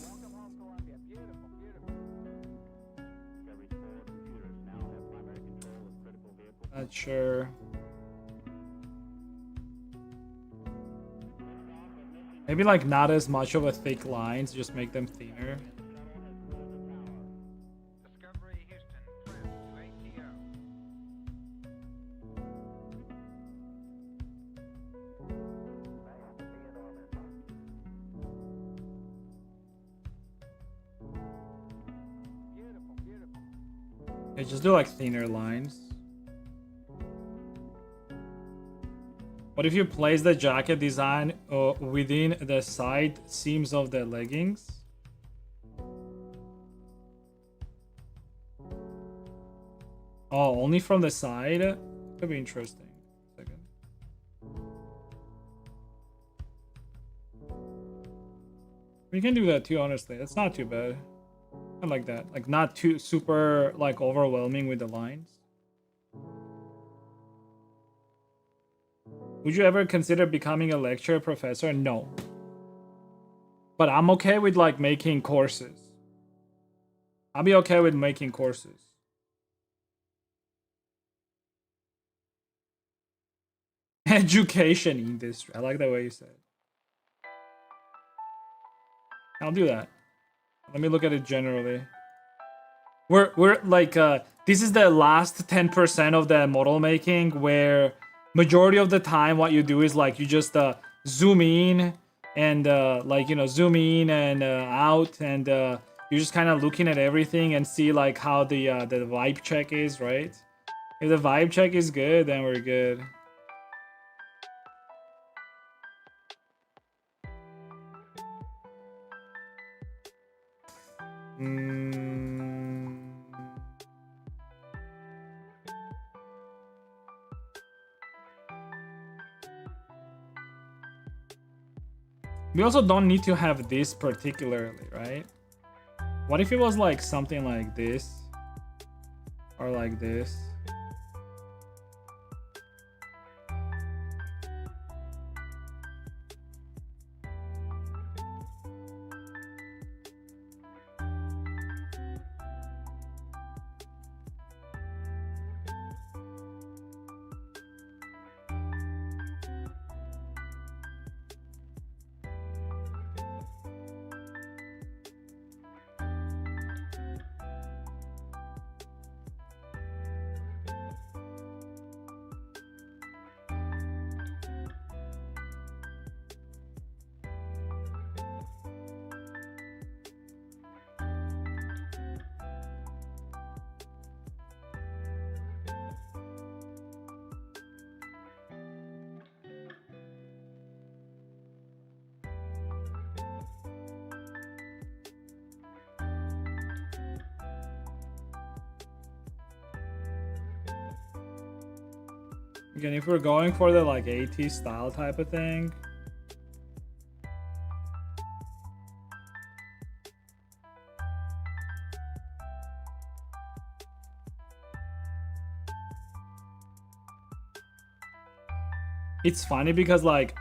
Welcome home, Columbia. Beautiful, beautiful. Discovery's 4 computers now have primary control of critical vehicles. Not sure. Maybe like not as much of a thick lines, just make them thinner. Discovery Houston, prep to ATO. Beautiful, beautiful. Okay, just do like thinner lines. What if you place the jacket design within the side seams of the leggings? Oh, only from the side? Could be interesting. Second. We can do that too, honestly. That's not too bad. I like that. Like, not too super, like, overwhelming with the lines. Would you ever consider becoming a lecturer professor? No. But I'm okay with like making courses. I'll be okay with making courses. Education industry. I like the way you said it. I'll do that. Let me look at it generally. We're like this is the last 10% of the model making where majority of the time what you do is like you just zoom in and like, you know, zoom in and out, and you're just kind of looking at everything and see like how the vibe check is, right? If the vibe check is good, then we're good. We also don't need to have this particularly, right? What if it was like something like this? Or like this? Again, if we're going for the like AT style type of thing. It's funny because like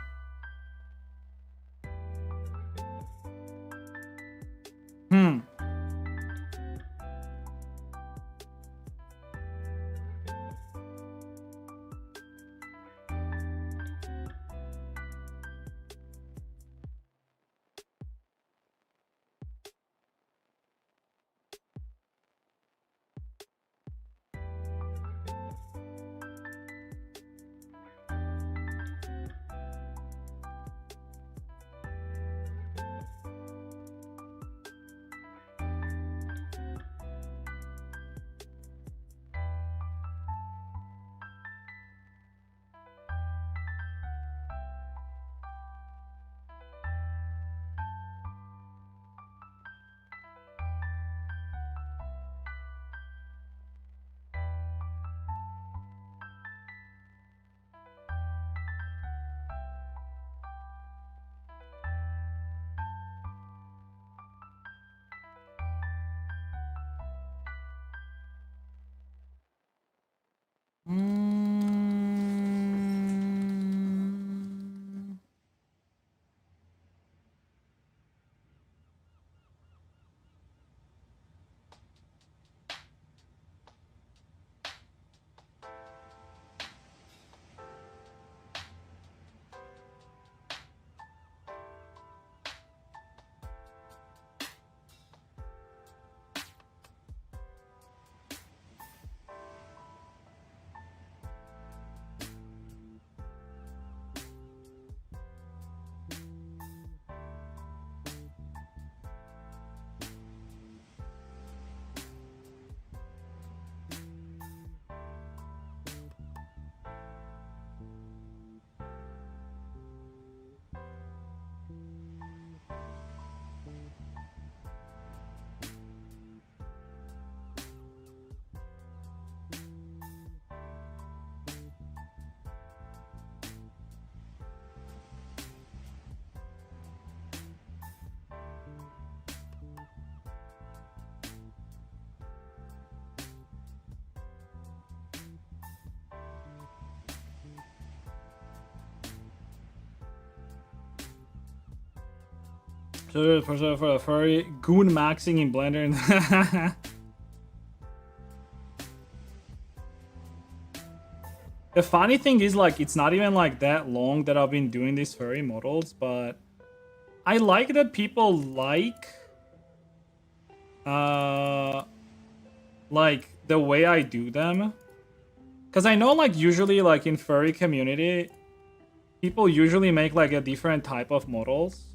so for a furry goon maxing in Blender. The funny thing is like it's not even like that long that I've been doing these furry models, but I like that people like the way I do them. Cause I know like usually like in furry community, people usually make like a different type of models.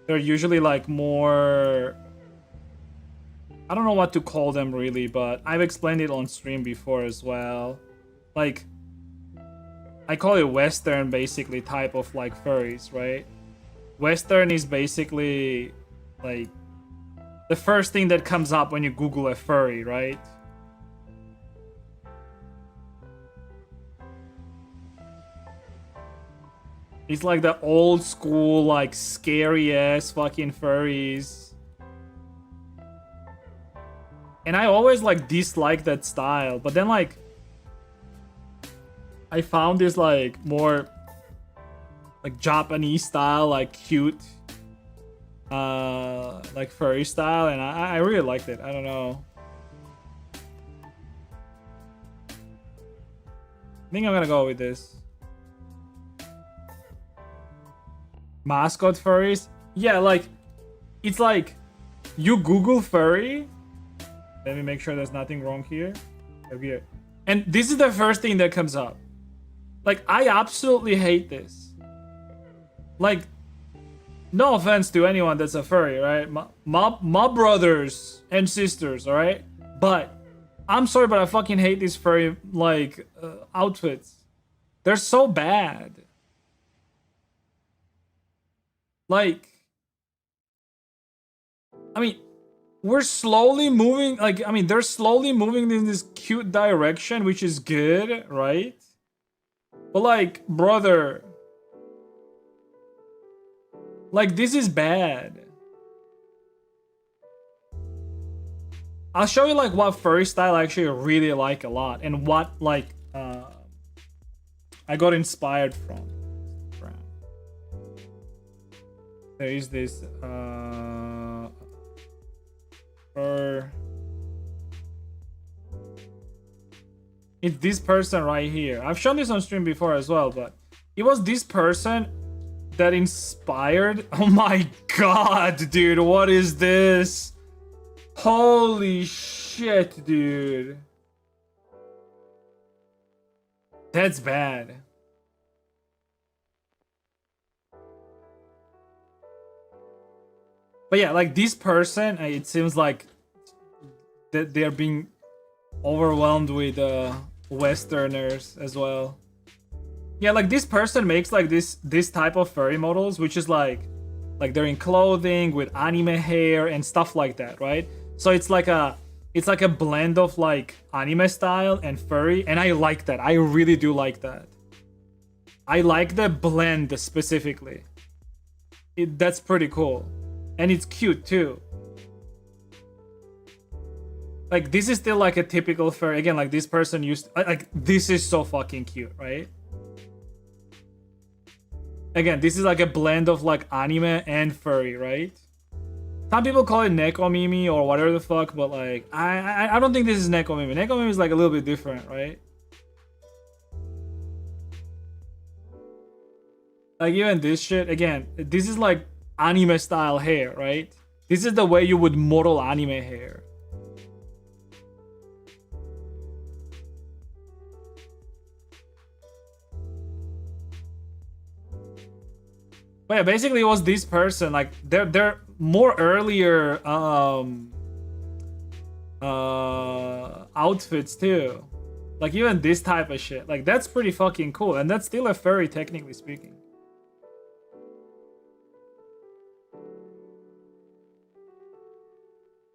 They're usually like more, I don't know what to call them really, but I've explained it on stream before as well. Like, I call it Western basically type of like furries, right? Western is basically like the first thing that comes up when you Google a furry, right? It's like the old school, like scary ass fucking furries. And I always like dislike that style, but then like I found this like more like Japanese style, like cute like furry style, and I really liked it. I don't know. I think I'm gonna go with this. Mascot furries? Yeah, like it's like you Google furry. Let me make sure there's nothing wrong here. Here. And this is the first thing that comes up. Like, I absolutely hate this. Like, no offense to anyone that's a furry, right? My brothers and sisters, alright? But I'm sorry, but I fucking hate these furry, like, outfits. They're so bad. Like, I mean, we're slowly moving, like, I mean, they're slowly moving in this cute direction, which is good, right? But like, brother, like this is bad. I'll show you like what furry style I actually really like a lot and what like I got inspired from. There is this it's this person right here. I've shown this on stream before as well, but it was this person that inspired. Oh my god, dude, what is this? Holy shit, dude. That's bad. But yeah, like this person, it seems like that they're being overwhelmed with Westerners as well. Yeah, like this person makes like this type of furry models, which is like they're in clothing with anime hair and stuff like that, right? So it's like a blend of like anime style and furry, and I like that. I really do like that. I like the blend specifically. That's pretty cool. And it's cute too. Like this is still like a typical furry. Again, like this person used like this is so fucking cute, right? Again, this is like a blend of like anime and furry, right? Some people call it nekomimi or whatever the fuck, but like I don't think this is nekomimi. Nekomimi is like a little bit different, right? Like even this shit, again, this is like anime style hair, right? This is the way you would model anime hair. But yeah, basically it was this person, like they're more earlier outfits too. Like even this type of shit. Like that's pretty fucking cool. And that's still a furry, technically speaking.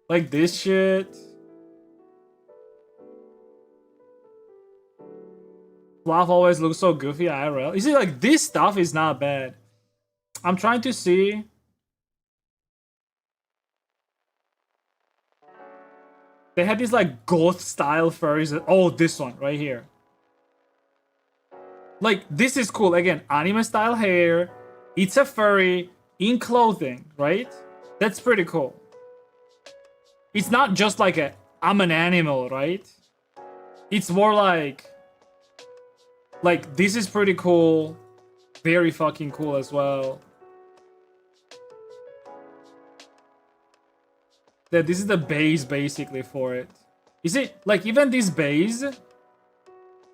Like this shit. Fluff always looks so goofy IRL. You see, like this stuff is not bad. I'm trying to see. They had these like goth style furries. Oh, this one right here. Like this is cool. Again, anime style hair. It's a furry in clothing, right? That's pretty cool. It's not just like I'm an animal, right? It's more like this is pretty cool. Very fucking cool as well. Yeah, this is the base basically for it. You see, like even this base,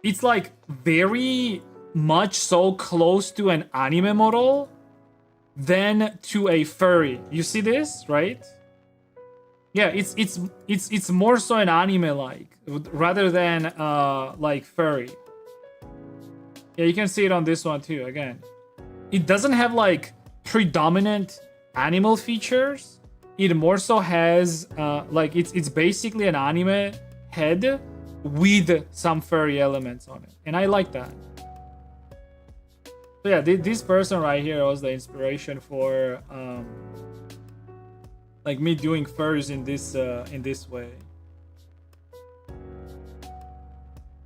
it's like very much so close to an anime model than to a furry. You see this, right? Yeah, it's more so an anime like rather than like furry. Yeah, you can see it on this one too. Again, it doesn't have like predominant animal features. It more so has like it's basically an anime head with some furry elements on it, and I like that. So yeah, this person right here was the inspiration for like me doing furs in this way.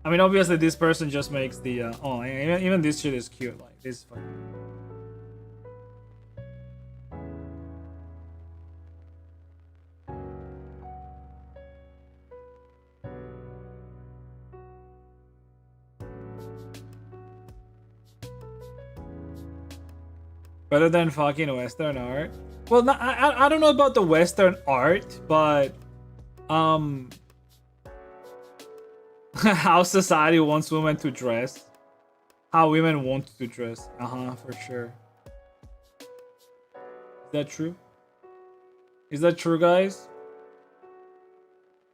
I mean, obviously this person just makes the oh, even this shit is cute. Like this is fucking. Better than fucking Western art. Well, no, I don't know about the Western art, but how society wants women to dress, how women want to dress. For sure. Is that true? Is that true, guys?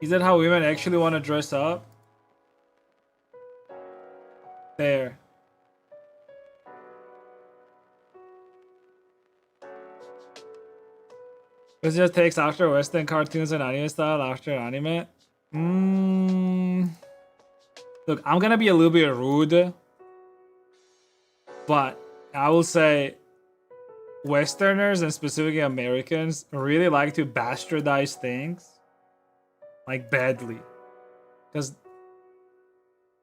Is that how women actually want to dress up? There. This just takes after Western cartoons and anime style after anime. Look, I'm gonna be a little bit rude. But I will say Westerners and specifically Americans really like to bastardize things like badly. Because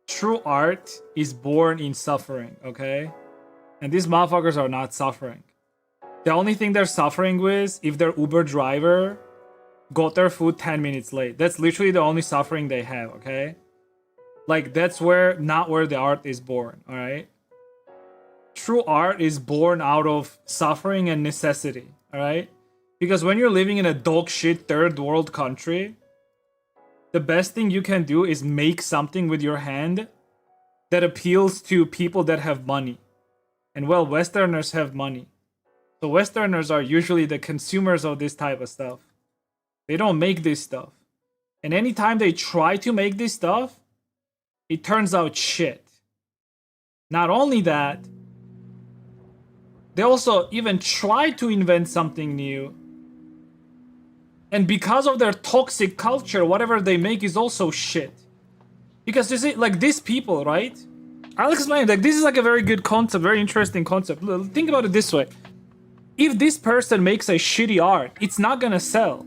true art is born in suffering, okay? And these motherfuckers are not suffering. The only thing they're suffering with, if their Uber driver got their food 10 minutes late. That's literally the only suffering they have, okay? Like, that's not where the art is born, alright? True art is born out of suffering and necessity, alright? Because when you're living in a dog shit third world country, the best thing you can do is make something with your hand that appeals to people that have money. And well, Westerners have money. So Westerners are usually the consumers of this type of stuff. They don't make this stuff. And anytime they try to make this stuff, it turns out shit. Not only that, they also even try to invent something new. And because of their toxic culture, whatever they make is also shit. Because you see, like these people, right? I'll explain. Like this is like a very good concept, very interesting concept. Think about it this way. If this person makes a shitty art, it's not gonna sell,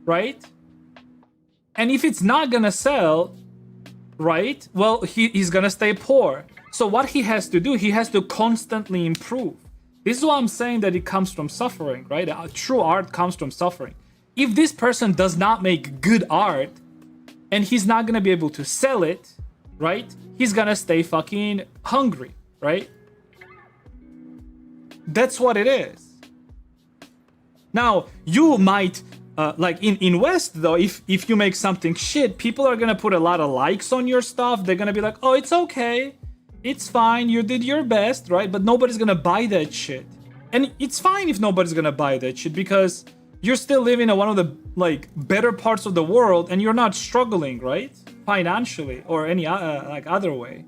right? And if it's not gonna sell, right? Well, he's gonna stay poor. So what he has to do, he has to constantly improve. This is why I'm saying that it comes from suffering, right? True art comes from suffering. If this person does not make good art, and he's not gonna be able to sell it, right? He's gonna stay fucking hungry, right? That's what it is. Now, you might, like in West though, if you make something shit, people are gonna put a lot of likes on your stuff. They're gonna be like, oh, it's okay. It's fine, you did your best, right? But nobody's gonna buy that shit. And it's fine if nobody's gonna buy that shit because you're still living in one of the like better parts of the world and you're not struggling, right? Financially or any like other way.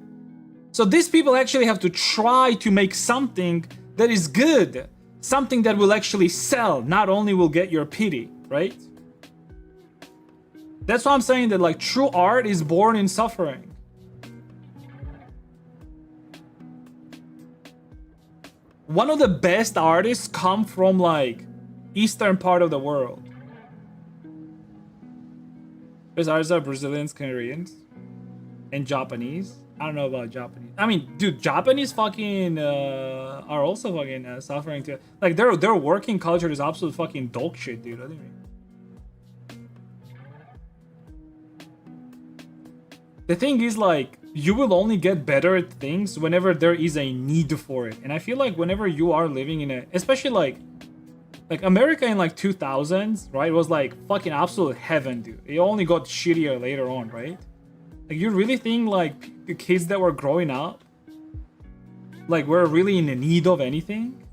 So these people actually have to try to make something that is good. Something that will actually sell, not only will get your pity, right? That's why I'm saying that like true art is born in suffering. One of the best artists come from like eastern part of the world. There's artists are Brazilians, Koreans, and Japanese. I don't know about Japanese. I mean, dude, Japanese fucking are also fucking suffering too. Like their working culture is absolute fucking dog shit, dude. What do you mean? The thing is, like, you will only get better at things whenever there is a need for it. And I feel like whenever you are living in a, especially like America in like 2000s, right, was like fucking absolute heaven, dude. It only got shittier later on, right? Like, you really think like the kids that were growing up, like, were really in need of anything?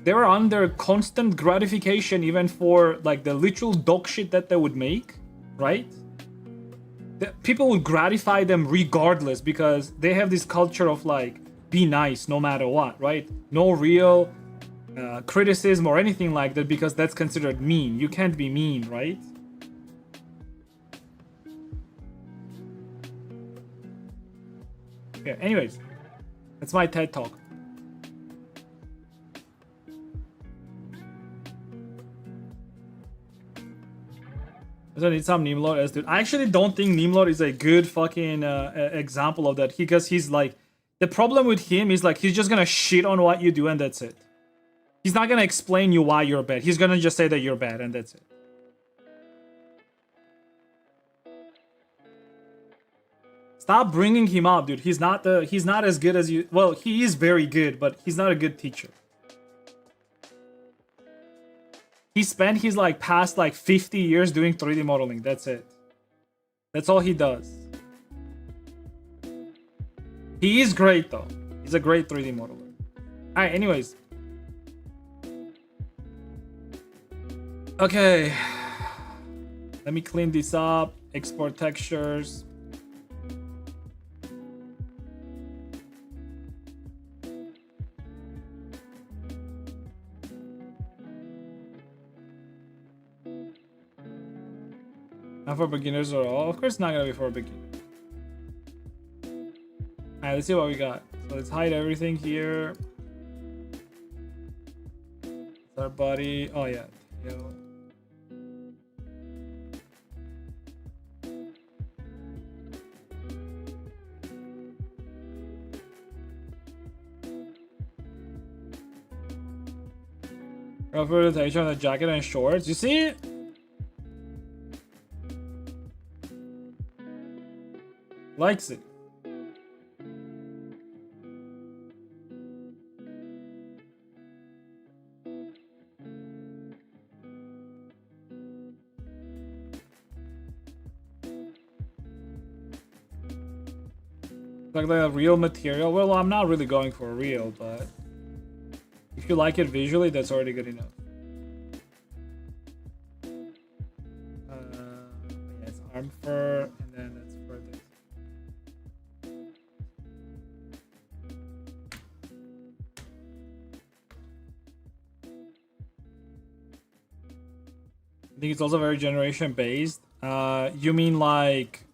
They were under constant gratification even for like the literal dog shit that they would make, right? People would gratify them regardless because they have this culture of like, be nice no matter what, right? No real criticism or anything like that because that's considered mean. You can't be mean, right? Yeah, anyways, that's my TED talk. I need some Nimlord as dude. I actually don't think Nimlord is a good fucking example of that because he's like, the problem with him is like he's just gonna shit on what you do and that's it. He's not gonna explain you why you're bad. He's gonna just say that you're bad and that's it. Stop bringing him up, dude. He's not as good as you. Well, he is very good, but he's not a good teacher. He spent his like past like 50 years doing 3D modeling. That's it. That's all he does. He is great though. He's a great 3D modeler. Alright, anyways. Okay. Let me clean this up. Export textures. Not for beginners at all. Of course, it's not gonna be for a beginner. Alright, let's see what we got. So let's hide everything here. It's our body. Oh yeah. Yo. Representation on the jacket and shorts. You see it? Likes it. Like the real material. Well, I'm not really going for real, but if you like it visually, that's already good enough. Yeah, it's arm fur, and then that's for this. I think it's also very generation based. You mean like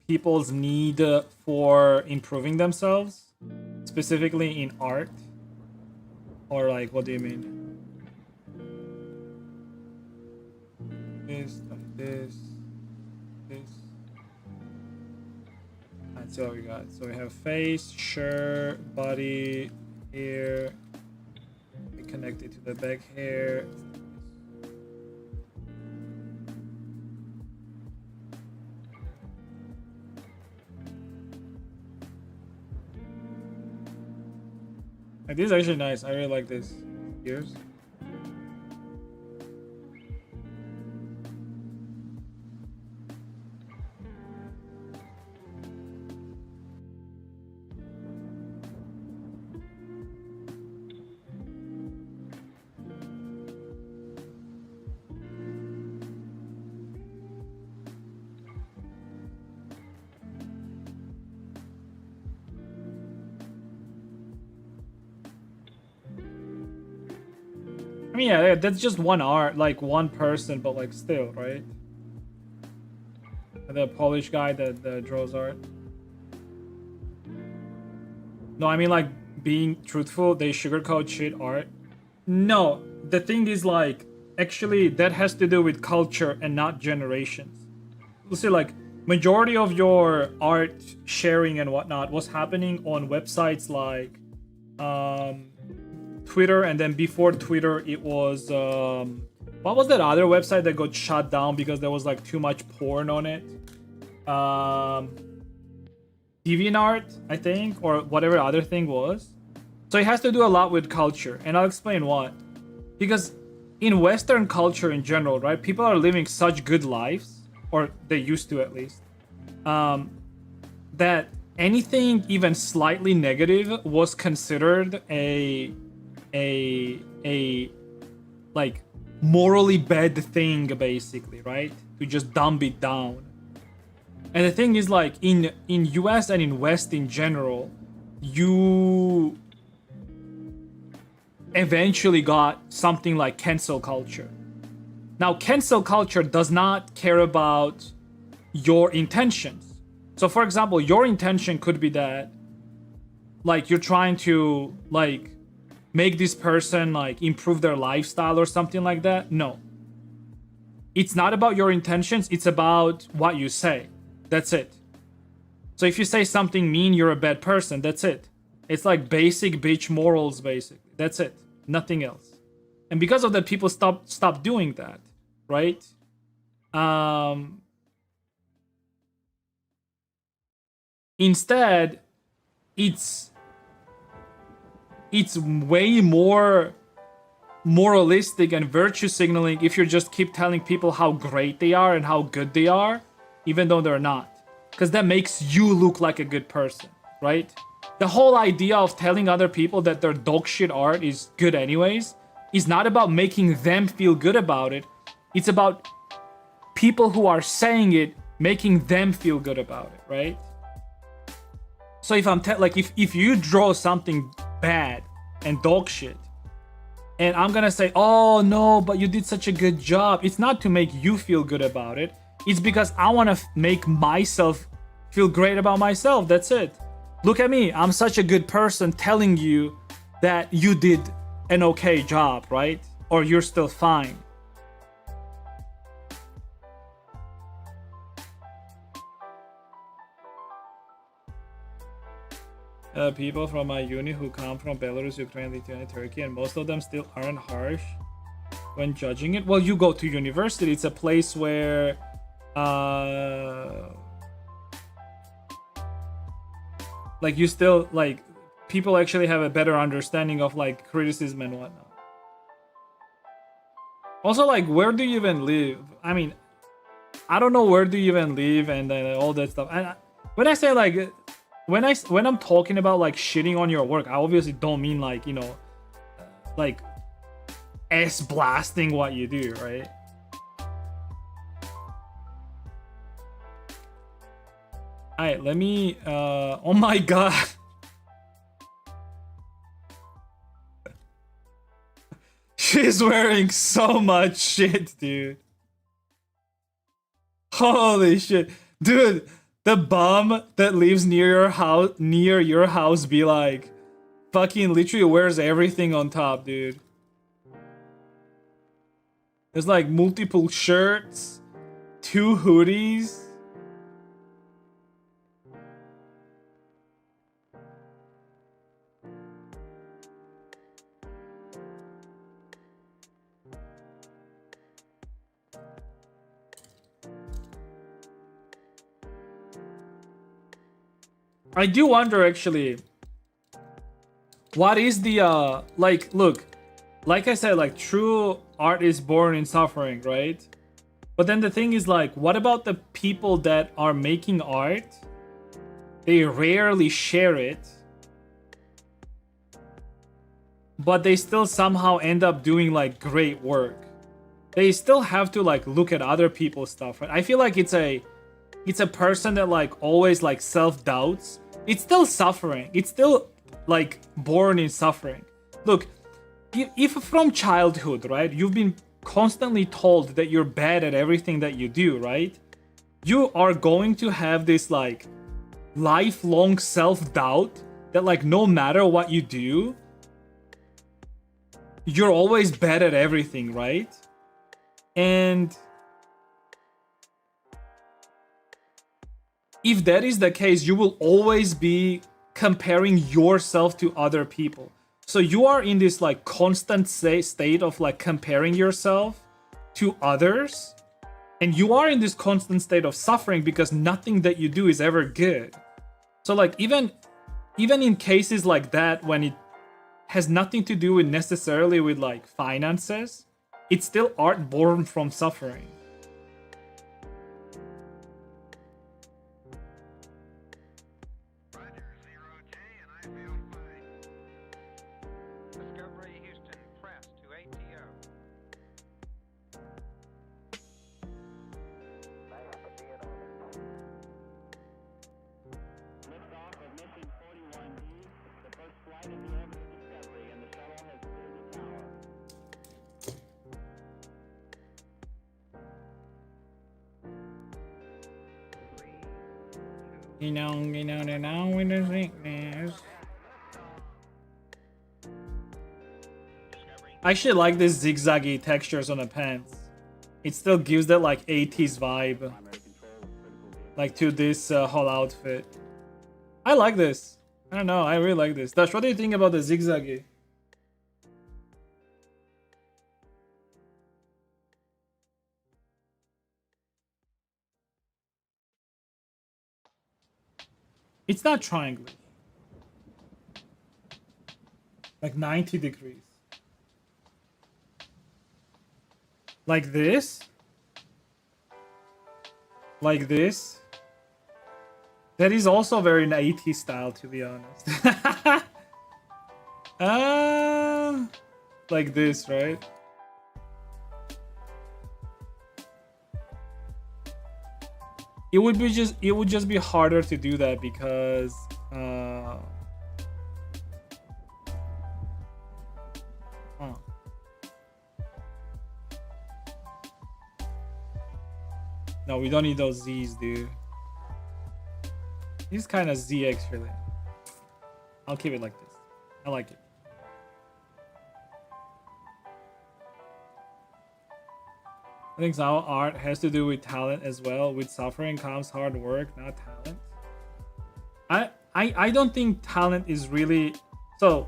people's need for improving themselves, specifically in art? Or like, what do you mean? This, this. That's all we got. So we have face, shirt, body, hair. We connect it to the back hair. Like, this is actually nice. I really like this. Ears. I mean, yeah, that's just one art, like one person, but like still, right? The Polish guy that draws art. No, I mean like being truthful, they sugarcoat shit art. No, the thing is like, actually that has to do with culture and not generations. You see, like majority of your art sharing and whatnot was happening on websites like Twitter, and then before Twitter it was what was that other website that got shut down because there was like too much porn on it? DeviantArt, I think, or whatever other thing was. So it has to do a lot with culture, and I'll explain why. Because in Western culture in general, right, people are living such good lives, or they used to at least, that anything even slightly negative was considered a like morally bad thing, basically, right? To just dumb it down. And the thing is, like in US and in West in general, you eventually got something like cancel culture. Now, cancel culture does not care about your intentions. So for example, your intention could be that like you're trying to like make this person like improve their lifestyle or something like that. No. It's not about your intentions, it's about what you say. That's it. So if you say something mean, you're a bad person. That's it. It's like basic bitch morals, basically. That's it. Nothing else. And because of that, people stop doing that, right? Instead, it's way more moralistic and virtue signaling if you just keep telling people how great they are and how good they are, even though they're not. Because that makes you look like a good person, right? The whole idea of telling other people that their dog shit art is good anyways is not about making them feel good about it. It's about people who are saying it making them feel good about it, right? So if I'm if you draw something bad and dog shit, and I'm gonna say, oh no, but you did such a good job, it's not to make you feel good about it. It's because I want to make myself feel great about myself. That's it. Look at me. I'm such a good person telling you that you did an okay job, right? Or you're still fine. People from my uni who come from Belarus, Ukraine, Lithuania, Turkey, and most of them still aren't harsh when judging it. Well, you go to university. It's a place where like you still like people actually have a better understanding of like criticism and whatnot. Also, like, where do you even live? I mean, I don't know where do you even live and all that stuff. And when I say like when I'm talking about like shitting on your work, I obviously don't mean like, you know, like ass blasting what you do, right? Alright, let me oh my god. She's wearing so much shit, dude. Holy shit. Dude, the bum that lives near your house be like fucking literally wears everything on top, dude. There's like multiple shirts, 2 hoodies. I do wonder actually, what is the like, look, like I said, like true art is born in suffering, right? But then the thing is like, what about the people that are making art? They rarely share it, but they still somehow end up doing like great work. They still have to like look at other people's stuff, right? I feel like it's a person that like always like self-doubts. It's still suffering. It's still like born in suffering. Look, if from childhood, right, you've been constantly told that you're bad at everything that you do, right? You are going to have this like lifelong self-doubt that like no matter what you do, you're always bad at everything, right? And if that is the case, you will always be comparing yourself to other people. So you are in this like constant state of like comparing yourself to others, and you are in this constant state of suffering because nothing that you do is ever good. So like even in cases like that, when it has nothing to do with necessarily with like finances, it's still art born from suffering. You know, with the sickness. I actually like this zigzaggy textures on the pants. It still gives that like 80s vibe, like to this whole outfit. I like this. I don't know. I really like this. Dash, what do you think about the zigzaggy? It's not triangular. Like 90 degrees. Like this. Like this. That is also very 80s style, to be honest. Like this, right? It would just be harder to do that because no, we don't need those Z's, dude. He's kind of Z actually. I'll keep it like this. I like it. I think some art has to do with talent as well. With suffering comes hard work, not talent. I don't think talent is really so.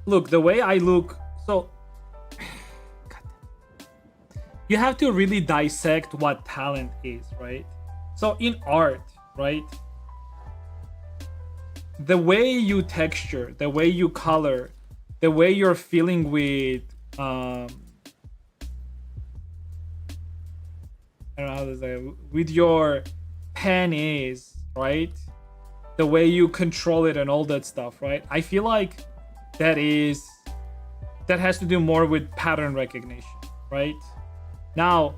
Look, the way I look, so you have to really dissect what talent is, right? So in art, right? The way you texture, the way you color, the way you're feeling with I don't know how to say it, with your pen is, right? The way you control it and all that stuff, right? I feel like that has to do more with pattern recognition, right? Now,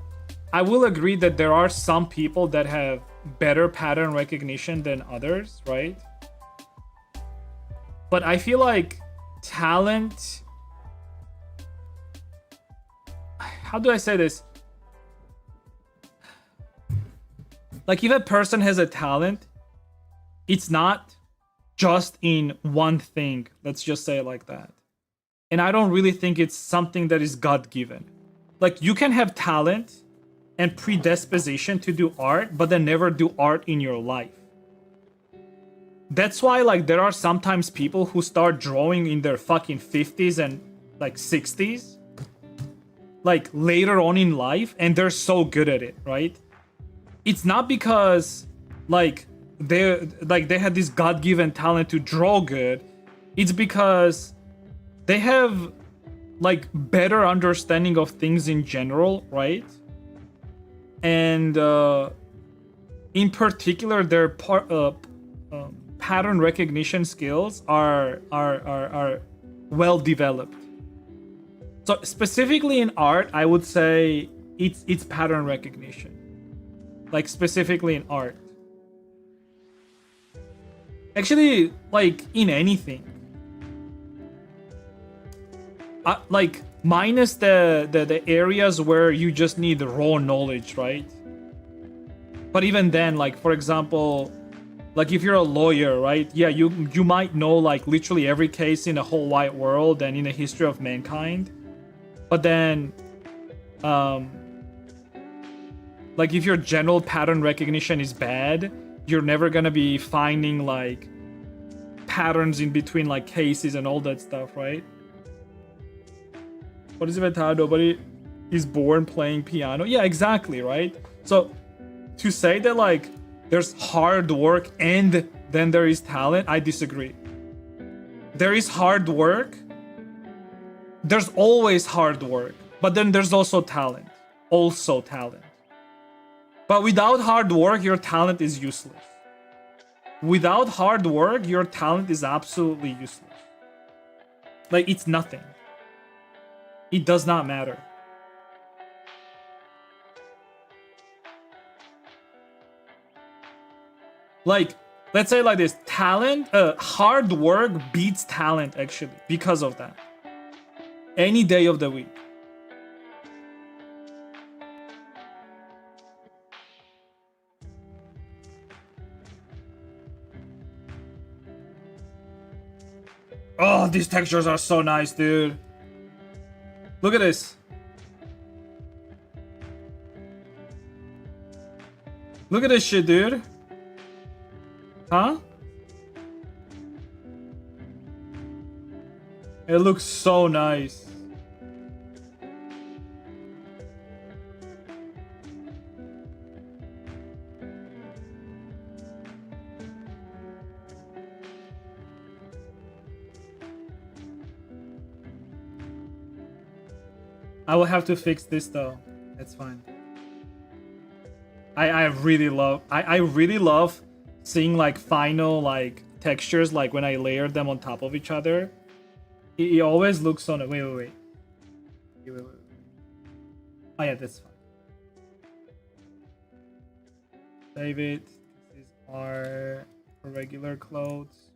I will agree that there are some people that have better pattern recognition than others, right? But I feel like talent, how do I say this? Like if a person has a talent, it's not just in one thing. Let's just say it like that. And I don't really think it's something that is God-given. Like you can have talent and predisposition to do art, but then never do art in your life. That's why like there are sometimes people who start drawing in their fucking 50s and like 60s, like later on in life, and they're so good at it, right? It's not because like they had this God-given talent to draw good. It's because they have like better understanding of things in general, right? And in particular, their pattern recognition skills are well developed. So specifically in art, I would say it's pattern recognition. Like specifically in art. Actually, like in anything. Like minus the areas where you just need raw knowledge, right? But even then, like for example, like if you're a lawyer, right? Yeah, you might know like literally every case in the whole wide world and in the history of mankind. But then like if your general pattern recognition is bad, you're never gonna be finding like patterns in between like cases and all that stuff, right? What is it about nobody is born playing piano? Yeah, exactly, right? So to say that like there's hard work and then there is talent, I disagree. There is hard work. There's always hard work, but then there's also talent. Also talent. But without hard work, your talent is useless. Without hard work, your talent is absolutely useless. Like, it's nothing. It does not matter. Like, let's say like this. Talent, hard work beats talent, actually, because of that. Any day of the week. Oh, these textures are so nice, dude. Look at this. Look at this shit, dude. Huh? It looks so nice. I will have to fix this though. It's fine. I really love seeing like final like textures like when I layer them on top of each other. It always looks so nice. Wait. Oh yeah, that's fine. Save it. This is our regular clothes.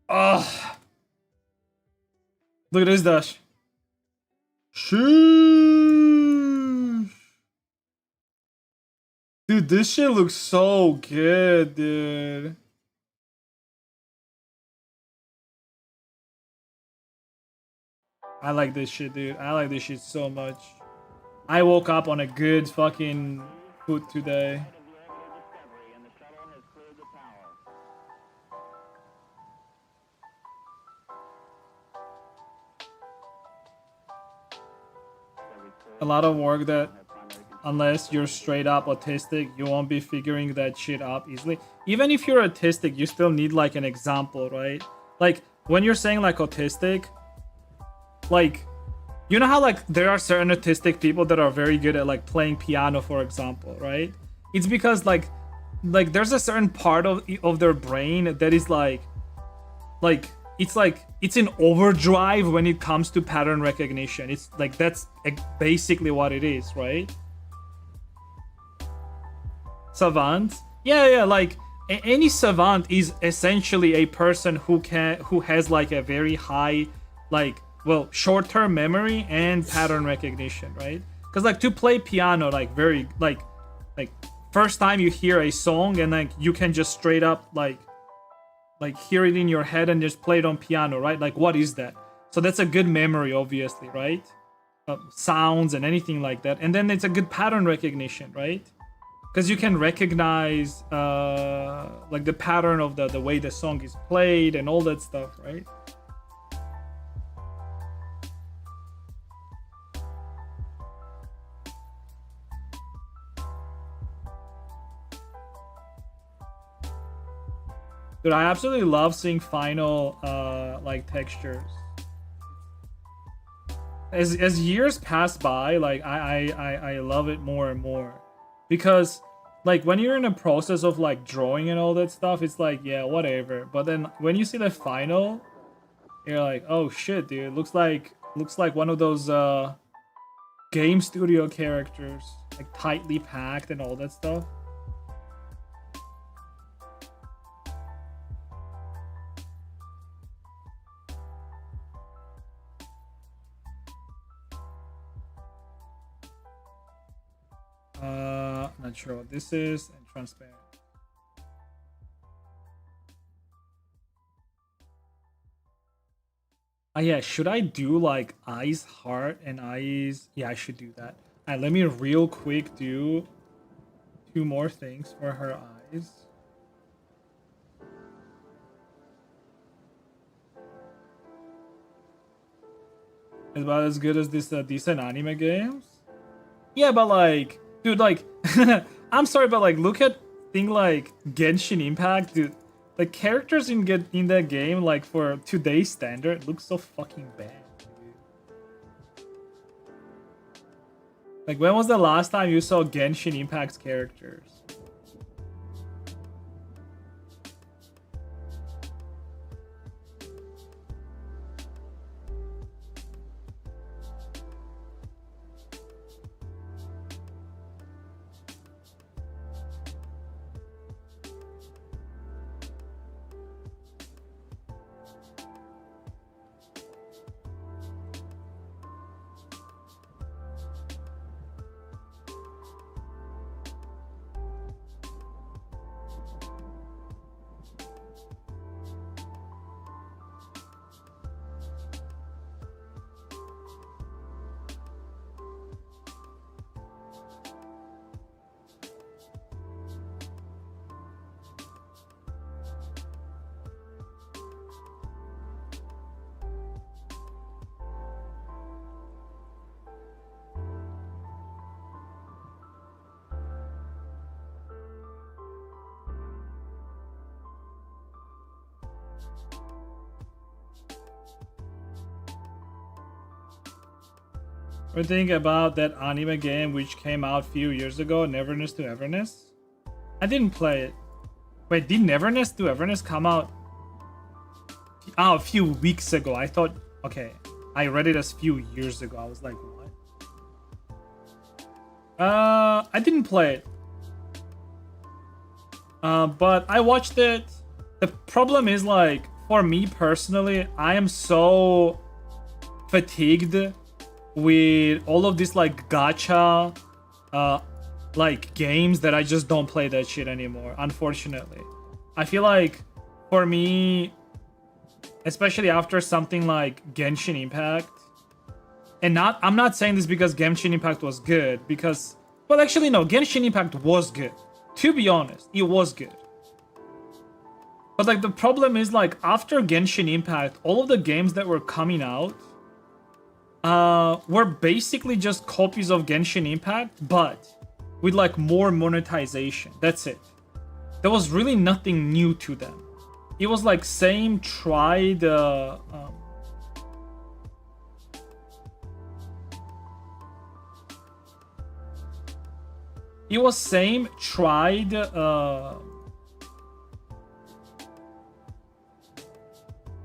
Ugh. Look at this dash. Sheesh. Dude, this shit looks so good, dude. I like this shit, dude. I like this shit so much. I woke up on a good fucking foot today. A lot of work that, unless you're straight up autistic, you won't be figuring that shit out easily. Even if you're autistic, you still need like an example, right? Like when you're saying like autistic, like, you know how like there are certain autistic people that are very good at like playing piano, for example, right? It's because like there's a certain part of their brain that is like it's in overdrive when it comes to pattern recognition. It's like that's basically what it is, right? Savant, yeah, like any savant is essentially a person who has like a very high like, well, short-term memory and pattern recognition, right? Because like to play piano, like very like first time you hear a song and like you can just straight up like hear it in your head and just play it on piano, right? Like what is that? So that's a good memory, obviously, right? Sounds and anything like that. And then it's a good pattern recognition, right? Because you can recognize like the pattern of the way the song is played and all that stuff, right? Dude, I absolutely love seeing final like textures. As years pass by, like I love it more and more, because like when you're in a process of like drawing and all that stuff, it's like, yeah, whatever. But then when you see the final, you're like, oh shit, dude, looks like one of those game studio characters, like tightly packed and all that stuff. Not sure what this is, and transparent. Yeah, should I do like eyes, heart, and eyes? Yeah, I should do that. Let me real quick do 2 more things for her eyes. It's about as good as this decent anime games. Yeah, but like, dude, like, I'm sorry, but like, look at thing like Genshin Impact, dude. The characters in that game, like for today's standard, look so fucking bad. Dude. Like, when was the last time you saw Genshin Impact's characters? What do you think about that anime game which came out a few years ago, Neverness to Everness? I didn't play it. Wait, did Neverness to Everness come out a few weeks ago? I thought, okay, I read it as few years ago. I was like, what? I didn't play it. But I watched it. The problem is, like, for me personally, I am so fatigued with all of these like gacha like games that I just don't play that shit anymore, unfortunately. I feel like for me, especially after something like Genshin Impact, and I'm not saying this because Genshin Impact was good, because, well, actually no, Genshin Impact was good. To be honest, it was good. But like the problem is, like, after Genshin Impact, all of the games that were coming out were basically just copies of Genshin Impact, but with like more monetization. That's it. There was really nothing new to them. It was like same tried it was same tried give me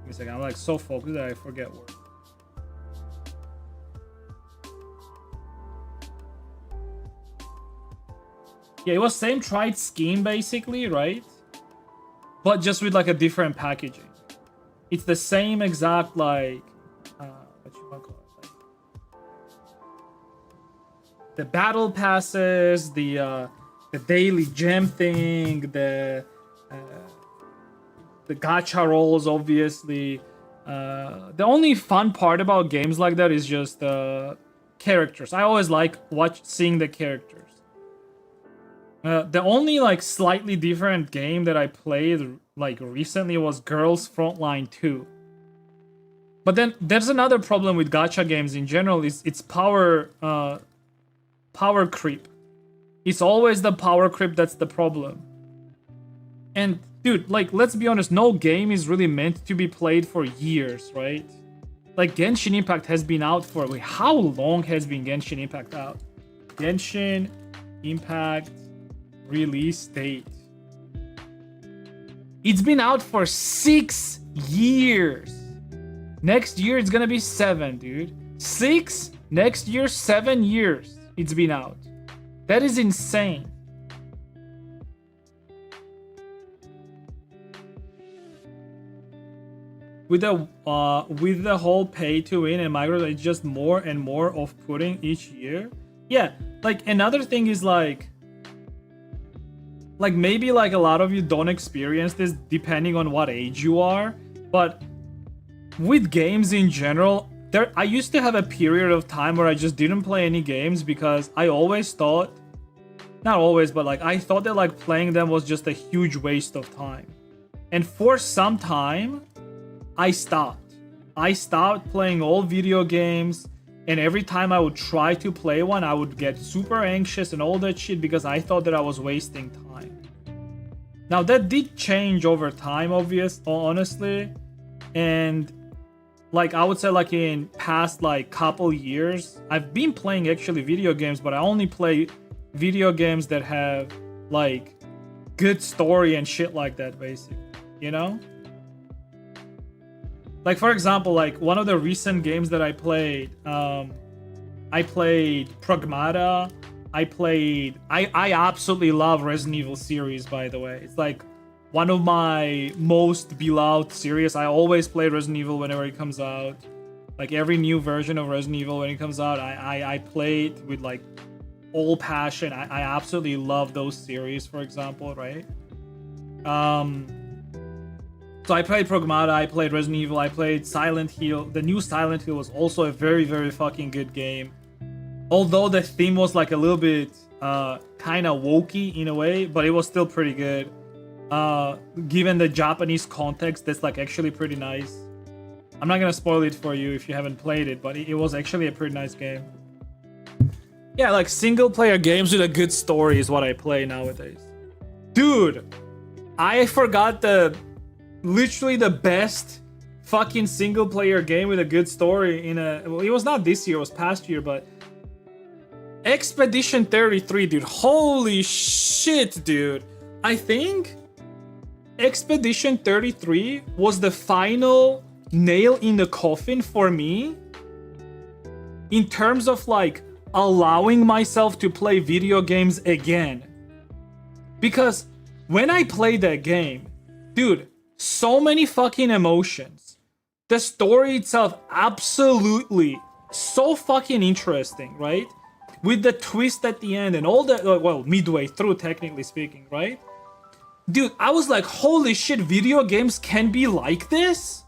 a second, I'm like so focused that I forget words. Yeah, it was same tried scheme basically, right? But just with like a different packaging. It's the same exact like what you call it, like the battle passes, the daily gem thing, the gacha rolls, obviously. The only fun part about games like that is just the characters. I always like seeing the characters. The only like slightly different game that I played like recently was Girls Frontline 2. But then there's another problem with gacha games in general, is it's power creep. It's always the power creep that's the problem. And dude, like, let's be honest, no game is really meant to be played for years, right? Like Genshin Impact has been out for, like, how long has been Genshin Impact out? Genshin Impact release date. It's been out for 6 years. Next year it's gonna be 7, dude. 6, next year 7 years it's been out. That is insane. With the whole pay to win and micro, it's just more and more off-putting each year. Yeah, like another thing is like maybe like a lot of you don't experience this depending on what age you are, but with games in general, I used to have a period of time where I just didn't play any games because I always thought, not always, but like I thought that like playing them was just a huge waste of time. And for some time, I stopped playing all video games, and every time I would try to play one, I would get super anxious and all that shit because I thought that I was wasting time. Now that did change over time, honestly, and like I would say like in past like couple years, I've been playing actually video games, but I only play video games that have like good story and shit like that, basically, you know? Like for example, like one of the recent games that I played Pragmata. I absolutely love Resident Evil series, by the way. It's like one of my most beloved series. I always play Resident Evil whenever it comes out. Like every new version of Resident Evil when it comes out, I play it with like all passion. I absolutely love those series, for example, right? So I played Pragmata, I played Resident Evil, I played Silent Hill. The new Silent Hill was also a very, very fucking good game. Although the theme was like a little bit kind of wokey in a way, but it was still pretty good. Given the Japanese context, that's like actually pretty nice. I'm not gonna spoil it for you if you haven't played it, but it was actually a pretty nice game. Yeah, like single player games with a good story is what I play nowadays. Dude, I forgot literally the best fucking single player game with a good story well, it was not this year, it was past year, but Expedition 33, dude. Holy shit, dude. I think Expedition 33 was the final nail in the coffin for me in terms of like allowing myself to play video games again. Because when I played that game, dude, so many fucking emotions, The story itself, absolutely so fucking interesting, right? With the twist at the end and all that, well, midway through, technically speaking, right? Dude, I was like, holy shit, video games can be like this?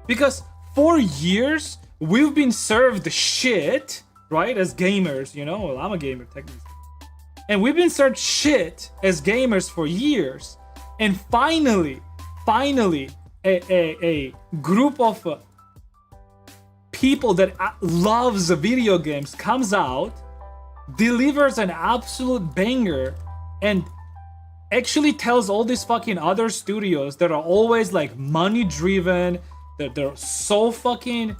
Because for years, we've been served shit, right? As gamers, you know? Well, I'm a gamer, technically. And we've been served shit as gamers for years. And finally, a group of people that loves video games comes out, delivers an absolute banger, and actually tells all these fucking other studios that are always like money driven, that they're so fucking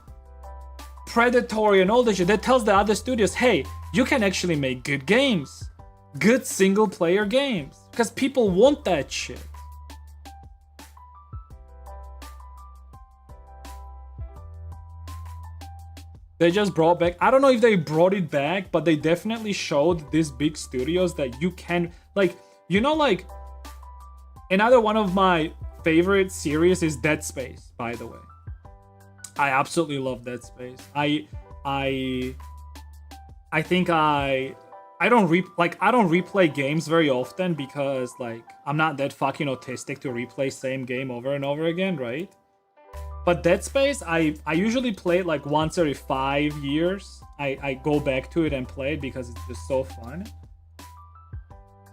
predatory and all this shit, that tells the other studios, hey, you can actually make good games, good single player games, because people want that shit. They just brought back, I don't know if they brought it back, but they definitely showed these big studios that you can, like, you know, like, another one of my favorite series is Dead Space, by the way. I absolutely love Dead Space. I think I don't replay games very often because, like, I'm not that fucking autistic to replay same game over and over again, right? But Dead Space, I usually play it like once every 5 years. I go back to it and play it because it's just so fun.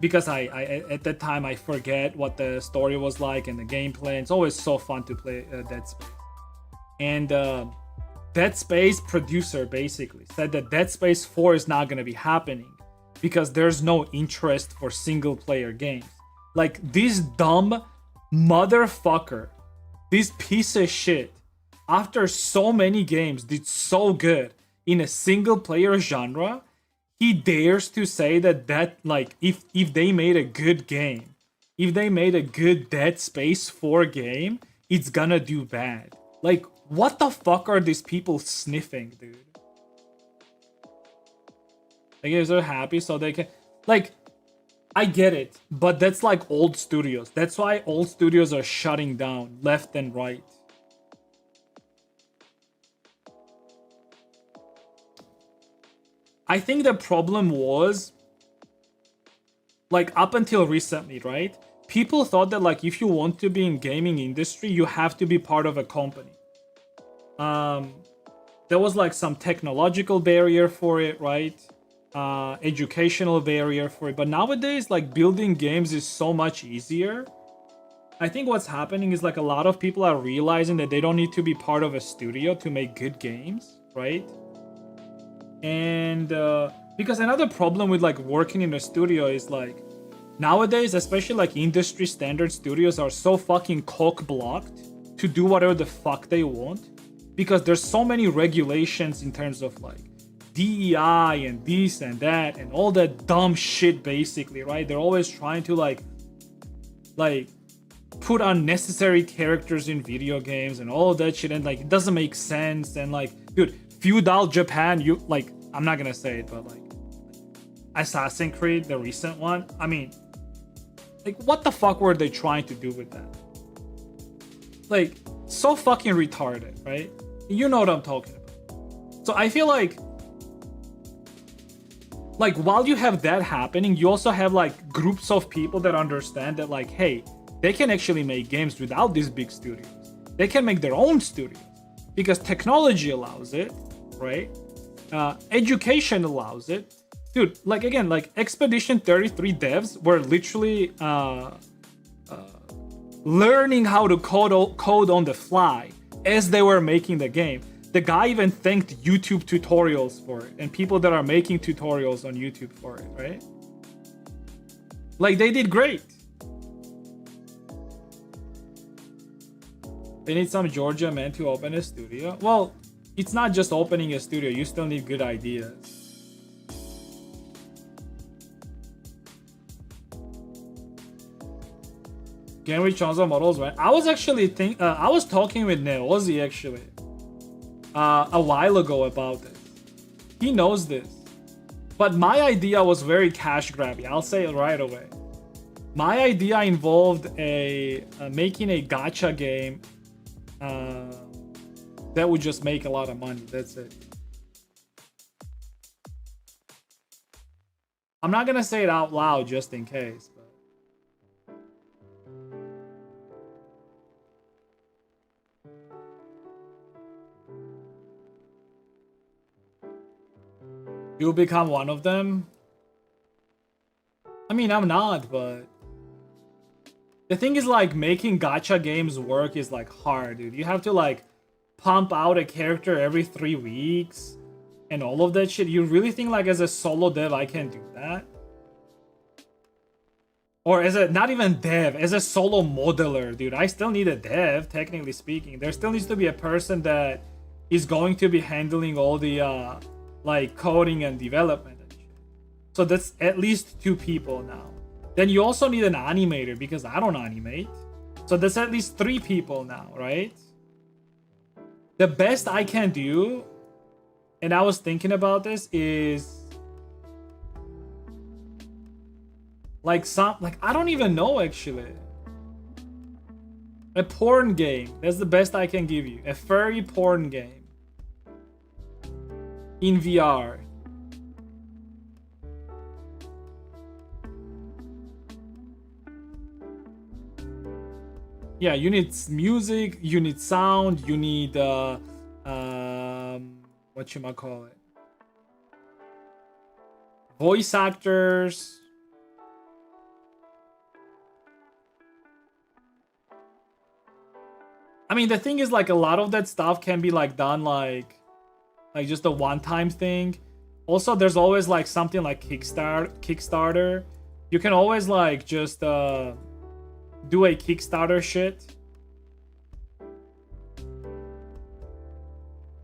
Because I at that time I forget what the story was like and the gameplay. It's always so fun to play Dead Space. And Dead Space producer basically said that Dead Space 4 is not gonna be happening because there's no interest for single player games. Like, this dumb motherfucker, this piece of shit, after so many games did so good in a single player genre, he dares to say that like, if they made a good game, if they made a good Dead Space 4 game, it's gonna do bad. Like, what the fuck are these people sniffing, dude? I guess they're happy so they can, like, I get it, but that's like old studios. That's why old studios are shutting down left and right. I think the problem was, like, up until recently, right? People thought that, like, if you want to be in gaming industry, you have to be part of a company. There was like some technological barrier for it, right? Educational barrier for it. But nowadays, like, building games is so much easier. I think what's happening is, like, a lot of people are realizing that they don't need to be part of a studio to make good games, right? And because another problem with, like, working in a studio is, like, nowadays, especially like industry standard studios are so fucking cock-blocked to do whatever the fuck they want, because there's so many regulations in terms of, like, DEI and this and that and all that dumb shit, basically, right? They're always trying to like put unnecessary characters in video games and all of that shit, and, like, it doesn't make sense. And, like, dude, feudal Japan, you, like, I'm not gonna say it, but, like, Assassin's Creed, the recent one, I mean, like, what the fuck were they trying to do with that? Like, so fucking retarded, right? You know what I'm talking about. So I feel like while you have that happening, you also have, like, groups of people that understand that, like, hey, they can actually make games without these big studios. They can make their own studios because technology allows it, right? Education allows it. Dude, like, again, like, Expedition 33 devs were literally learning how to code on the fly as they were making the game. The guy even thanked YouTube tutorials for it and people that are making tutorials on YouTube for it, right? Like, they did great. They need some Georgia man to open a studio. Well, it's not just opening a studio. You still need good ideas. Can we change the models, right? I was actually I was talking with Neozi actually a while ago about this. He knows this, but my idea was very cash grabby. I'll say it right away. My idea involved making a gacha game that would just make a lot of money. That's it. I'm not gonna say it out loud just in case, but you'll become one of them. I mean, I'm not, but the thing is, like, making gacha games work is like hard, dude. You have to like pump out a character every 3 weeks and all of that shit. You really think like as a solo dev I can do that? Or as a, not even dev, as a solo modeler, dude, I still need a dev, technically speaking. There still needs to be a person that is going to be handling all the like coding and development and shit. So that's at least 2 people now. Then you also need an animator because I don't animate. So that's at least 3 people now, right? The best I can do, and I was thinking about this, is like I don't even know actually. A porn game. That's the best I can give you. A furry porn game. In VR. Yeah, you need music, you need sound, you need whatchamacallit, voice actors. I mean, the thing is, like, a lot of that stuff can be like done like just a one-time thing. Also, there's always like something like Kickstarter. You can always like just do a Kickstarter shit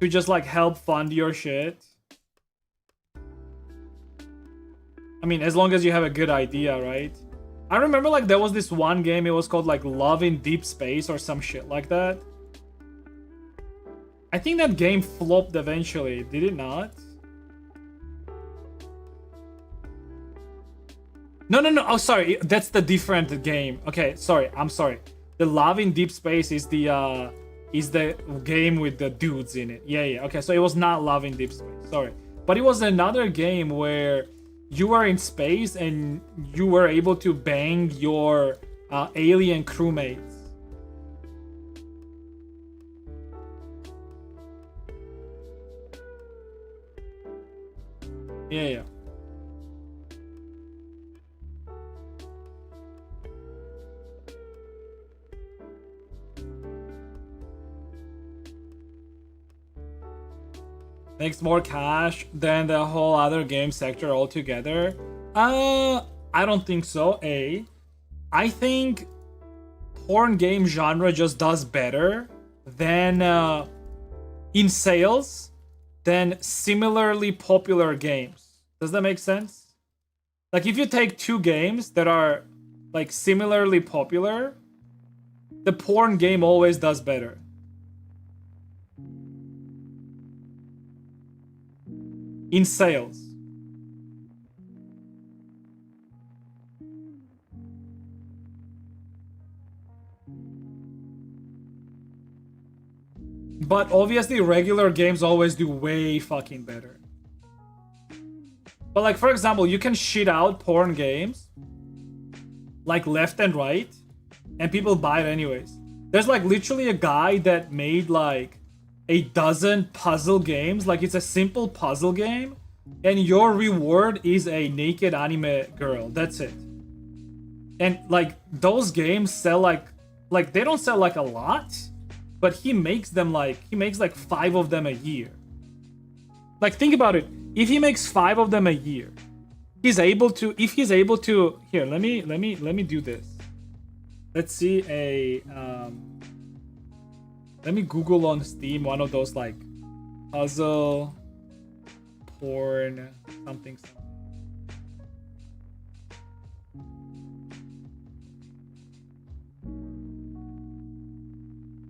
to just like help fund your shit. I mean, as long as you have a good idea, right? I remember like there was this one game, it was called like Love in Deep Space or some shit like that. I think that game flopped eventually, did it not? No. Oh, sorry. That's the different game. Okay, sorry. I'm sorry. The Love in Deep Space is the game with the dudes in it. Yeah. Okay, so it was not Love in Deep Space. Sorry. But it was another game where you were in space and you were able to bang your alien crewmates. Yeah. Makes more cash than the whole other game sector altogether? I don't think so. I think porn game genre just does better than in sales than similarly popular games. Does that make sense? Like, if you take 2 games that are like similarly popular, the porn game always does better. In sales. But obviously regular games always do way fucking better. But like, for example, you can shit out porn games like left and right and people buy it anyways. There's like literally a guy that made like a dozen puzzle games. Like, it's a simple puzzle game and your reward is a naked anime girl. That's it. And like, those games sell like they don't sell like a lot, but he makes them like, he makes like 5 of them a year. Like, think about it. If he makes 5 of them a year, he's able to, if he's able to, here, let me do this. Let's see let me Google on Steam one of those like puzzle porn something.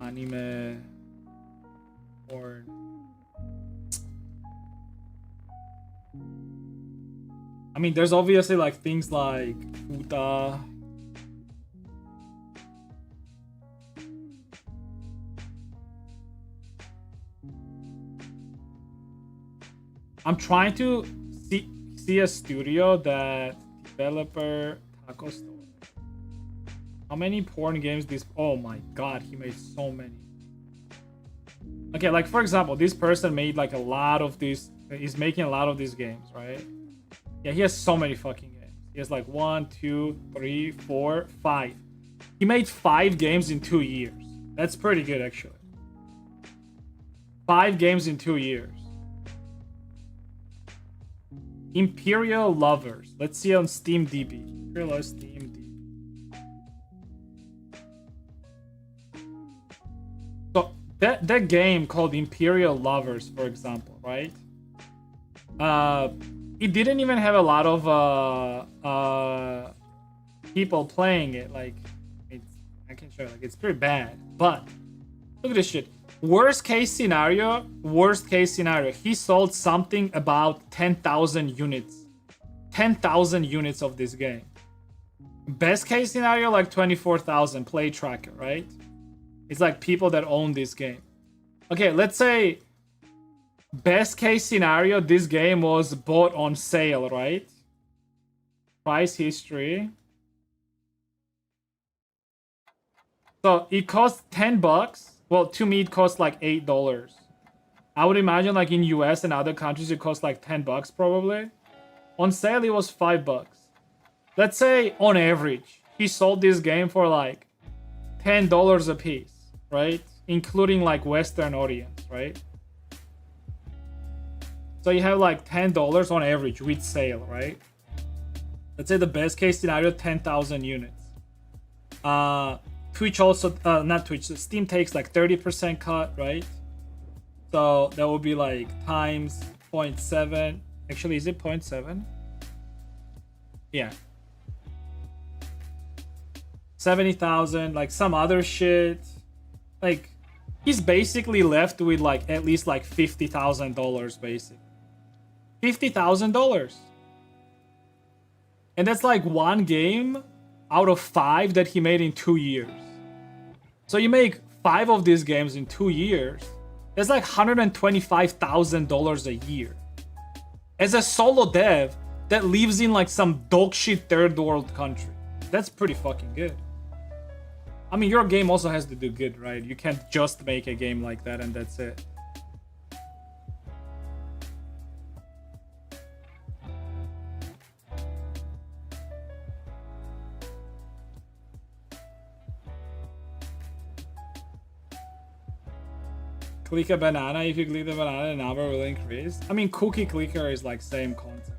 Anime porn. I mean, there's obviously like things like Futa. I'm trying to see a studio that developer taco store. How many porn games this? Oh my god, he made so many. Okay, like for example, this person made like a lot of these. He's making a lot of these games, right? Yeah, he has so many fucking games. He has like 1, 2, 3, 4, 5. He made 5 games in 2 years. That's pretty good, actually. 5 games in 2 years. Imperial Lovers. Let's see on Steam DB. Imperial Steam DB. So that game called Imperial Lovers, for example, right? It didn't even have a lot of people playing it. Like, I can show you, like, it's pretty bad. But look at this shit. Worst case scenario, he sold something about 10,000 units. 10,000 units of this game. Best case scenario, like 24,000 play tracker, right? It's like people that own this game. Okay, let's say best case scenario, this game was bought on sale, right? Price history. So it costs $10. Well, to me, it costs like $8. I would imagine like in US and other countries, it costs like $10 probably. On sale, it was $5. Let's say on average, he sold this game for like $10 a piece, right? Including like Western audience, right? So you have like $10 on average with sale, right? Let's say the best case scenario, 10,000 units. Twitch also, not Twitch, Steam takes like 30% cut, right? So that would be like times 0.7. Actually, is it 0.7? Yeah. 70,000, like some other shit. Like, he's basically left with like at least like $50,000 basic. $50,000. And that's like one game out of 5 that he made in 2 years. So you make 5 of these games in 2 years. That's like $125,000 a year. As a solo dev that lives in like some dog shit third world country. That's pretty fucking good. I mean, your game also has to do good, right? You can't just make a game like that and that's it. Click a banana. If you click the banana, the number will increase. I mean, cookie clicker is like same concept.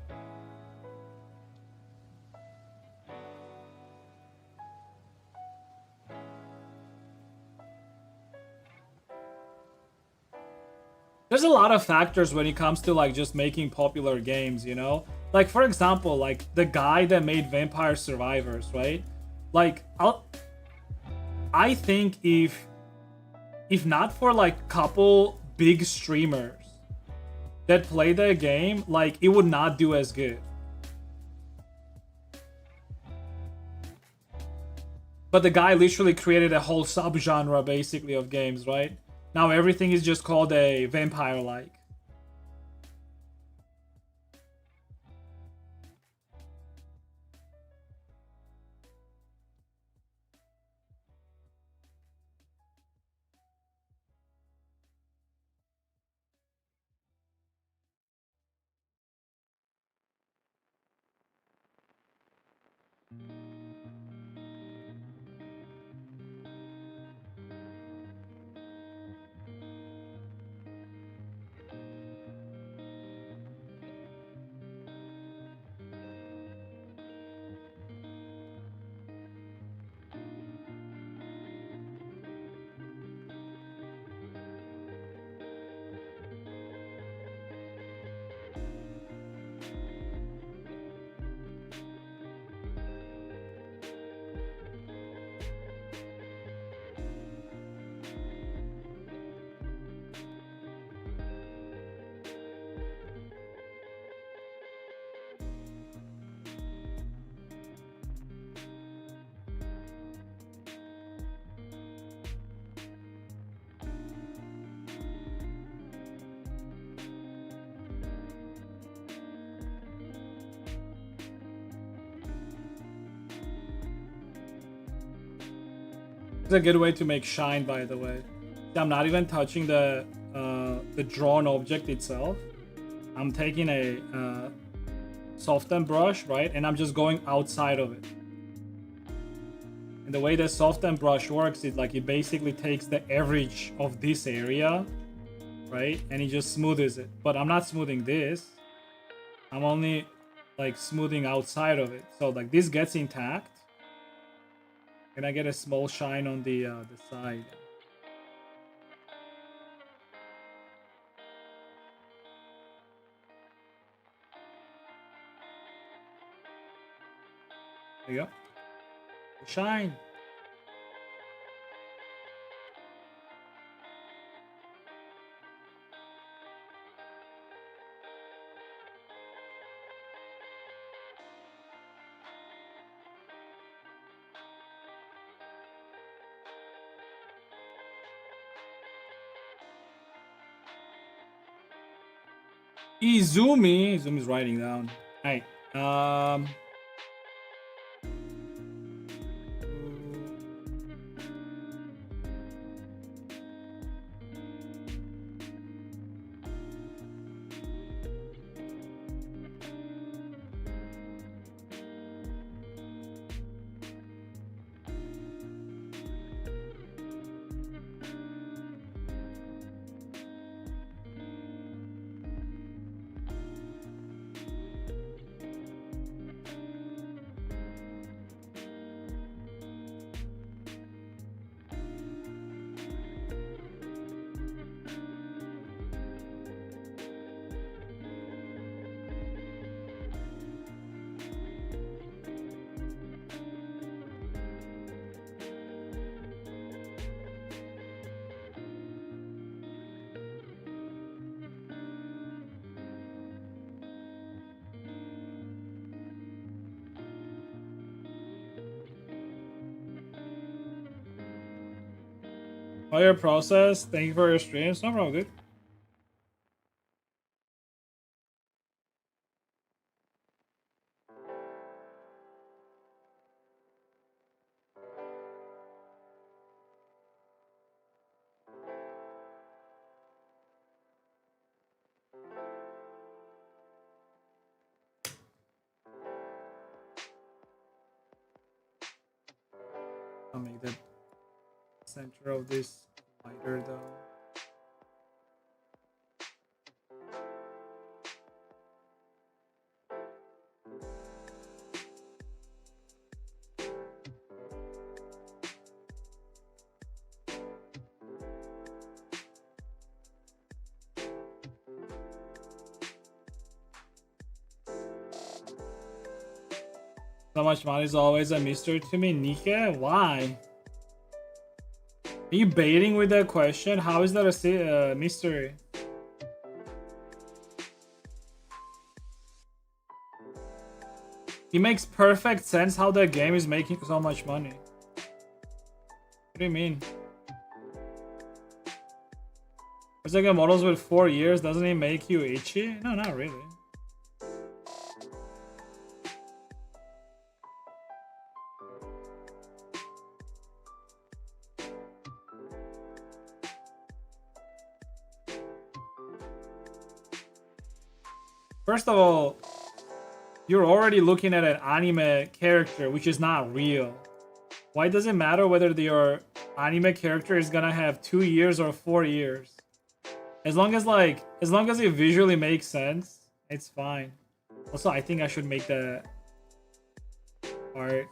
There's a lot of factors when it comes to like just making popular games, you know? Like, for example, like the guy that made Vampire Survivors, right? Like, I think if not for like couple big streamers that play the game, like it would not do as good. But the guy literally created a whole subgenre basically of games, right? Now everything is just called a vampire-like. It's a good way to make shine, by the way. See, I'm not even touching the drawn object itself. I'm taking a soften brush, right? And I'm just going outside of it. And the way the soften brush works is like it basically takes the average of this area, right? And it just smooths it. But I'm not smoothing this. I'm only like smoothing outside of it. So like this gets intact. And I get a small shine on the side. There you go. Shine. Izumi's writing down. Hey, your process. Thank you for your streams. No problem, dude. I'll make the center of this lighter though. So much money is always a mystery to me. Nike, why? Are you baiting with that question? How is that a mystery? It makes perfect sense how the game is making so much money. What do you mean? It's like a models with 4 years, doesn't it make you itchy? No, not really. First of all, you're already looking at an anime character which is not real. Why does it matter whether your anime character is gonna have 2 years or 4 years? As long as it visually makes sense, it's fine. Also, I think I should make the art.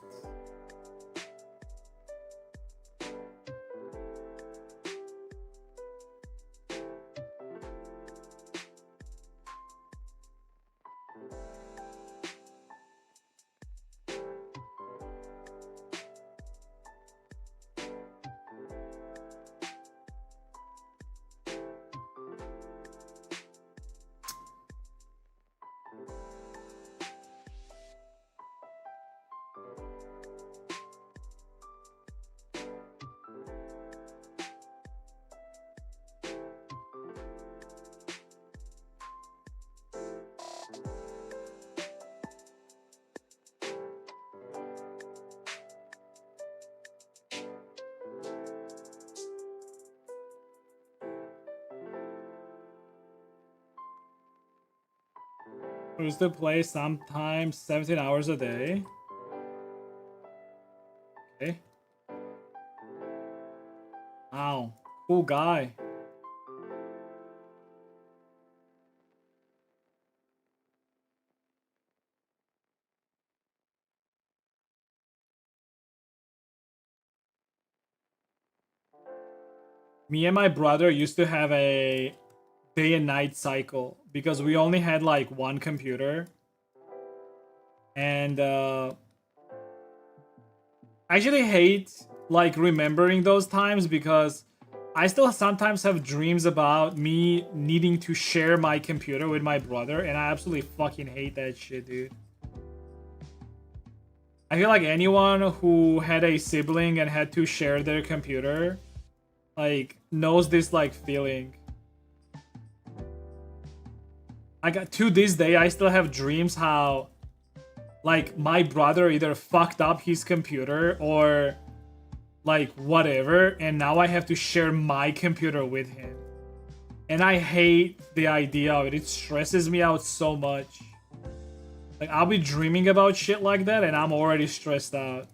I used to play sometimes 17 hours a day. Okay. Wow. Cool guy. Me and my brother used to have a day and night cycle because we only had like one computer. And I actually hate like remembering those times because I still sometimes have dreams about me needing to share my computer with my brother, and I absolutely fucking hate that shit, dude. I feel like anyone who had a sibling and had to share their computer like knows this like feeling. To this day I still have dreams how like my brother either fucked up his computer or like whatever, and now I have to share my computer with him. And I hate the idea of it. It stresses me out so much. Like I'll be dreaming about shit like that and I'm already stressed out.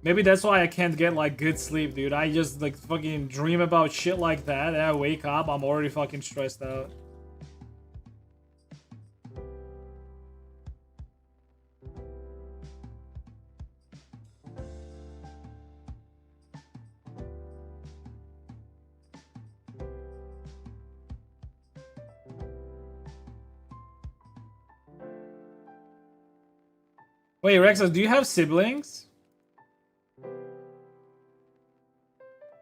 Maybe that's why I can't get like good sleep, dude. I just like fucking dream about shit like that and I wake up, I'm already fucking stressed out. Wait, Rexa, do you have siblings?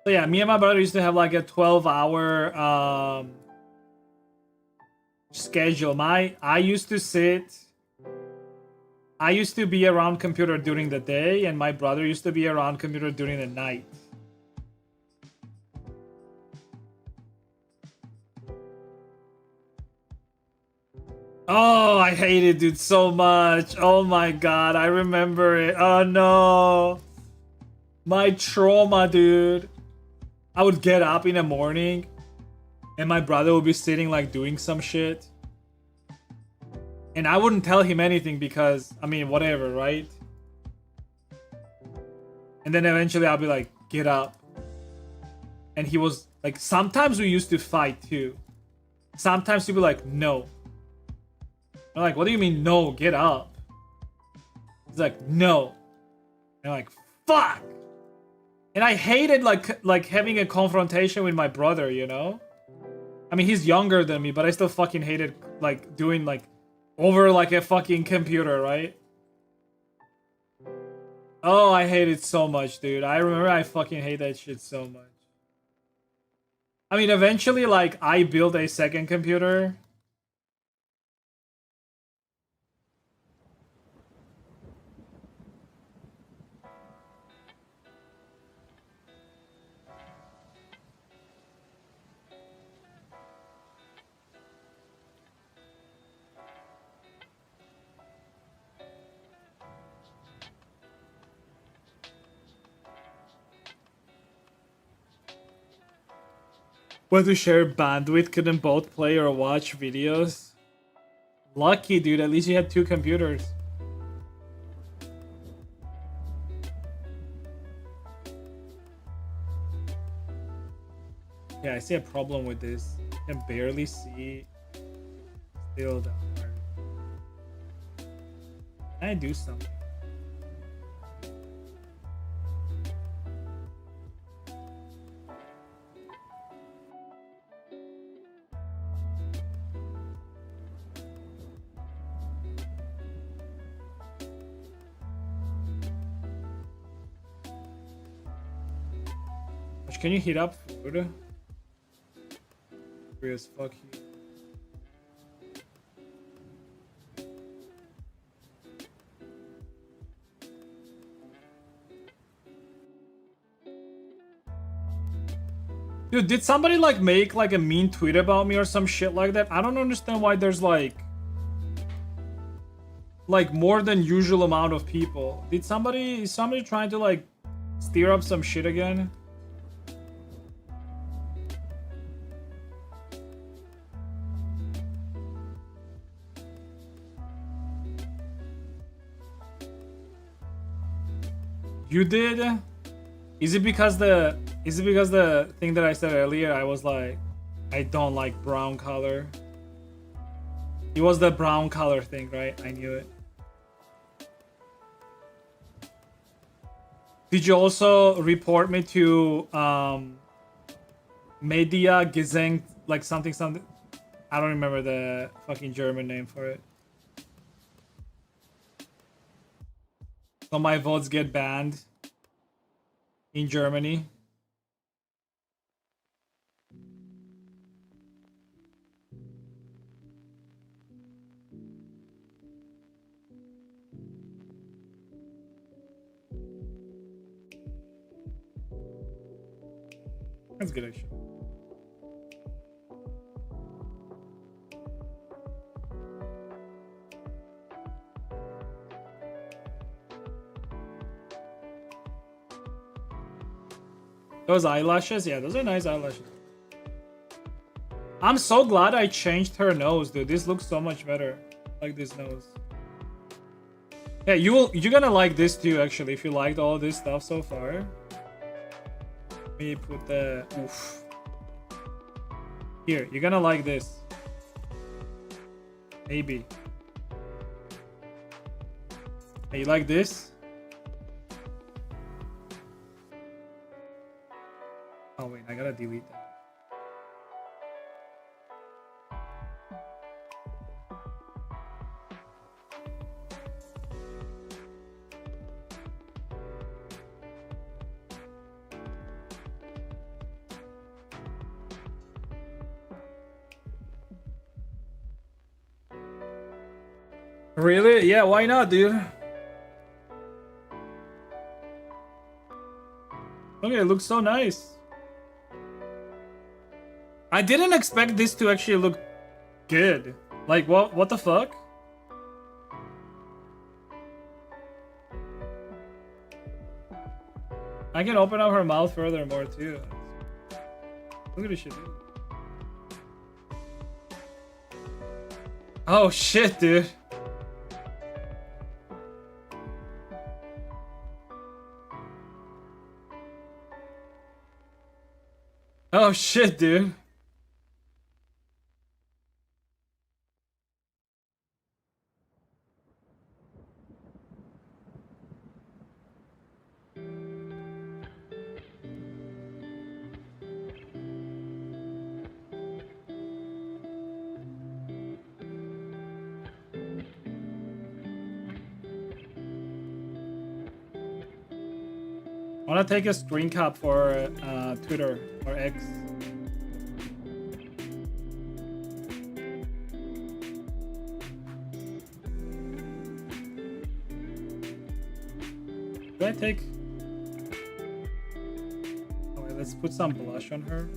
So yeah, me and my brother used to have like a 12-hour schedule. I used to be around computer during the day, and my brother used to be around computer during the night. Oh, I hate it, dude, so much. Oh my god, I remember it. Oh no. My trauma, dude. I would get up in the morning and my brother would be sitting like doing some shit. And I wouldn't tell him anything because, I mean, whatever, right? And then eventually I'll be like, get up. And he was like, sometimes we used to fight too. Sometimes he'd be like, no. I'm like, what do you mean, no? Get up. He's like, no. And I'm like, fuck. And I hated like having a confrontation with my brother, you know? I mean, he's younger than me, but I still fucking hated like doing like over like a fucking computer, right? Oh, I hate it so much, dude. I remember I fucking hate that shit so much. I mean, eventually like I built a second computer. When to share bandwidth, couldn't both play or watch videos. Lucky, dude. At least you had two computers. Yeah, I see a problem with this. I can barely see. Still down there. Can I do something? Can you heat up food? Free as fuck you. Dude, did somebody like make like a mean tweet about me or some shit like that? I don't understand why there's like more than usual amount of people. Is somebody trying to like stir up some shit again? You did? Is it because the thing that I said earlier, I was like, I don't like brown color? It was the brown color thing, right? I knew it. Did you also report me to Media Gesang, like something? I don't remember the fucking German name for it. So my votes get banned in Germany. That's good actually. Those eyelashes? Yeah, those are nice eyelashes. I'm so glad I changed her nose, dude. This looks so much better. Like this nose. Yeah, you're gonna like this too, actually, if you liked all this stuff so far. Let me put the oof. Here, you're gonna like this. Maybe. Hey, you like this? Oh wait, I gotta delete that. Really? Yeah, why not, dude? Okay, it looks so nice. I didn't expect this to actually look good. Like, what the fuck? I can open up her mouth furthermore too. Look at this shit, dude. Oh shit, dude. Oh shit, dude. I wanna take a screen cap for Twitter or X. Do I take? Oh wait, let's put some blush on her.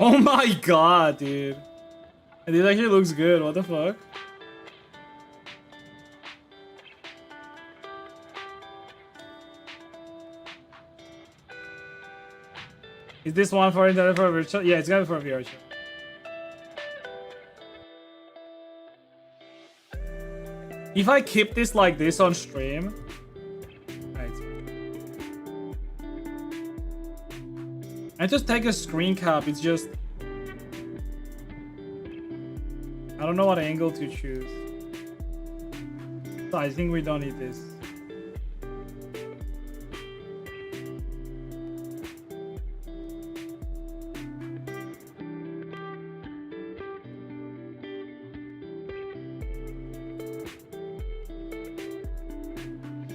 Oh my god, dude. This actually looks good. What the fuck? Is this one for internet for VRChat? Yeah, it's gonna be for VRChat. If I keep this like this on stream, I just take a screen cap. It's just I don't know what angle to choose. So I think we don't need this.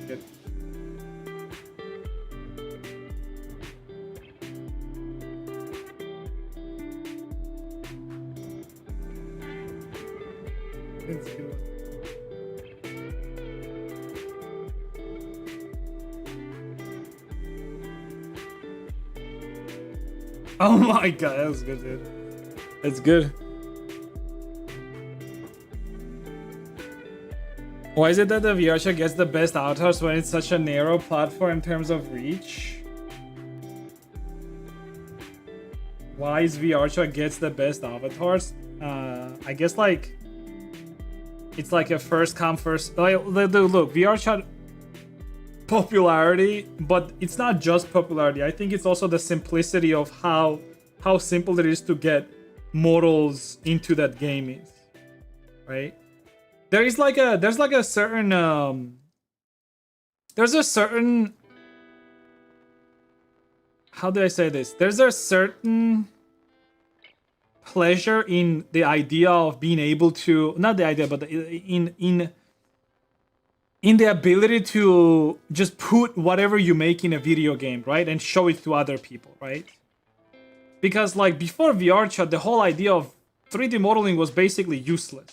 Good. Let's do it. Oh my god, that was good, dude. That's good. Why is it that the VRChat gets the best avatars when it's such a narrow platform in terms of reach? Why is VRChat gets the best avatars? I guess like it's like a first come first. Like, look, VRChat popularity, but it's not just popularity. I think it's also the simplicity of how simple it is to get models into that game is, right? There's like a certain how do I say this? There's a certain pleasure in the idea of being able to, not the idea, but in the ability to just put whatever you make in a video game, right, and show it to other people, right? Because like before VRChat, the whole idea of 3D modeling was basically useless.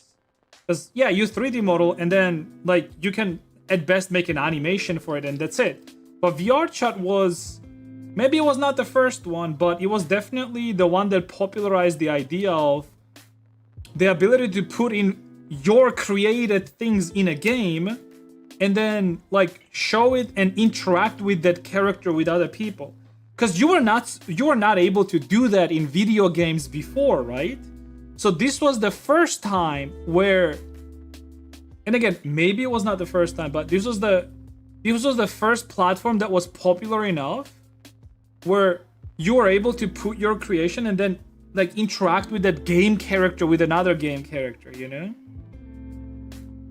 Because yeah, you 3D model and then like you can at best make an animation for it and that's it. But VRChat was, maybe it was not the first one, but it was definitely the one that popularized the idea of the ability to put in your created things in a game and then like show it and interact with that character with other people. Because you were not able to do that in video games before, right? So this was the first time where, and again, maybe it was not the first time, but this was the first platform that was popular enough where you were able to put your creation and then like interact with that game character with another game character, you know?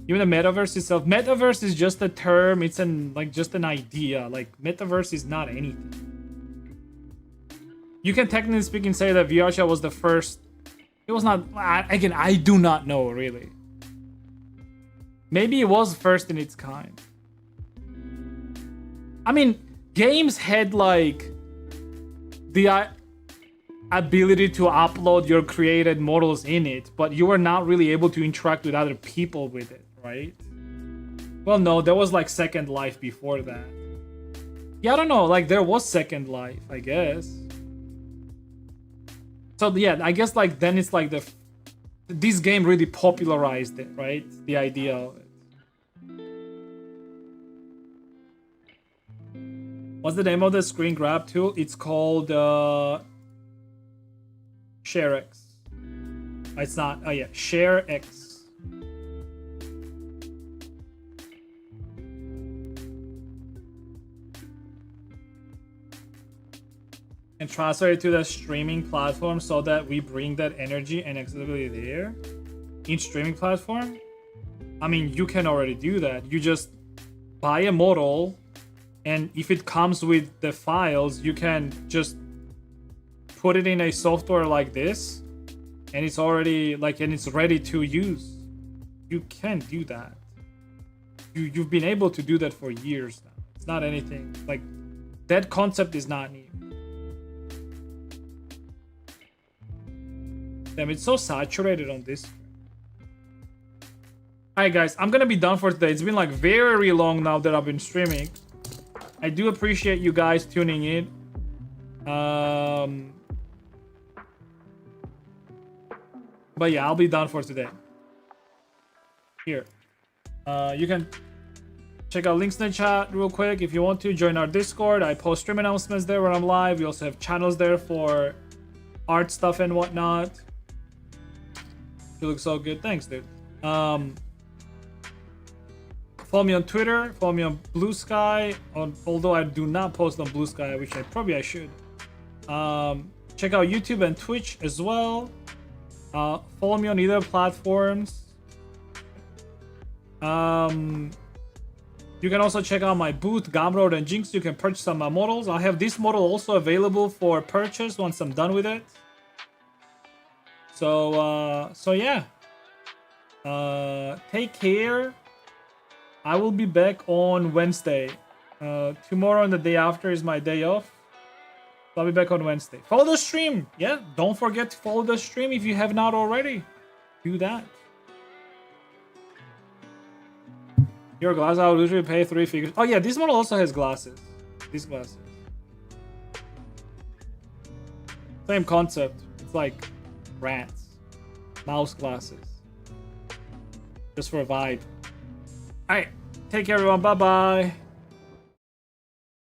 Even the metaverse itself, metaverse is just a term, it's just an idea. Like metaverse is not anything. You can technically speaking say that VRChat was the first. It was not, again, I do not know really. Maybe it was first in its kind. I mean, games had like the ability to upload your created models in it, but you were not really able to interact with other people with it, right? Well, no, there was like Second Life before that. Yeah, I don't know, like there was Second Life, I guess. So yeah, I guess like then it's like this game really popularized it, right? The idea of it. What's the name of the screen grab tool? It's called ShareX. It's not. Oh yeah, ShareX. And transfer it to the streaming platform so that we bring that energy and accessibility there in streaming platform. I mean, you can already do that. You just buy a model, and if it comes with the files, you can just put it in a software like this, and it's already like, and it's ready to use. You can do that. You've been able to do that for years now. It's not anything like that. Concept is not new. Damn, it's so saturated on this. Alright guys, I'm gonna be done for today. It's been like very long now that I've been streaming. I do appreciate you guys tuning in. But yeah, I'll be done for today. Here. You can check out links in the chat real quick if you want to. Join our Discord. I post stream announcements there when I'm live. We also have channels there for art stuff and whatnot. You look so good. Thanks, dude. Follow me on Twitter. Follow me on Blue Sky. Although I do not post on Blue Sky, I wish I should. Check out YouTube and Twitch as well. Follow me on either platforms. You can also check out my booth, Gumroad and Jinx. You can purchase some of my models. I have this model also available for purchase once I'm done with it. So yeah. Take care. I will be back on Wednesday. Tomorrow and the day after is my day off. So I'll be back on Wednesday. Follow the stream. Yeah, don't forget to follow the stream if you have not already. Do that. Your glasses, I would usually pay 3 figures. Oh yeah, this model also has glasses. These glasses. Same concept. It's like rats. Mouse glasses. Just for a vibe. All right. Take care, everyone. Bye bye.